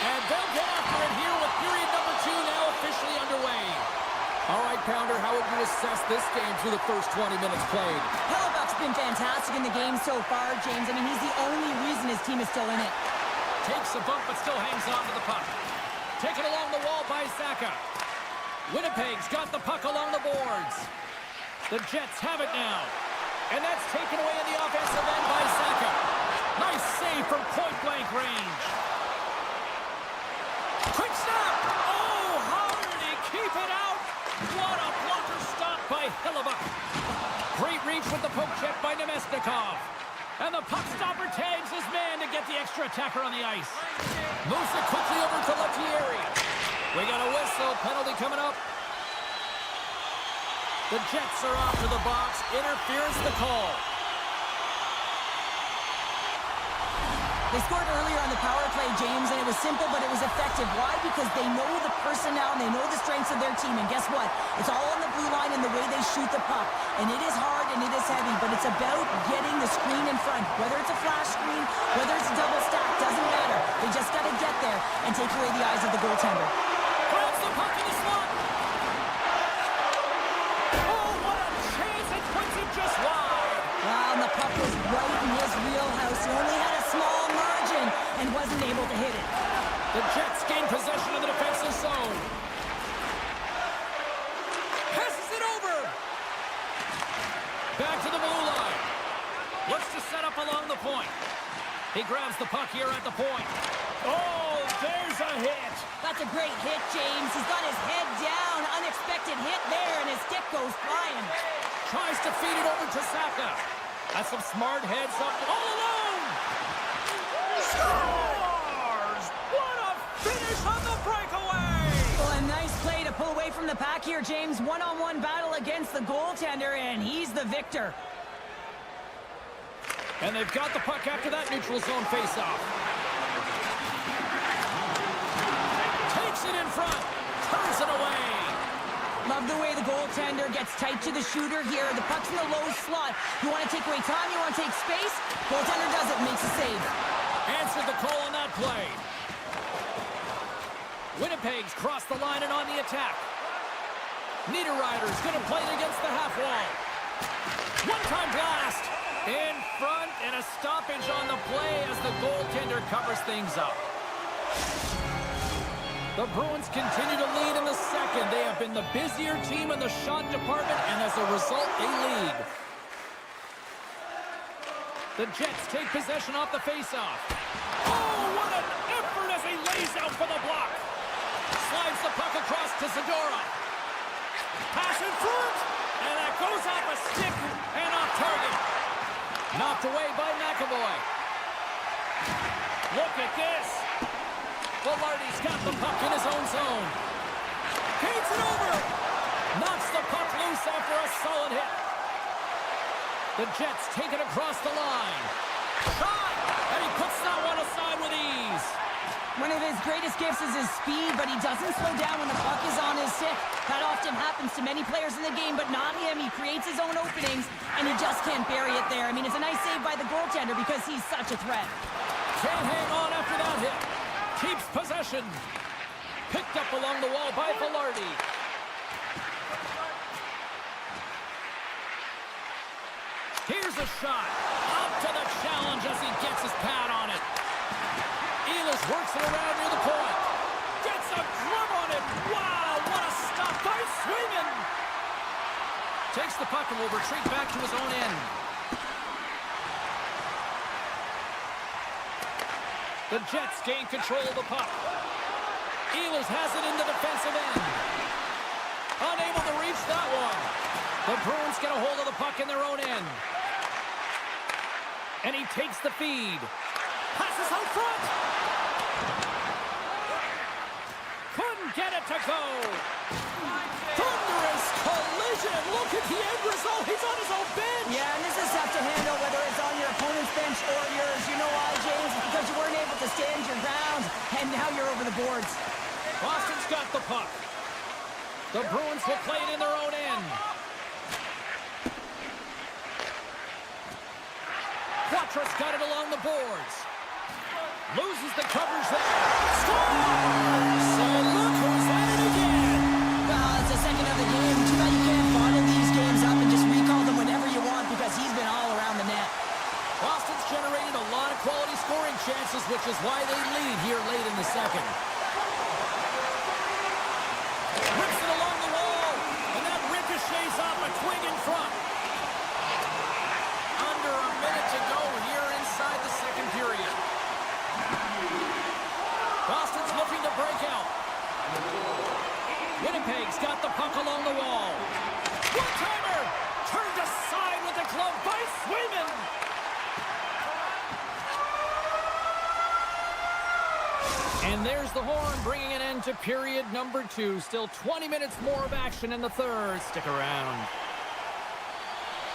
And they'll get after it here with period number 2 now officially underway. All right, Pounder, how would you assess this game through the first 20 minutes played? Hellebuck's been fantastic in the game so far, James. I mean, he's the only reason his team is still in it. Takes a bump, but still hangs on to the puck. Taken along the wall by Zacha. Winnipeg's got the puck along the boards. The Jets have it now. And that's taken away in the offensive end by Zacha. Nice save from point-blank range. Quick snap! Oh, how did he keep it out? What a blocker stop by Hellebuck. Great reach with the poke check by Nemesnikov. And the puck stopper tags his man to get the extra attacker on the ice. Moves it quickly over to Lettieri. We got a whistle. Penalty coming up. The Jets are off to the box. Interference the call. They scored earlier on the power play, James, and it was simple, but it was effective. Why? Because they know the personnel and they know the strengths of their team. And guess what? It's all on the blue line and the way they shoot the puck. And it is hard and it is heavy, but it's about getting the screen in front. Whether it's a flash screen, whether it's a double stack, doesn't matter. They just got to get there and take away the eyes of the goaltender. Grabs the puck in the slot. Oh, what a chance. It puts it just wide. Wow, and the puck was right in his wheelhouse. He only had a small margin and wasn't able to hit it. The Jets gain possession of the defensive zone. Passes it over. Back to the blue line. Looks to set up along the point. He grabs the puck here at the point. Oh, there's a hit. That's a great hit, James. He's got his head down. Unexpected hit there, and his stick goes flying. Tries to feed it over to Zacha. That's some smart heads up. All alone. Scores! What a finish on the breakaway! Well, a nice play to pull away from the pack here, James. One-on-one battle against the goaltender, and he's the victor. And they've got the puck after that neutral zone faceoff. Takes it in front. Turns it away. Love the way the goaltender gets tight to the shooter here. The puck's in the low slot. You want to take away time, you want to take space. Goaltender does it, makes a save. Answered the call on that play. Winnipeg's crossed the line and on the attack. Niederreiter's going to play it against the half wall. One-time blast. In front and a stoppage on the play as the goaltender covers things up. The Bruins continue to lead in the second. They have been the busier team in the shot department, and as a result, they lead. The Jets take possession off the faceoff. Oh, what an effort as he lays out for the block. Slides the puck across to Zadora. Pass in front, and that goes off a stick and off target. Knocked away by McAvoy. Look at this. Velarde's got the puck in his own zone. Takes it over. Knocks the puck loose after a solid hit. The Jets take it across the line. Shot! And he puts that one aside with ease. One of his greatest gifts is his speed, but he doesn't slow down when the puck is on his stick. That often happens to many players in the game, but not him. He creates his own openings, and he just can't bury it there. I mean, it's a nice save by the goaltender because he's such a threat. Can't hang on after that hit. Keeps possession. Picked up along the wall by Velarde. Here's a shot. Up to the challenge as he gets his pad on it. Ehlers works it around near the point. Gets a glove on it. Wow, what a stop by Swayman. Takes the puck and will retreat back to his own end. The Jets gain control of the puck. Ehlers has it in the defensive end. Unable to reach that one. The Bruins get a hold of the puck in their own end. And he takes the feed. Passes out front. Couldn't get it to go. Thunderous collision. Look at the end result. He's on his own bench. Yeah, and this is tough to handle whether it's on your opponent's bench or yours. You know why, James? It's because you weren't able to stand your ground, and now you're over the boards. Boston's got the puck. The Bruins will play it in their own end. Quattras got it along the boards. Loses the coverage there. Scores! And look who's at it again. It's the second of the game. Too bad you can't bottle these games up and just recall them whenever you want because he's been all around the net. Boston's generated a lot of quality scoring chances, which is why they lead here late in the second. Rips it along the wall, and that ricochets off a twig in front. Under a minute to go here inside the second period. Boston's looking to break out. Winnipeg's got the puck along the wall. One-timer! Turned aside with the glove by Swayman. And there's the horn, bringing an end to period number 2. Still 20 minutes more of action in the third. Stick around.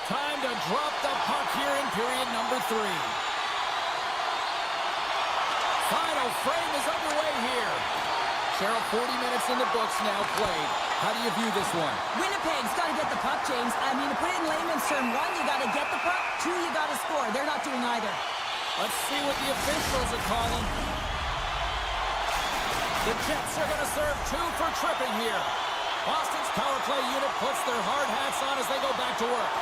Time to drop the puck here in period number 3. Final frame is underway here. Cheryl, 40 minutes in the books now played. How do you view this one? Winnipeg's got to get the puck, James. I mean, to put it in layman's term, 1, you got to get the puck. 2, you got to score. They're not doing either. Let's see what the officials are calling. The Jets are going to serve 2 for tripping here. Boston's power play unit puts their hard hats on as they go back to work.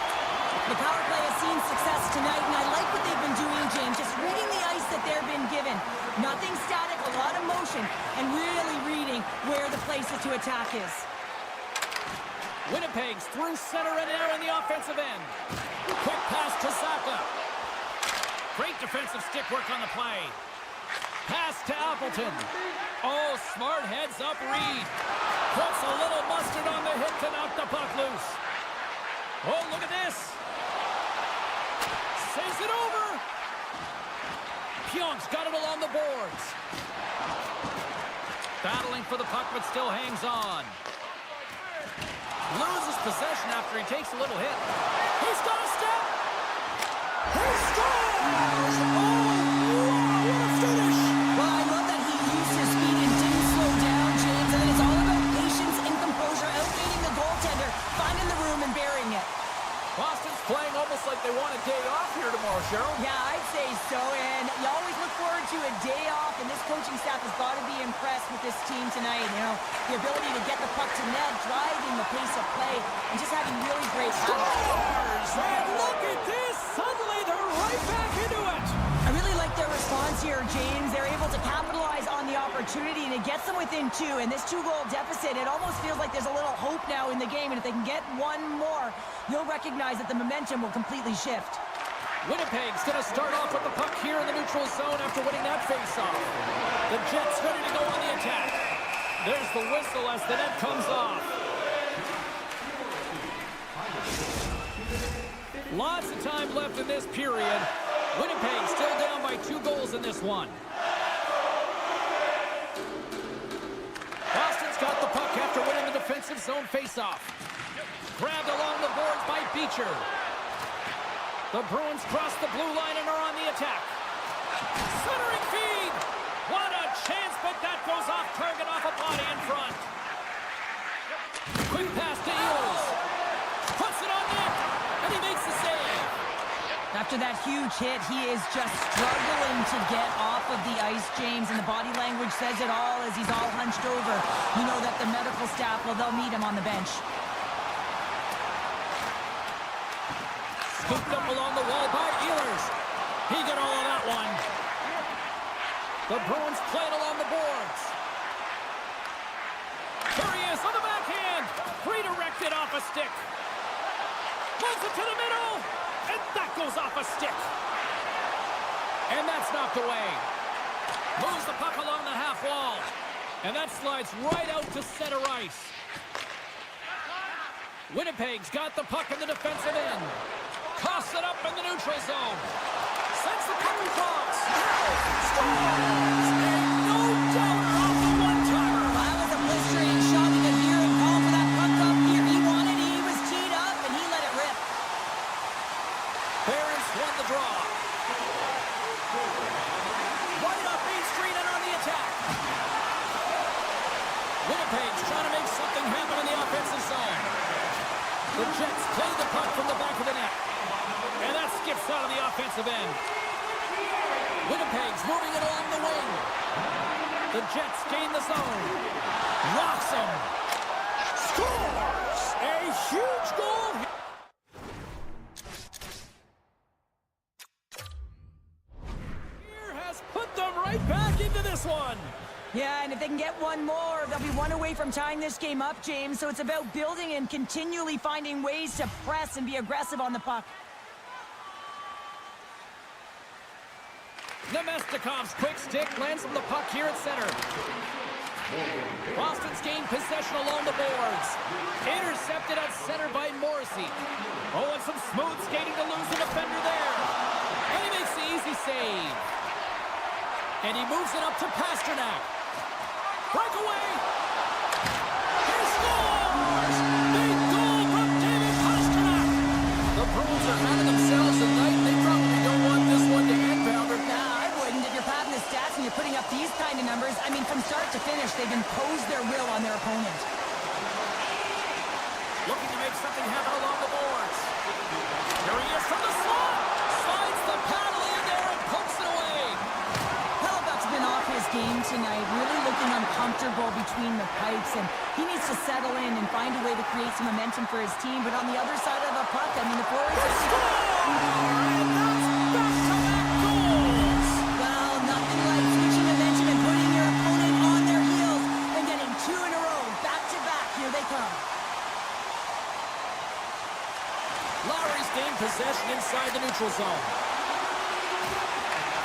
The power play has seen success tonight, and I like what they've been doing, James. Just reading the ice that they've been given. Nothing static, a lot of motion, and really reading where the places to attack is. Winnipeg's through center and air in the offensive end. Quick pass to Zaka. Great defensive stick work on the play. Pass to Appleton. Oh, smart heads-up read. Puts a little mustard on the hit to knock the puck loose. Oh, look at this. Saves it over. Pionk's got it along the boards. Battling for the puck, but still hangs on. Loses possession after he takes a little hit. He's got a step. He scores! Oh, wow, what a finish. Well, I love that he used his speed and didn't slow down, James. And it's all about patience and composure, outweighing the goaltender, finding the room and burying it. Boston's playing almost like they want a day off here tomorrow, Cheryl. Yeah, I'd say so. And you always look forward to a day off, and this coaching staff has got to be impressed with this team tonight. You know, the ability to get the puck to net, driving the pace of play, and just having really great habits. And look at this! Suddenly they're right back into it! I really like their response here, James. They're able to capitalize on the opportunity, and it gets them within 2. And this 2-goal deficit, it almost feels like there's a little hope now in the game. And if they can get one more, you'll recognize that the momentum will completely shift. Winnipeg's going to start off with the puck here in the neutral zone after winning that faceoff. The Jets ready to go on the attack. There's the whistle as the net comes off. Lots of time left in this period. Winnipeg still down by 2 goals in this one. Boston's got the puck after winning the defensive zone faceoff. Grabbed along the boards by Beecher. The Bruins cross the blue line and are on the attack. Centering feed. What a chance, but that goes off target off a body in front. Quick pass to Ehlers. Puts it on net, and he makes the save. After that huge hit, he is just struggling to get off of the ice, James, and the body language says it all as he's all hunched over. You know that the medical staff, well, they'll meet him on the bench. Scooped up along the wall by Ehlers. He got all of that one. The Bruins play it along the boards. There he is on the backhand. Redirected off a stick. Moves it to the middle. And that goes off a stick. And that's knocked away. Moves the puck along the half wall. And that slides right out to center ice. Winnipeg's got the puck in the defensive end. Coughs it up in the neutral zone. Sends the puck across. Scores! And no doubt off the one-timer. That was a blistering shot. We could hear him call for that puck up here. He wanted it. He was teed up, and he let it rip. Barons won the draw. Right up Main Street and on the attack. Winnipeg's trying to make something happen in the offensive zone. The Jets play the puck from the back of the net. And that skips out of the offensive end. Winnipeg's moving it along the wing. The Jets gain the zone. Rocks him. Scores! A huge goal. Here has put them right back into this one. Yeah, and if they can get one more, they'll be one away from tying this game up, James. So it's about building and continually finding ways to press and be aggressive on the puck. Nemestikov's quick stick lands on the puck here at center. Boston's gained possession along the boards. Intercepted at center by Morrissey. Oh, and some smooth skating to lose the defender there. And he makes the easy save. And he moves it up to Pasternak. Breakaway. He scores! Big goal from David Pasternak. The Bruins are out of themselves tonight. They probably don't want this one to end, Pounder. Nah, I wouldn't. If you're padding the stats and you're putting up these kind of numbers, I mean, from start to finish, they've imposed their will on their opponent. Looking to make something happen along the boards. Here he is from the slot. Slides the paddle in there and pokes it away. Hellebuck's been off his game tonight, really looking uncomfortable between the pipes, and he needs to settle in and find a way to create some momentum for his team. But on the other side of the puck, I mean, the forwards are... And that's back-to-back goals. Well, nothing like switching momentum and putting your opponent on their heels and getting 2 in a row, back-to-back. Here they come. Lowry's gained possession inside the neutral zone.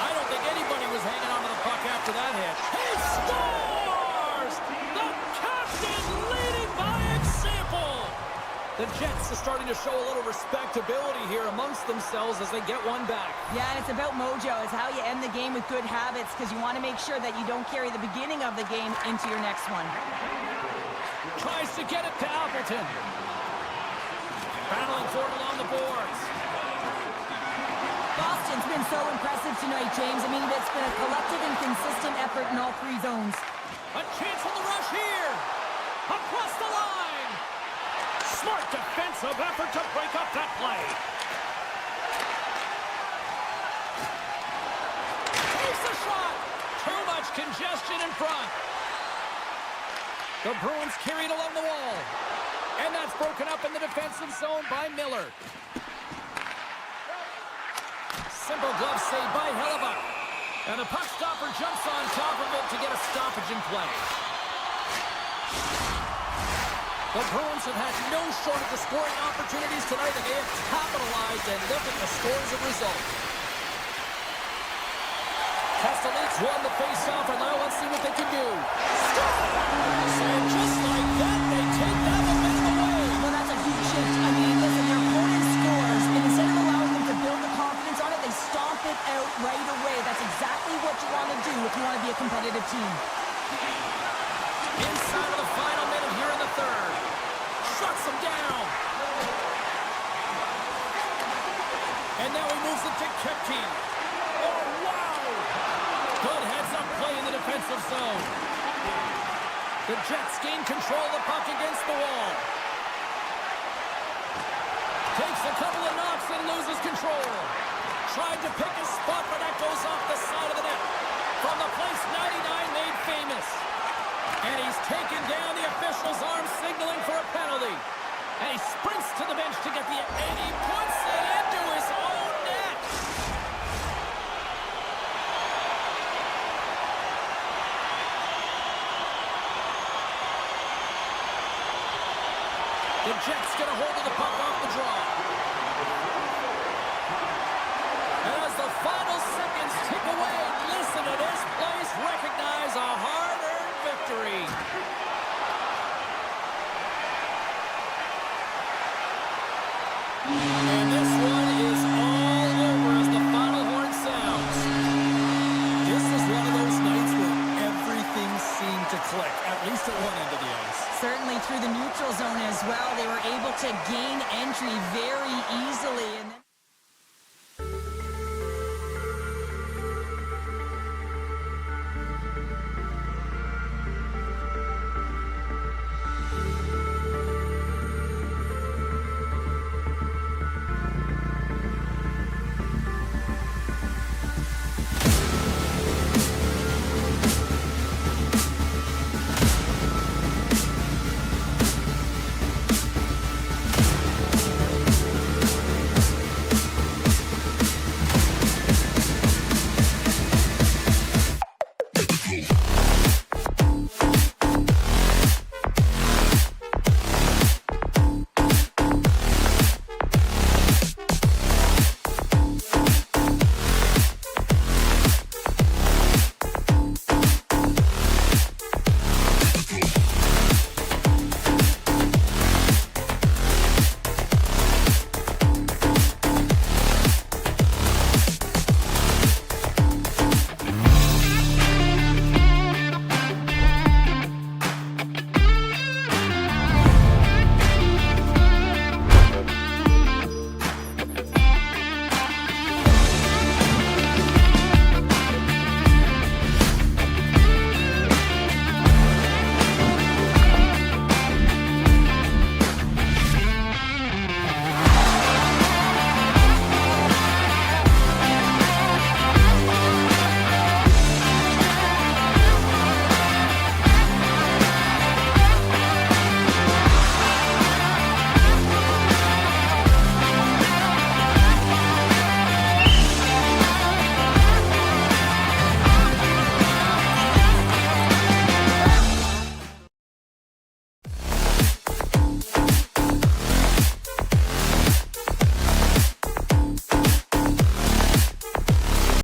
I don't think anybody was hanging on to the puck after that hit. He scores! The captain leading by example! The Jets are starting to show a little respectability here amongst themselves as they get one back. Yeah, and it's about mojo. It's how you end the game with good habits because you want to make sure that you don't carry the beginning of the game into your next one. Tries to get it to Appleton. Battling for it along the boards. Boston's been so impressive tonight, James. I mean, it's been a collective and consistent effort in all 3 zones. A chance on the rush here. Across the line. Smart defensive effort to break up that play. Takes a shot. Too much congestion in front. The Bruins carried along the wall. And that's broken up in the defensive zone by Miller. Simple glove save by Hellebuck. And the puck stopper jumps on top of it to get a stoppage in play. The Bruins have had no shortage of scoring opportunities tonight, and they have capitalized, and look at the score as a result. Castellic won the face-off, and now let's see what they can do. And just like that, they take that momentum away. Well, that's a huge shift. I mean, listen, their opponent scores, and instead of allowing them to build the confidence on it, they stomp it out right away. That's exactly what you want to do if you want to be a competitive team. Inside of the final minute here in the third. Shuts them down. And now he moves it to Kepke. Oh, wow! Good heads-up play in the defensive zone. The Jets gain control of the puck against the wall. Takes a couple of knocks and loses control. Tried to pick his spot, but that goes off the side of the net. From the place 99 made famous. And he's taken down the official's arm, signaling for a penalty. And he sprints to the bench to get the 80, puts it into his own net. The Jets get a hold of the puck off the draw. And as the final seconds tick away, listen to this place recognize a hard-earned victory. And this one is all over as the final horn sounds. This is one of those nights where everything seemed to click, at least at one end of the ice. Certainly through the neutral zone as well. They were able to gain entry very easily. And